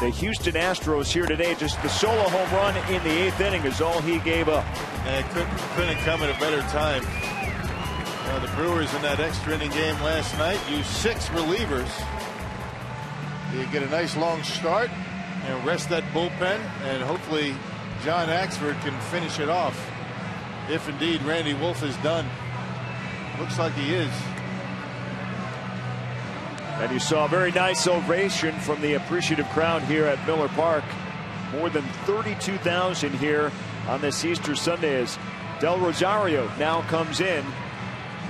A: the Houston Astros here today. Just the solo home run in the 8th inning is all he gave up.
E: And it couldn't come at a better time. The Brewers in that extra inning game last night used 6 relievers. You get a nice long start and rest that bullpen, and hopefully John Axford can finish it off. If indeed Randy Wolf is done. Looks like he is.
A: And you saw a very nice ovation from the appreciative crowd here at Miller Park. More than 32,000 here on this Easter Sunday as Del Rosario now comes in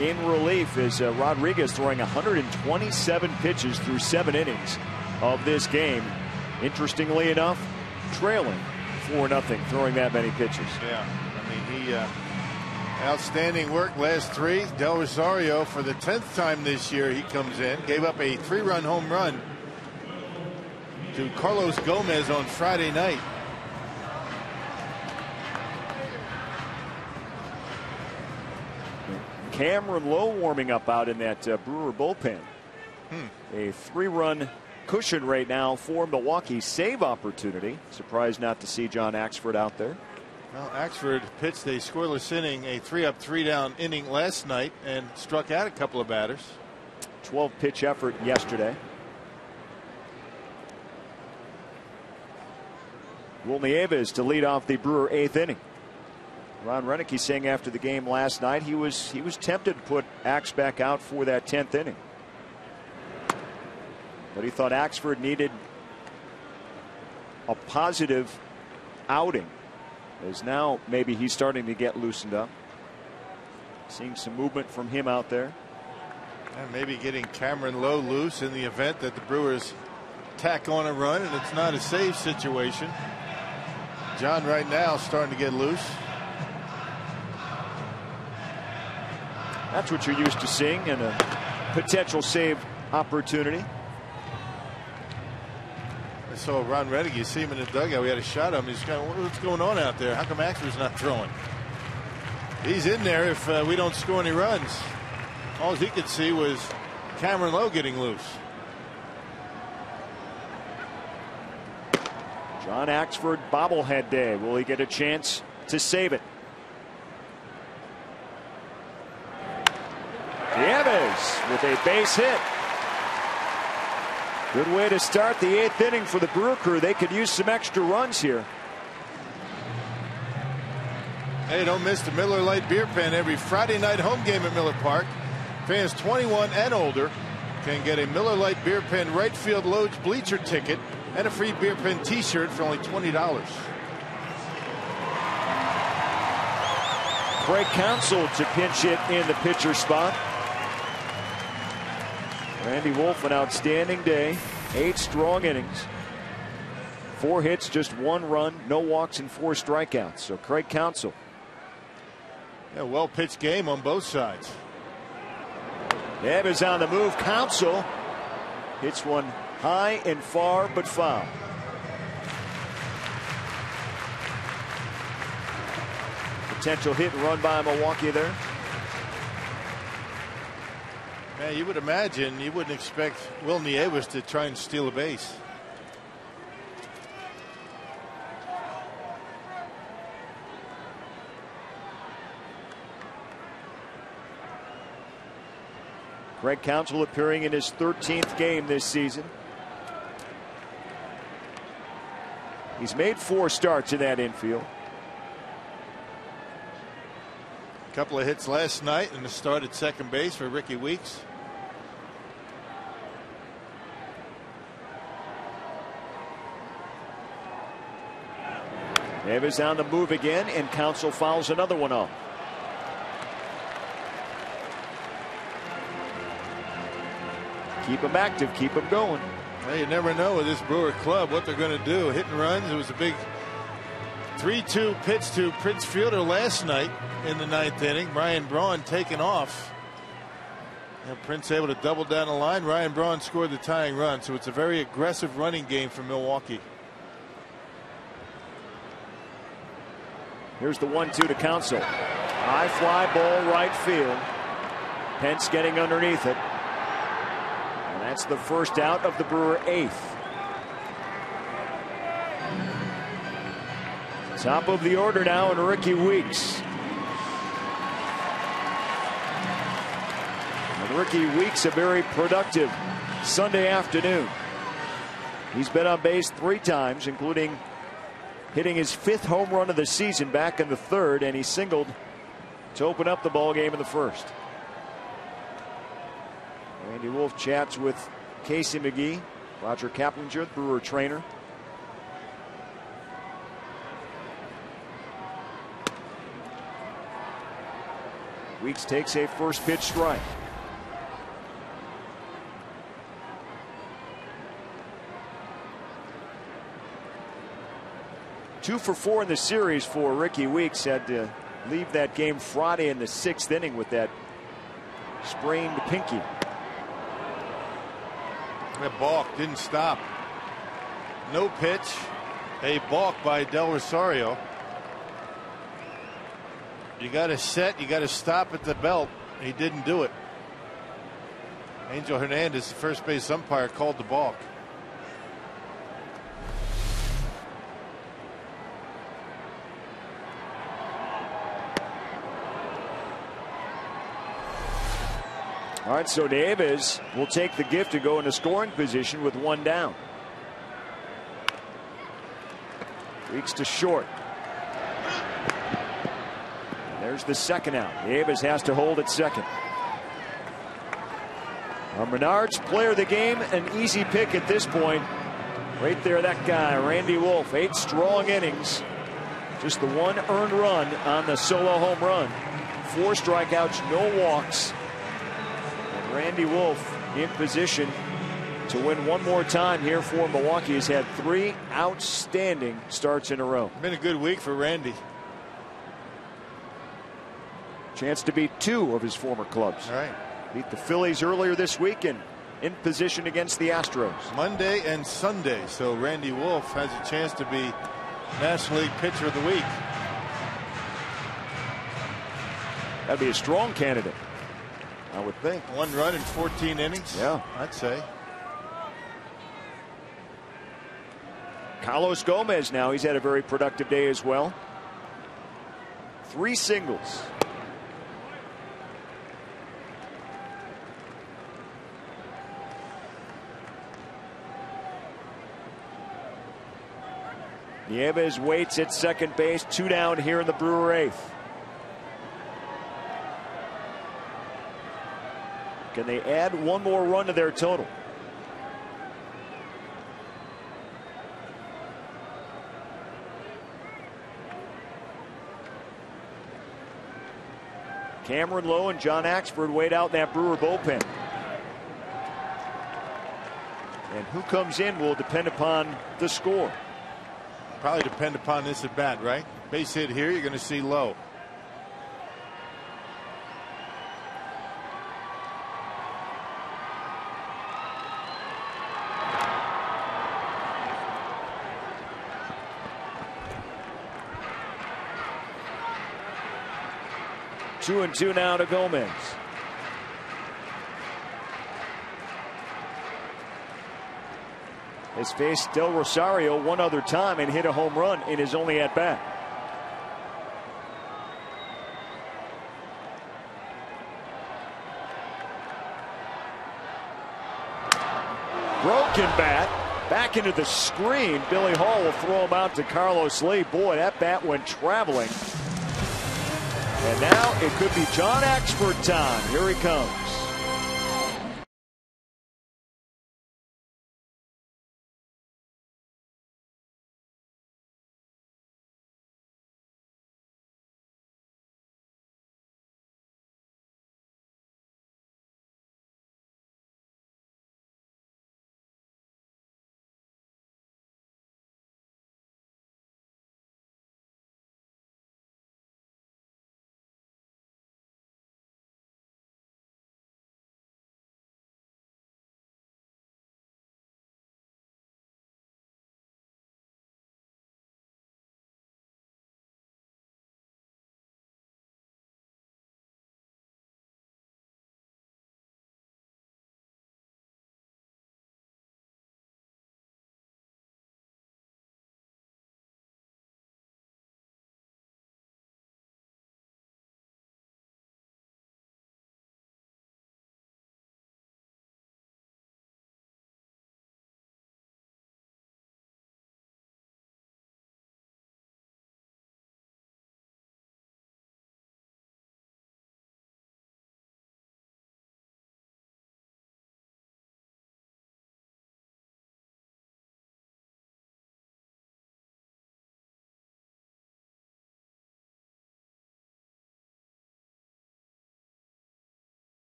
A: relief as Rodriguez throwing 127 pitches through 7 innings of this game. Interestingly enough, trailing 4-0, throwing that many pitches.
E: Yeah, I mean, he outstanding work last 3. Del Rosario, for the 10th time this year, he comes in, gave up a 3-run home run to Carlos Gomez on Friday night.
A: Cameron Lowe warming up out in that Brewer bullpen. A 3-run cushion right now for Milwaukee. Save opportunity. Surprised not to see John Axford out there.
E: Well, Axford pitched a scoreless inning, a 3-up, 3-down inning last night, and struck out a couple of batters.
A: 12-pitch effort yesterday. Will Nieves to lead off the Brewer 8th inning. Ron Renicky saying after the game last night he was tempted to put Ax back out for that 10th inning. But he thought Axford needed a positive outing. As now maybe he's starting to get loosened up. Seeing some movement from him out there.
E: And maybe getting Cameron Lowe loose in the event that the Brewers tack on a run and it's not a save situation. John right now starting to get loose.
A: That's what you're used to seeing in a potential save opportunity.
E: I saw Ron Renicky, you see him in the dugout. We had a shot of him. He's kind of, what's going on out there? How come Axford's not throwing? He's in there if we don't score any runs. All he could see was Cameron Lowe getting loose.
A: John Axford bobblehead day. Will he get a chance to save it? Nieves with a base hit. Good way to start the 8th inning for the Brewer crew. They could use some extra runs here.
E: Hey, don't miss the Miller Lite Beer Pen every Friday night home game at Miller Park. Fans 21 and older can get a Miller Lite beer pen right field loads bleacher ticket and a free beer pen t-shirt for only $20.
A: Craig Counsell to pinch hit in the pitcher spot. Randy Wolf, an outstanding day. 8 strong innings. 4 hits, just 1 run, no walks, and 4 strikeouts. So Craig Counsell.
E: Yeah, well pitched game on both sides.
A: Ebb is on the move. Counsell hits one high and far, but foul. Potential hit and run by Milwaukee there.
E: Man, you would imagine you wouldn't expect Will Nieves to try and steal a base.
A: Craig Counsell appearing in his 13th game this season. He's made 4 starts in that infield.
E: A couple of hits last night and a start at second base for Ricky Weeks.
A: Nieves on the move again, and Counsell fouls another one off. Keep him active, keep him going.
E: Well, you never know with this Brewer club what they're going to do. Hit and runs. It was a big 3-2 pitch to Prince Fielder last night in the 9th inning. Ryan Braun taken off. And Prince able to double down the line. Ryan Braun scored the tying run. So it's a very aggressive running game for Milwaukee.
A: Here's the 1-2 to Counsell. High fly ball right field. Pence getting underneath it. And that's the first out of the Brewer 8th. Top of the order now in Ricky Weeks. And Ricky Weeks, a very productive Sunday afternoon. He's been on base 3 times, including hitting his 5th home run of the season back in the 3rd, and he singled to open up the ball game in the 1st. Randy Wolf chats with Casey McGee, Roger Kaplinger, Brewer trainer. Weeks takes a first pitch strike. Two for 4 in the series for Ricky Weeks. Had to leave that game Friday in the 6th inning with that sprained pinky.
E: That balk didn't stop. No pitch. A balk by Del Rosario. You got to set. You got to stop at the belt. He didn't do it. Angel Hernandez, the first base umpire, called the balk.
A: All right, so Nieves will take the gift to go into scoring position with 1 down. Weeks to short. There's the 2nd out. Nieves has to hold at 2nd. Menard's player of the game, an easy pick at this point. Right there, that guy, Randy Wolf. 8 strong innings. Just the 1 earned run on the solo home run. 4 strikeouts, no walks. Randy Wolf in position to win one more time here for Milwaukee. Has had 3 outstanding starts in a row.
E: Been a good week for Randy.
A: Chance to beat 2 of his former clubs.
E: All right.
A: Beat the Phillies earlier this week and in position against the Astros.
E: Monday and Sunday. So Randy Wolf has a chance to be National League Pitcher of the Week.
A: That'd be a strong candidate, I would think.
E: 1 run in 14 innings.
A: Yeah,
E: I'd say.
A: Carlos Gomez now, he's had a very productive day as well. 3 singles. Nieves waits at second base. 2 down here in the Brewer 8th. Can they add one more run to their total? Cameron Lowe and John Axford wait out that Brewer bullpen. And who comes in will depend upon the score.
E: Probably depend upon this at bat, right? Base hit here, you're going to see Lowe.
A: Two and two now to Gomez. Has faced Del Rosario one other time and hit a home run in his only at bat. Broken bat. Back into the screen. Billy Hall will throw him out to Carlos Lee. Boy, that bat went traveling. And now it could be John Axford time. Here he comes.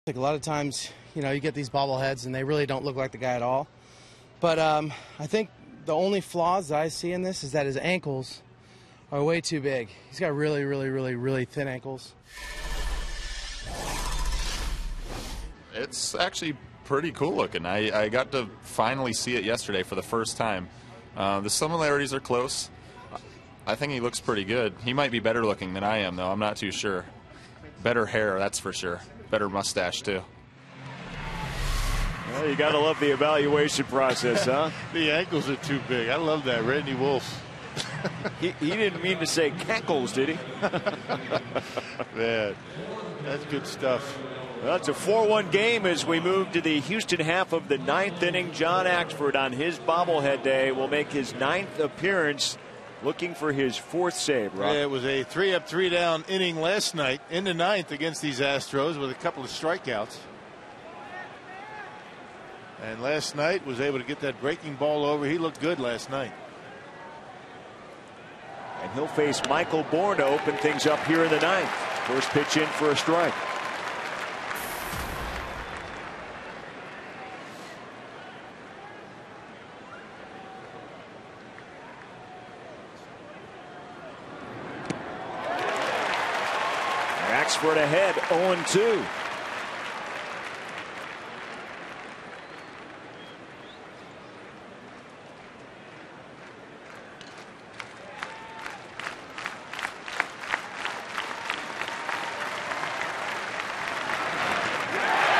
F: Like a lot of times, you get these bobbleheads and they really don't look like the guy at all. But I think the only flaws that I see in this is that his ankles are way too big. He's got really, really, really, really thin ankles.
L: It's actually pretty cool looking. I got to finally see it yesterday for the first time. The similarities are close. I think he looks pretty good. He might be better looking than I am, though. I'm not too sure. Better hair, that's for sure. Better mustache, too.
A: Well, you got to love the evaluation process, huh?
E: The ankles are too big. I love that. Randy Wolf.
A: He didn't mean to say cankles, did he?
E: Man, that's good stuff.
A: Well, it's a 4-1 game as we move to the Houston half of the ninth inning. John Axford on his bobblehead day will make his 9th appearance, looking for his 4th save. Rob.
E: Yeah, it was a 3-up, 3-down inning last night in the 9th against these Astros with a couple of strikeouts. And last night was able to get that breaking ball over. He looked good last night.
A: And he'll face Michael Bourne to open things up here in the 9th. First pitch in for a strike. Axford ahead, 0-2.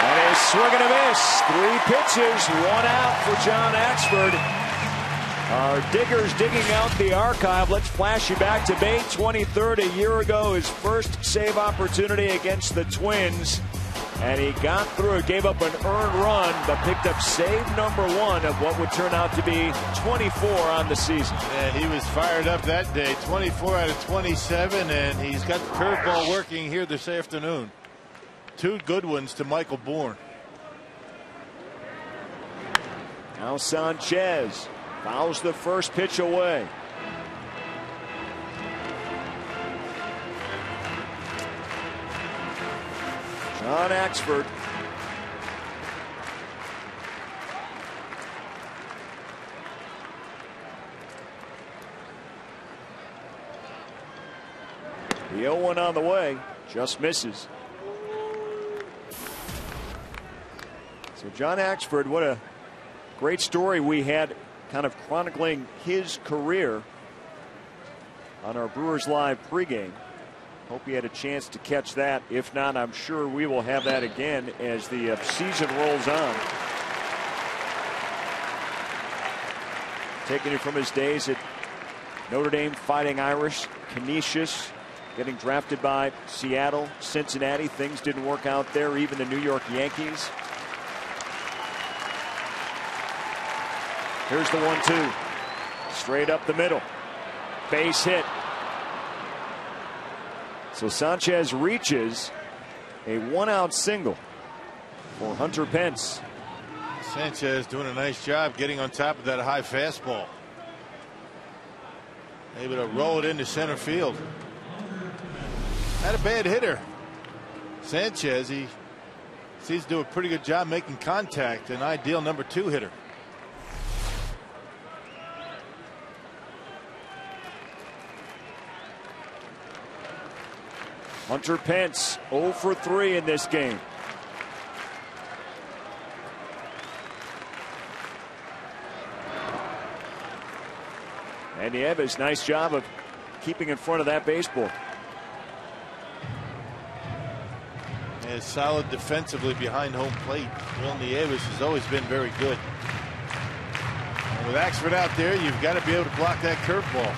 A: And a swing and a miss. 3 pitches, 1 out for John Axford. Our diggers digging out the archive. Let's flash you back to May 23rd, a year ago. His first save opportunity against the Twins. And he got through it, gave up an earned run, but picked up save number 1 of what would turn out to be 24 on the season.
E: Yeah, he was fired up that day. 24 out of 27, and he's got the curveball working here this afternoon. 2 good ones to Michael Bourne.
A: Now Sanchez fouls the first pitch away. John Axford. The 0-1 on the way, just misses. So John Axford, what a great story we had kind of chronicling his career on our Brewers Live pregame. Hope you had a chance to catch that. If not, I'm sure we will have that again as the season rolls on. Taking it from his days at Notre Dame, Fighting Irish, Canisius, getting drafted by Seattle, Cincinnati. Things didn't work out there, even the New York Yankees. Here's the 1-2. Straight up the middle. Base hit. So Sanchez reaches a 1-out single for Hunter Pence.
E: Sanchez doing a nice job getting on top of that high fastball. Able to roll it into center field. Not a bad hitter. Sanchez, he seems to do a pretty good job making contact. An ideal number 2 hitter.
A: Hunter Pence 0 for 3 in this game. And Nieves, nice job of keeping in front of that baseball.
E: And solid defensively behind home plate. Will Nieves has always been very good. And with Axford out there, you've got to be able to block that curveball.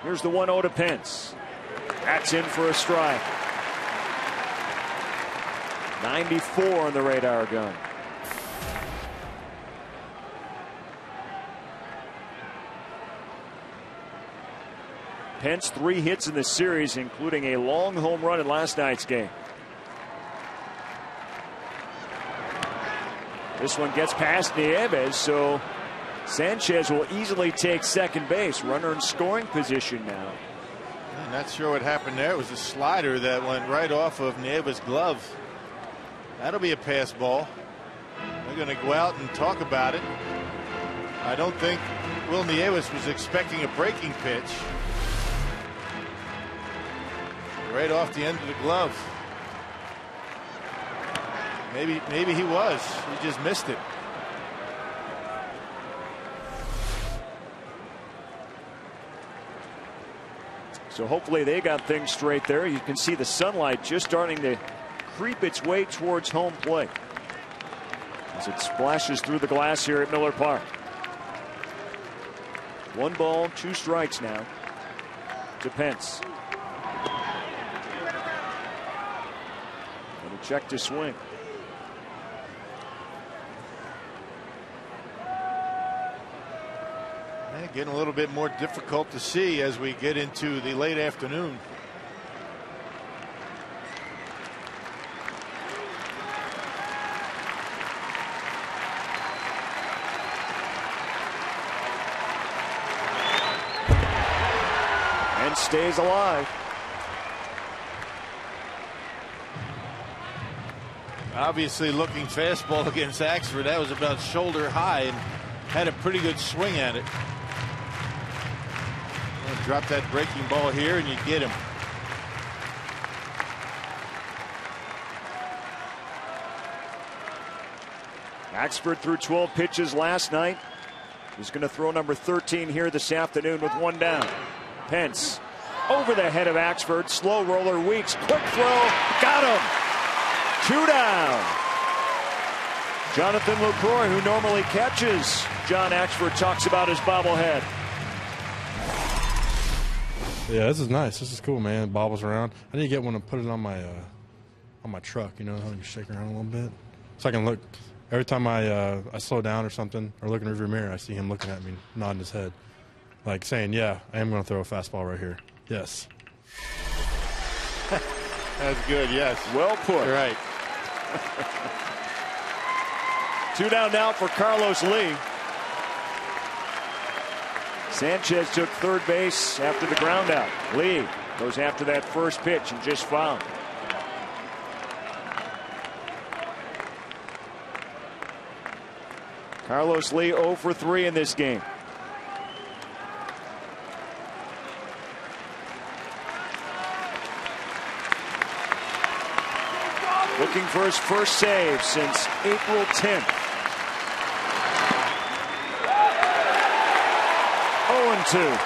A: Here's the 1-0 to Pence. That's in for a strike. 94 on the radar gun. Pence 3 hits in the series, including a long home run in last night's game. This one gets past Nieves, so Sanchez will easily take second base. Runner in scoring position now.
E: I'm not sure what happened there. It was a slider that went right off of Nieves' glove. That'll be a pass ball. They're going to go out and talk about it. I don't think Will Nieves was expecting a breaking pitch. Right off the end of the glove. Maybe he was. He just missed it.
A: So hopefully they got things straight there. You can see the sunlight just starting to creep its way towards home plate as it splashes through the glass here at Miller Park. 1 ball, 2 strikes now to Pence. And a check to swing.
E: Getting a little bit more difficult to see as we get into the late afternoon.
A: And stays alive.
E: Obviously looking fastball against Axford. That was about shoulder high and had a pretty good swing at it. Drop that breaking ball here and you get him.
A: Axford threw 12 pitches last night. He's going to throw number 13 here this afternoon with 1 down. Pence over the head of Axford. Slow roller, Weeks. Quick throw. Got him. 2 down. Jonathan LaCroix, who normally catches John Axford, talks about his bobblehead.
J: Yeah, this is nice. This is cool, man. It bobbles around. I need to get one and put it on my truck. You know, how you shake around a little bit, so I can look. Every time I slow down or something, or look in the rearview mirror, I see him looking at me, nodding his head, like saying, "Yeah, I am going to throw a fastball right here." Yes.
A: That's good. Yes. Well put.
D: Right.
A: 2 down now for Carlos Lee. Sanchez took third base after the ground out. Lee goes after that first pitch and just fouled. Carlos Lee 0 for 3 in this game. Looking for his first save since April 10th. 0-2.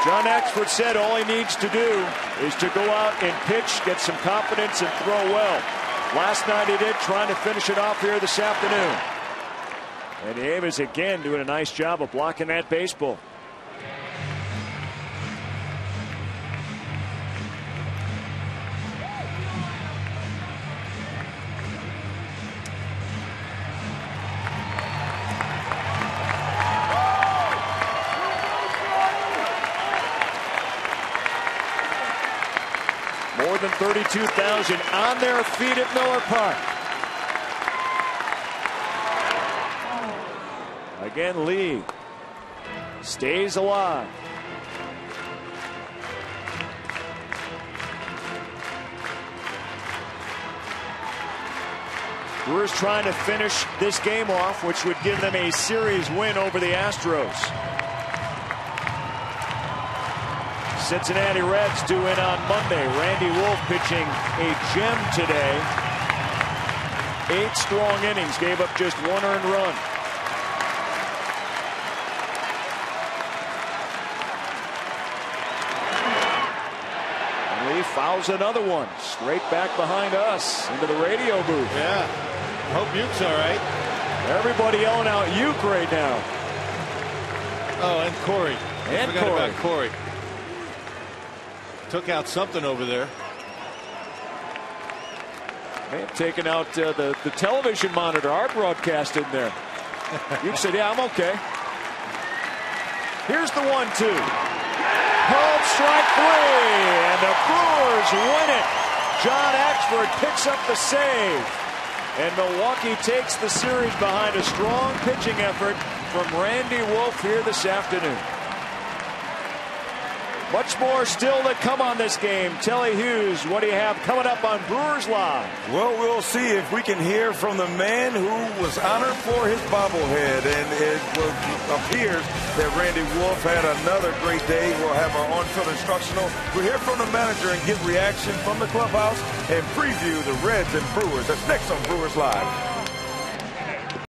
A: John Axford said all he needs to do is to go out and pitch, get some confidence, and throw well. Last night he did, trying to finish it off here this afternoon. And the A's again doing a nice job of blocking that baseball. More than 32,000 on their feet at Miller Park. Again, Lee stays alive. Brewers trying to finish this game off, which would give them a series win over the Astros. Cincinnati Reds due in on Monday. Randy Wolf pitching a gem today. 8 strong innings, gave up just 1 earned run. And Lee fouls another one straight back behind us into the radio booth.
M: Yeah, hope Uke's all right.
A: Everybody yelling out Uke right now.
M: Oh, and Corey.
A: And
M: Forgot
A: Corey.
M: about Corey. Took out something over there.
A: May have taken out the television monitor, our broadcast in there. You said, yeah, I'm okay. Here's the 1-2. Called strike 3, and the Brewers win it. John Axford picks up the save, and Milwaukee takes the series behind a strong pitching effort from Randy Wolf here this afternoon. Much more still to come on this game. Telly Hughes, what do you have coming up on Brewers Live?
C: Well, we'll see if we can hear from the man who was honored for his bobblehead. And it appears that Randy Wolf had another great day. We'll have our on-field instructional. We'll hear from the manager and get reaction from the clubhouse and preview the Reds and Brewers. That's next on Brewers Live.